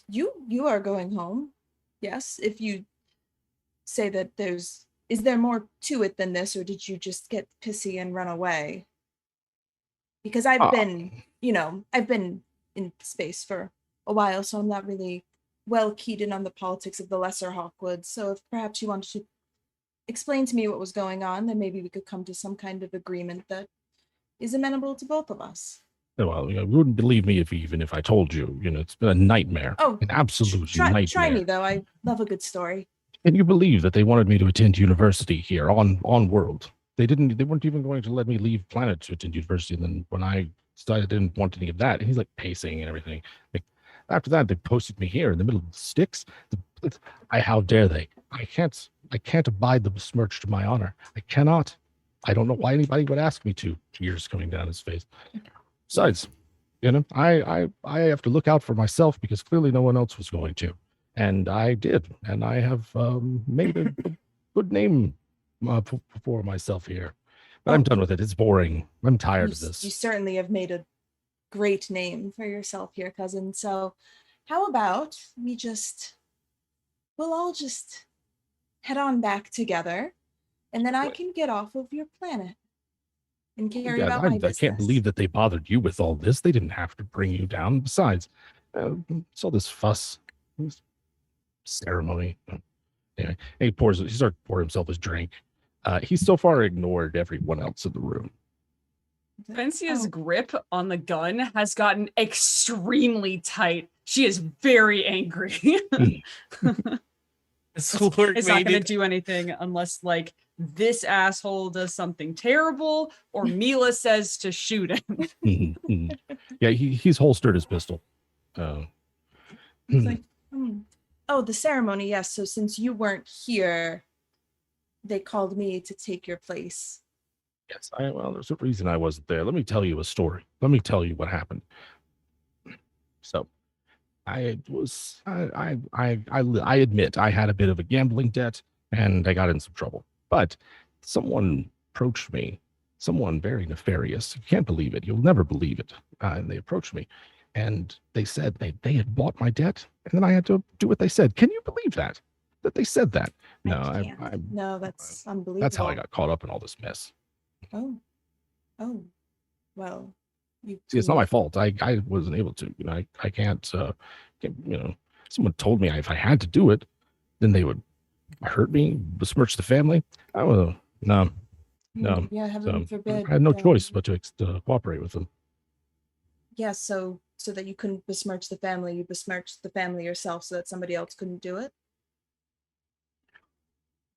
you are going home. Yes, if you say that is there more to it than this, or did you just get pissy and run away? Because I've Ah. been in space for a while, so I'm not really well keyed in on the politics of the lesser Hawkwood. So if perhaps you wanted to explain to me what was going on, then maybe we could come to some kind of agreement that is amenable to both of us. Well, you wouldn't believe me even if I told you. It's been a nightmare. Oh, An absolute Try nightmare. me though. I love a good story. Can you believe that they wanted me to attend university here on World? They weren't even going to let me leave planet to attend university. And then when I decided I didn't want any of that, and he's like pacing and everything. Like after that, they posted me here in the middle of the sticks. How dare they? I can't abide the besmirch to my honor. I cannot. I don't know why anybody would ask me to. Tears coming down his face. Besides, I have to look out for myself because clearly no one else was going to. And I did. And I have made a good name for myself here. But I'm done with it. It's boring. I'm tired of You this. certainly have made a great name for yourself here, cousin. So how about we'll all just head on back together, and then I Wait. can get off of your planet and carry Yeah, about my business. I can't believe that they bothered you with all this. They didn't have to bring you down. Besides, it's all this fuss, this ceremony. Anyway, he starts pouring himself his drink. He's so far ignored everyone else in the room. Vencia's Oh. grip on the gun has gotten extremely tight. She is very angry. Sorg It's not made going to it. do anything unless, like, this asshole does something terrible or Mila says to shoot him. Yeah, he's holstered his pistol. It's like, oh, the ceremony, yes. So since you weren't here, they called me to take your place. Yes, well, there's a reason I wasn't there. Let me tell you a story. Let me tell you what happened. So, I admit I had a bit of a gambling debt and I got in some trouble. But someone approached me, someone very nefarious. You can't believe it. You'll never believe it. And they approached me and they said they had bought my debt and then I had to do what they said. Can you believe that? That they said that? No, I can't. No, that's unbelievable. That's how I got caught up in all this mess. Oh, well, See, it's not my fault. I wasn't able to. I can't. Someone told me if I had to do it, then they would hurt me, besmirch the family. I was no. Yeah, heaven forbid. I had no choice but to cooperate with them. Yeah, so that you couldn't besmirch the family, you besmirched the family yourself, so that somebody else couldn't do it.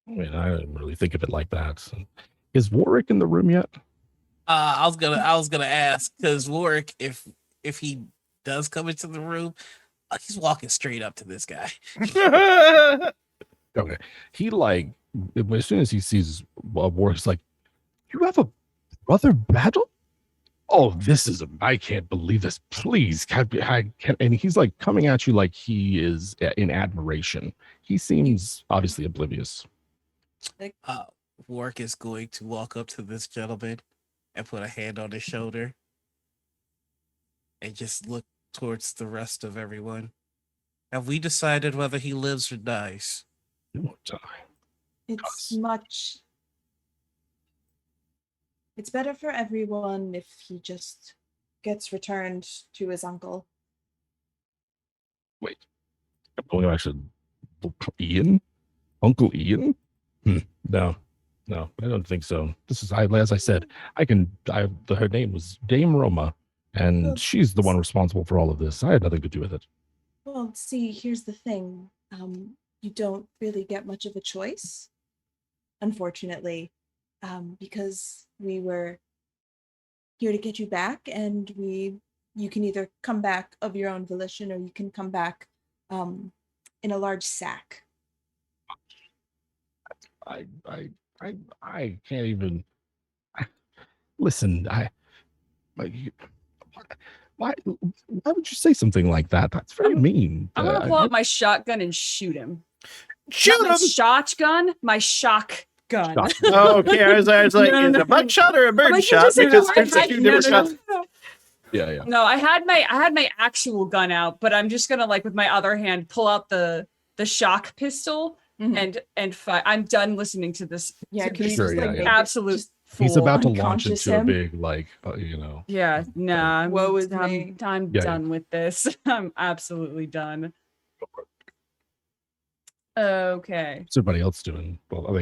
I mean, I didn't really think of it like that. So, is Warwick in the room yet? I was gonna ask, because Warwick, if he does come into the room, he's walking straight up to this guy. Okay. He as soon as he sees Warwick's like, you have a brother battle? Oh, I can't believe this. Please, and he's like coming at you like he is in admiration. He seems obviously oblivious. Warwick is going to walk up to this gentleman and put a hand on his shoulder and just look towards the rest of everyone. Have we decided whether he lives or dies? He won't die. It's better for everyone if he just gets returned to his uncle. Wait. Actually, Ian? Uncle Ian? No, I don't think so. This is, as I said, her name was Dame Roma, and she's the one responsible for all of this. I had nothing to do with it. Well, see, here's the thing. You don't really get much of a choice, unfortunately, because we were here to get you back, and you can either come back of your own volition, or you can come back in a large sack. I can't even listen. Why would you say something like that? That's very mean. I'm gonna pull out my shotgun and shoot him. Shoot Not my him! shotgun, my shock gun. Oh, okay, I was like, No, is no. it a buckshot or a bird Like, shot? Because there's a few different shots. Yeah. No, I had my actual gun out, but I'm just gonna, like, with my other hand pull out the shock pistol and fight. I'm done listening to this. Yeah, to this sure, yeah. absolute. He's about to launch unconscious into a him. big, Yeah, nah. Woe is me. I'm done with this. I'm absolutely done. Okay. What's everybody else doing? Well,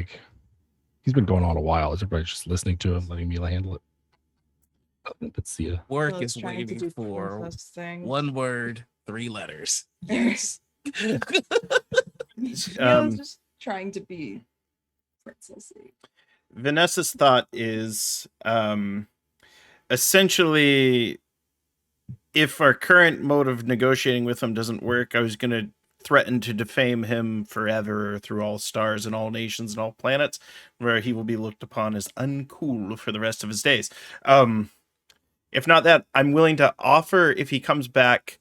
he's been going on a while. Is everybody just listening to him, letting Mila handle it? Let's see ya. Warwick is waiting for one word, 3 letters. Yes. Just trying to be princessy. Vanessa's thought is essentially, if our current mode of negotiating with him doesn't work, I was going to threaten to defame him forever through all stars and all nations and all planets, where he will be looked upon as uncool for the rest of his days. If not that, I'm willing to offer, if he comes back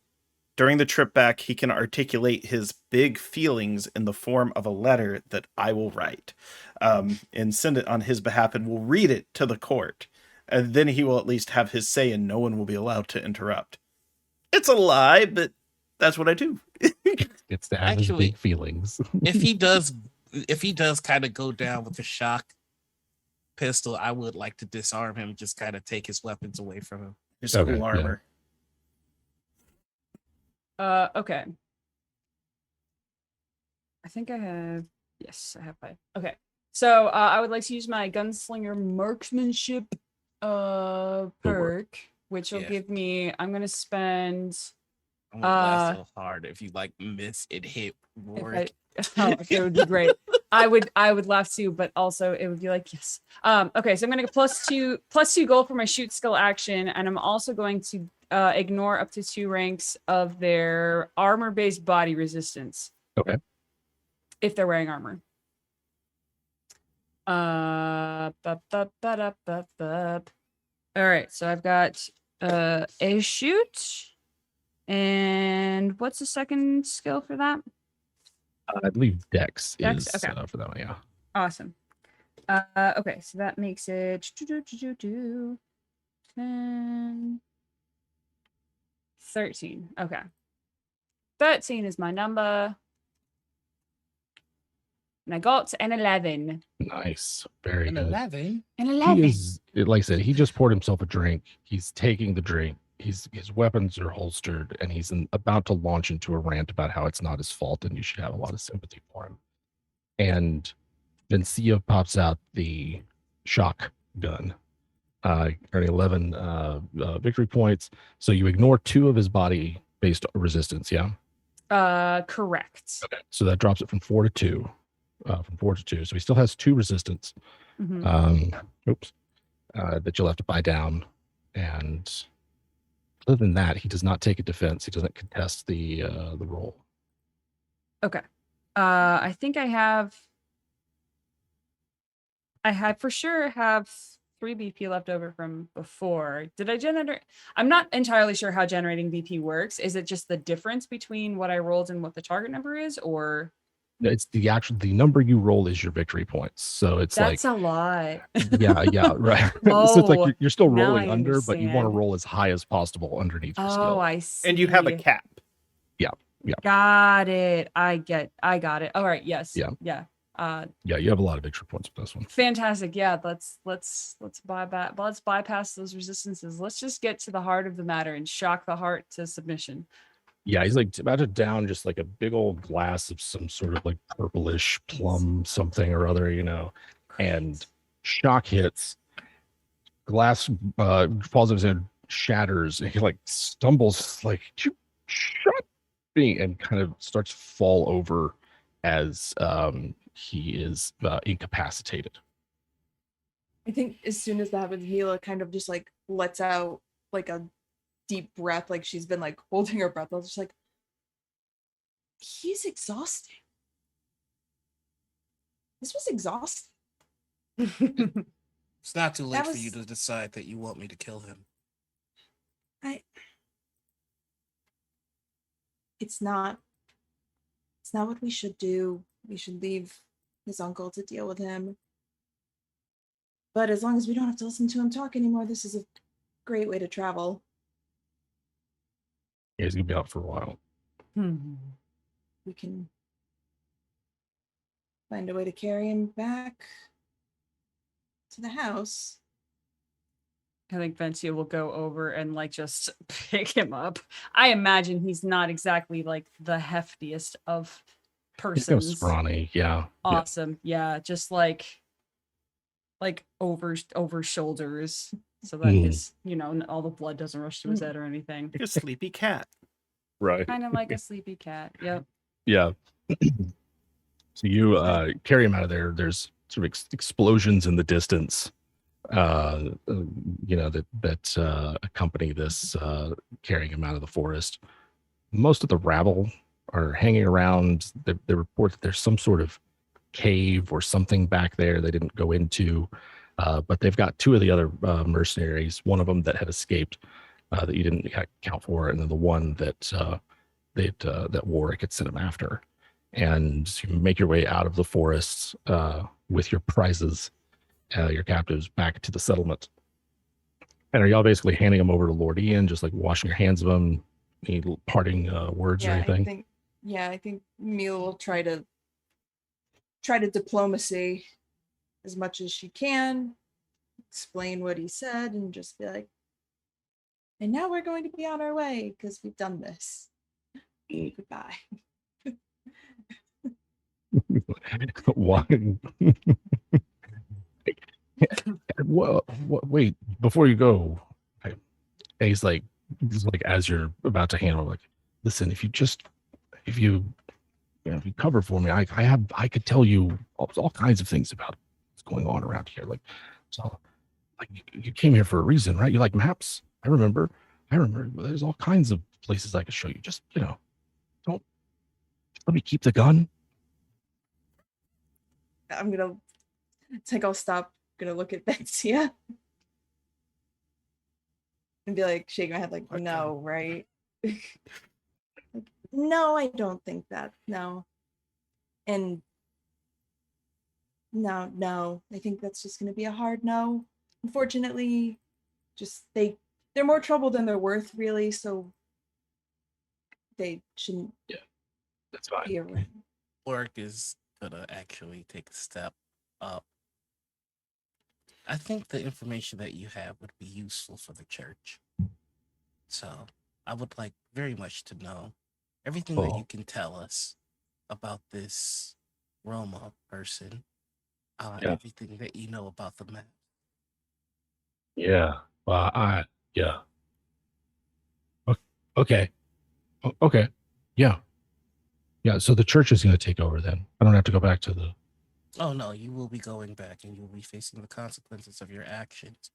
during the trip back, he can articulate his big feelings in the form of a letter that I will write and send it on his behalf, and we'll read it to the court. And then he will at least have his say and no one will be allowed to interrupt. It's a lie, but that's what I do. Gets to have his Actually, big feelings. if he does kind of go down with the shock pistol, I would like to disarm him, just kind of take his weapons away from him. His Okay, cool armor. Okay. I think I have. Yes, I have 5. Okay. So I would like to use my gunslinger marksmanship perk, which will Yeah. give me. I'm gonna spend. I'm gonna blast so hard if you like miss and hit Rorik. Oh, it would be great. I would laugh too, but also it would be like yes. Okay, so I'm gonna go +2 gold for my shoot skill action, and I'm also going to ignore up to 2 ranks of their armor-based body resistance. Okay. If they're wearing armor. All right, so I've got a shoot, and what's the second skill for that? I believe Dex Dex? is Okay. for that one. Yeah. Awesome. Okay, so that makes it 10, 13. Okay. 13 is my number. And I got an 11. Nice. Very An good. 11. An He 11. is, like I said, he just poured himself a drink. He's taking the drink. His weapons are holstered, and he's about to launch into a rant about how it's not his fault, and you should have a lot of sympathy for him. And Vencia pops out the shock gun, earning 11 victory points. So you ignore 2 of his body-based resistance. Yeah. Correct. Okay. So that drops it from 4 to 2. So he still has 2 resistance. Mhm. That you'll have to buy down. And other than that, he does not take a defense. He doesn't contest the roll. Okay. I think I for sure have 3 BP left over from before. Did I generate? I'm not entirely sure how generating BP works. Is it just the difference between what I rolled and what the target number is, or? It's the number you roll is your victory points. So it's That's like, a lot. yeah, right. So it's like Oh, you're still now rolling I under, but you want to understand. roll as high as possible underneath your Oh, skill. I see. And you have a cap. Got it. I got it. All right. Yes. Yeah. Yeah. Yeah, you have a lot of victory points with this one. Fantastic. Yeah. Let's bypass those resistances. Let's just get to the heart of the matter and shock the heart to submission. Yeah, he's like about to down just like a big old glass of some sort of like purplish plum something or other, and shock hits. Glass falls in his hand, shatters, and he like stumbles like shut me and kind of starts to fall over as he is incapacitated. I think as soon as that happens, Mila kind of just like lets out like a deep breath, like she's been like holding her breath. I was just like, he's exhausting. This was exhausting. It's not too late That for you was- to decide that you want me to kill him. It's not what we should do. We should leave his uncle to deal with him. But as long as we don't have to listen to him talk anymore, this is a great way to travel. Yeah, he's gonna be out for a while. We can find a way to carry him back to the house. I think Vencia will go over and like just pick him up. I imagine he's not exactly like the heftiest of He's kind of persons. scrawny. Yeah. Awesome. Yeah, just like over shoulders so that his, all the blood doesn't rush to his head or anything. Like a sleepy cat. Right. Kind of like a sleepy cat. Yep. Yeah. So you carry him out of there. There's sort of explosions in the distance, that accompany this carrying him out of the forest. Most of the rabble are hanging around. They report that there's some sort of cave or something back there they didn't go into, but they've got 2 of the other mercenaries. One of them that had escaped that you didn't account for, and then the one that that Warwick had sent him after. And you make your way out of the forest with your prizes, your captives, back to the settlement. And are y'all basically handing them over to Lord Ian, just like washing your hands of them, any parting words or Yeah, anything? I think Mila will try to diplomacy as much as she can, explain what he said, and just be like, and now we're going to be on our way because we've done this. Goodbye. Why? Well, wait, before you go, he's like, as you're about to hand over, like, listen, if you cover for me, I could tell you all kinds of things about what's going on around here. Like, so, like you came here for a reason, right? You like maps? I remember. There's all kinds of places I could show you. Just don't let me keep the gun. I'm gonna I'll stop, gonna look at Bexia and be like, shaking my head like, Okay. no, right? Like, no, I don't think that. No. And no, I think that's just gonna be a hard no. Unfortunately, just they're more trouble than they're worth, really, so they shouldn't That's fine. be around. Orc is gonna actually take a step up. I think the information that you have would be useful for the church. So I would like very much to know everything that you can tell us about this Roma person. Yeah. Everything that you know about the map. Yeah. Well, yeah. Okay. Okay. Yeah. Yeah. So the church is going to take over then. I don't have to go back to the. Oh no, you will be going back and you will be facing the consequences of your actions.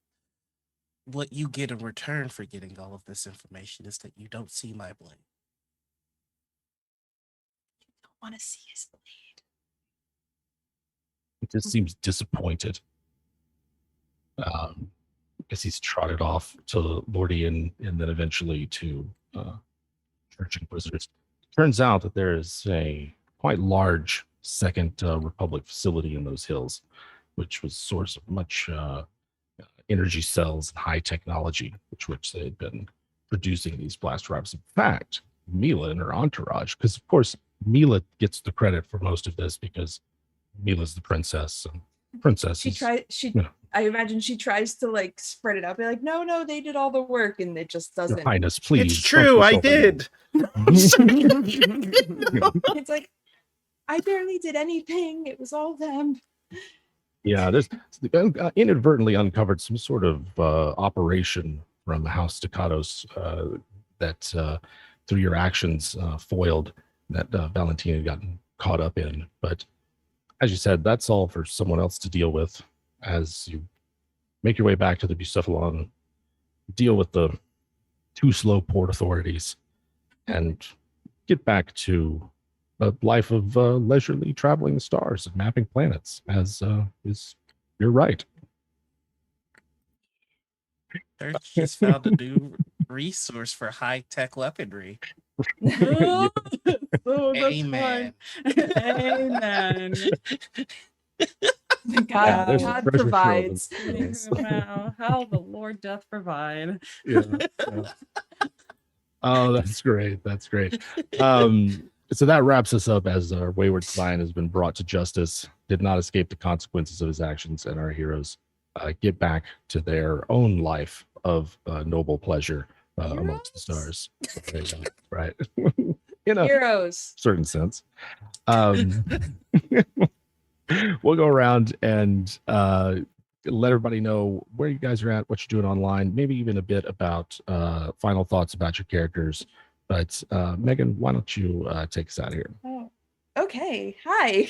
What you get in return for getting all of this information is that you don't see my blade. I want to see his blade. He just seems disappointed. Because he's trotted off to Lordy and then eventually to Church Inquisitors. Turns out that there is a quite large Second Republic facility in those hills, which was source of much energy cells and high technology, which they had been producing these blast rifles. In fact, Mila and her entourage, because of course Mila gets the credit for most of this because Mila's the princess and princesses. I imagine she tries to like spread it out, be like, no, they did all the work, and it just doesn't. Your Highness, please. It's true, I did. It's like, I barely did anything. It was all them. Yeah, there's inadvertently uncovered some sort of operation from House Staccatos that through your actions foiled that Valentina had gotten caught up in. But as you said, that's all for someone else to deal with as you make your way back to the Bucephalon, deal with the too slow port authorities, and get back to a life of leisurely traveling the stars and mapping planets, as is your right. Church just found a new resource for high-tech weaponry. Oh, that's Amen. fine. Amen. God, there's God some treasure provides. trove. Wow, how the Lord doth provide. Yeah. Oh, that's great. That's great. So that wraps us up as our wayward client has been brought to justice, did not escape the consequences of his actions, and our heroes get back to their own life of noble pleasure amongst the stars. Right. In a Heroes. certain sense. We'll go around and let everybody know where you guys are at, what you're doing online, maybe even a bit about final thoughts about your characters. But Megan, why don't you take us out of here? Oh, okay. Hi,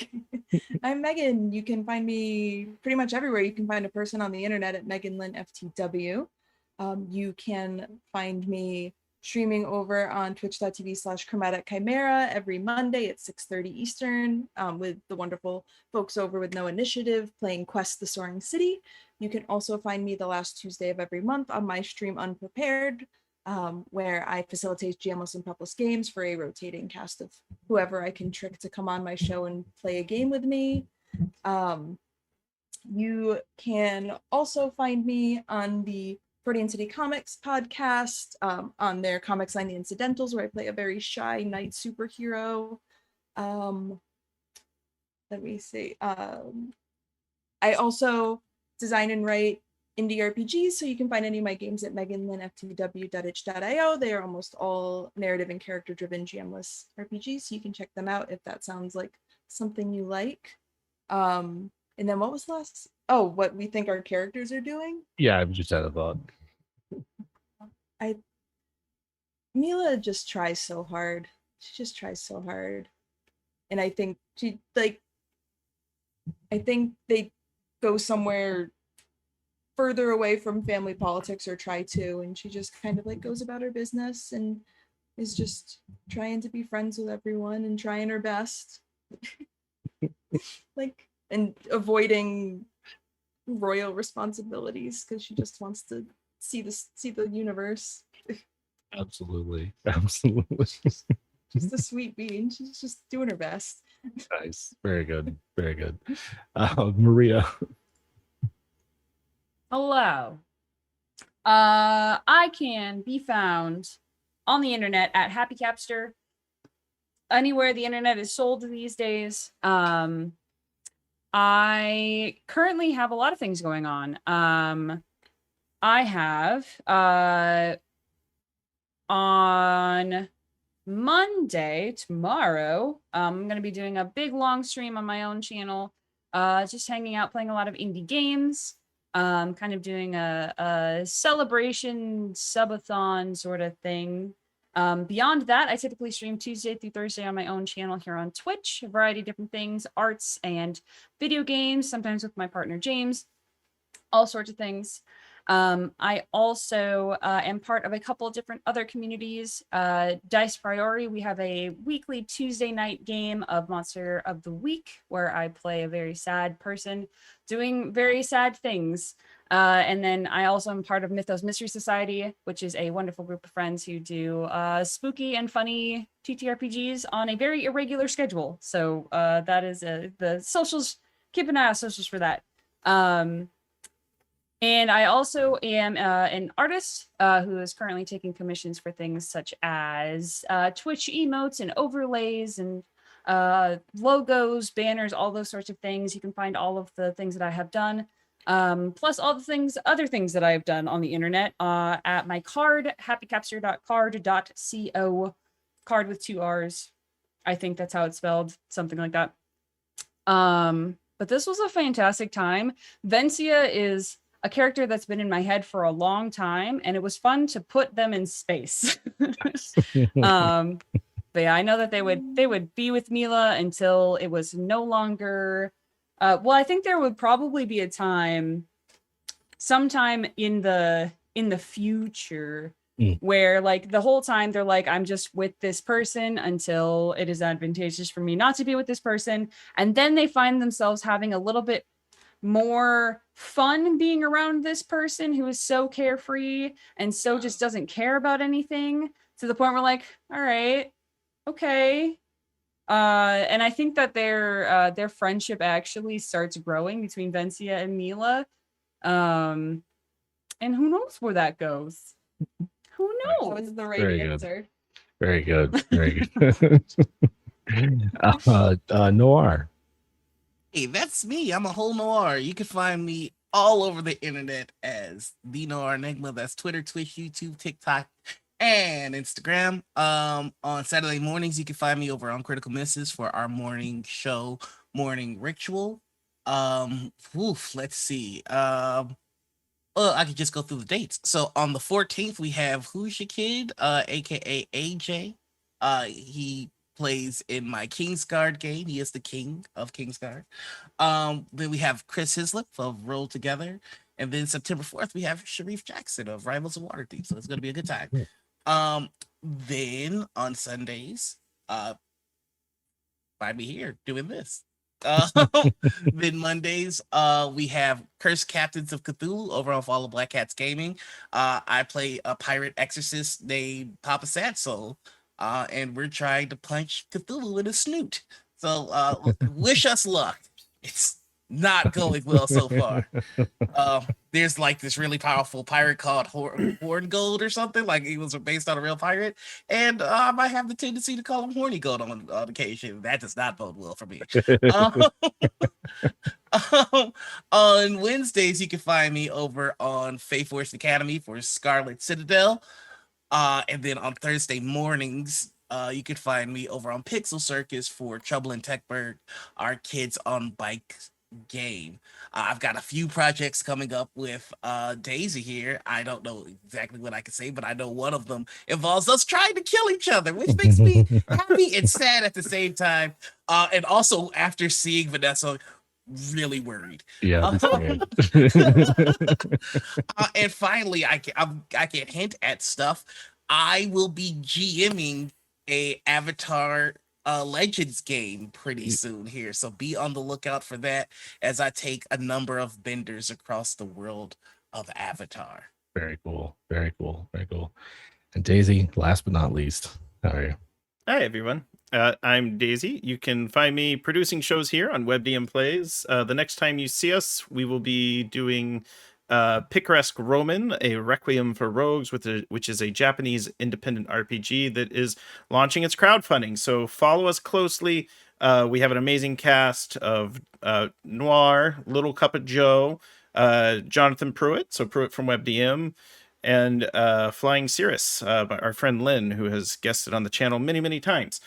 I'm Megan. You can find me pretty much everywhere. You can find a person on the internet at Megan Lynn FTW. You can find me streaming over on twitch.tv/chromatic chimera every Monday at 6:30 Eastern with the wonderful folks over with No Initiative playing Quest the Soaring City. You can also find me the last Tuesday of every month on my stream Unprepared, where I facilitate GMless and Pupless games for a rotating cast of whoever I can trick to come on my show and play a game with me. You can also find me on the Freudian City Comics podcast on their Comics Line The Incidentals, where I play a very shy knight superhero. Let me see. I also design and write indie RPGs, so you can find any of my games at meganlynnftw.itch.io. They are almost all narrative and character-driven GM-less RPGs, so you can check them out if that sounds like something you like. And then what was last? Oh, what we think our characters are doing? Yeah, I've just had a thought. Mila just tries so hard. She just tries so hard. And I think I think they go somewhere further away from family politics, or try to, and she just kind of like goes about her business and is just trying to be friends with everyone and trying her best. Like, and avoiding royal responsibilities because she just wants to see the universe. Absolutely. Just a sweet bean. She's just doing her best. Nice. Very good. Maria. Hello. I can be found on the internet at Happy Capster. Anywhere the internet is sold these days. I currently have a lot of things going on. I have on Monday, tomorrow, I'm going to be doing a big long stream on my own channel, just hanging out, playing a lot of indie games, kind of doing a celebration subathon sort of thing. Beyond that, I typically stream Tuesday through Thursday on my own channel here on Twitch, a variety of different things, arts and video games, sometimes with my partner James, all sorts of things. I also am part of a couple of different other communities. Dice Priori, we have a weekly Tuesday night game of Monster of the Week, where I play a very sad person doing very sad things. And then I also am part of Mythos Mystery Society, which is a wonderful group of friends who do spooky and funny TTRPGs on a very irregular schedule. So that is the socials. Keep an eye on socials for that. And I also am an artist who is currently taking commissions for things such as Twitch emotes and overlays and logos, banners, all those sorts of things. You can find all of the things that I have done, plus all the other things that I have done on the internet at my card, happycapster.card.co, card with 2 R's. I think that's how it's spelled, something like that. But this was a fantastic time. Vencia is a character that's been in my head for a long time, and it was fun to put them in space. But yeah, I know that they would be with Mila until it was no longer. Well, I think there would probably be a time, sometime in the future, where like the whole time they're like, I'm just with this person until it is advantageous for me not to be with this person, and then they find themselves having a little bit more fun being around this person who is so carefree and so just doesn't care about anything, to the point where like, all right, okay. And I think that their friendship actually starts growing between Vencia and Mila. And who knows where that goes? Who knows? That was the right Very good. answer. Very good. Noir. Hey, that's me. I'm a whole noir. You can find me all over the internet as the Noir Enigma. That's Twitter, Twitch, YouTube, TikTok, and Instagram. On Saturday mornings, you can find me over on Critical Misses for our morning show, Morning Ritual. Let's see. Well, I could just go through the dates. So on the 14th, we have Who's Your Kid, aka AJ. He plays in my Kingsguard game. He is the king of Kingsguard. Then we have Chris Hislop of Roll Together. And then September 4th, we have Sharif Jackson of Rivals of Waterdeep. So it's going to be a good time. Then on Sundays, find me here doing this. Then Mondays, we have Cursed Captains of Cthulhu over on Follow Black Cats Gaming. I play a pirate exorcist named Papa Sad Soul. And we're trying to punch Cthulhu in the snoot. So wish us luck. It's Not going well so far. There's like this really powerful pirate called Horn Gold or something. Like he was based on a real pirate, and I might have the tendency to call him Horny Gold on occasion. That does not bode well for me. Um, on Wednesdays, you can find me over on Faith Force Academy for Scarlet Citadel. And then on Thursday mornings, you could find me over on Pixel Circus for Trouble in Techburg, our Kids on Bike game. I've got a few projects coming up with Daisy here. I don't know exactly what I can say, but I know one of them involves us trying to kill each other, which makes me happy and sad at the same time. And also, after seeing Vanessa, really worried. Yeah. And finally, I can hint at stuff. I will be GMing a Avatar Legends game pretty soon here, so be on the lookout for that as I take a number of benders across the world of Avatar. Very cool. Very cool. Very cool. And Daisy, last but not least, how are you? Hi, everyone. I'm Daisy. You can find me producing shows here on WebDM Plays. The next time you see us, we will be doing Picaresque Roman, a Requiem for Rogues, which is a Japanese independent RPG that is launching its crowdfunding. So follow us closely. We have an amazing cast of Noir, Little Cup of Joe, Jonathan Pruitt, so Pruitt from WebDM, and Flying Cirrus, by our friend Lynn, who has guested on the channel many, many times.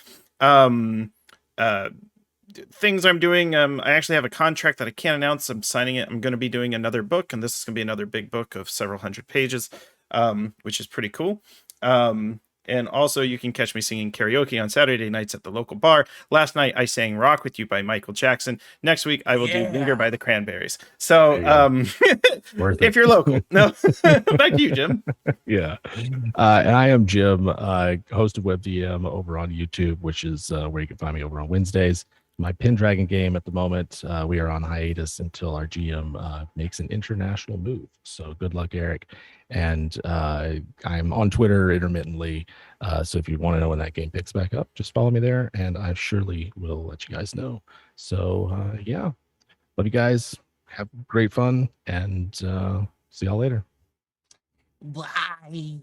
Things I'm doing, I actually have a contract that I can't announce. I'm signing it. I'm going to be doing another book, and this is going to be another big book of several hundred pages, which is pretty cool. And also, you can catch me singing karaoke on Saturday nights at the local bar. Last night, I sang Rock With You by Michael Jackson. Next week, I will do Linger by the Cranberries. So, if you're local. No, back to you, Jim. Yeah. And I am Jim, host of WebDM over on YouTube, which is where you can find me over on Wednesdays. My Pendragon game at the moment, we are on hiatus until our GM makes an international move. So good luck, Eric. And I'm on Twitter intermittently. So if you want to know when that game picks back up, just follow me there and I surely will let you guys know. So yeah, love you guys. Have great fun and see y'all later. Bye.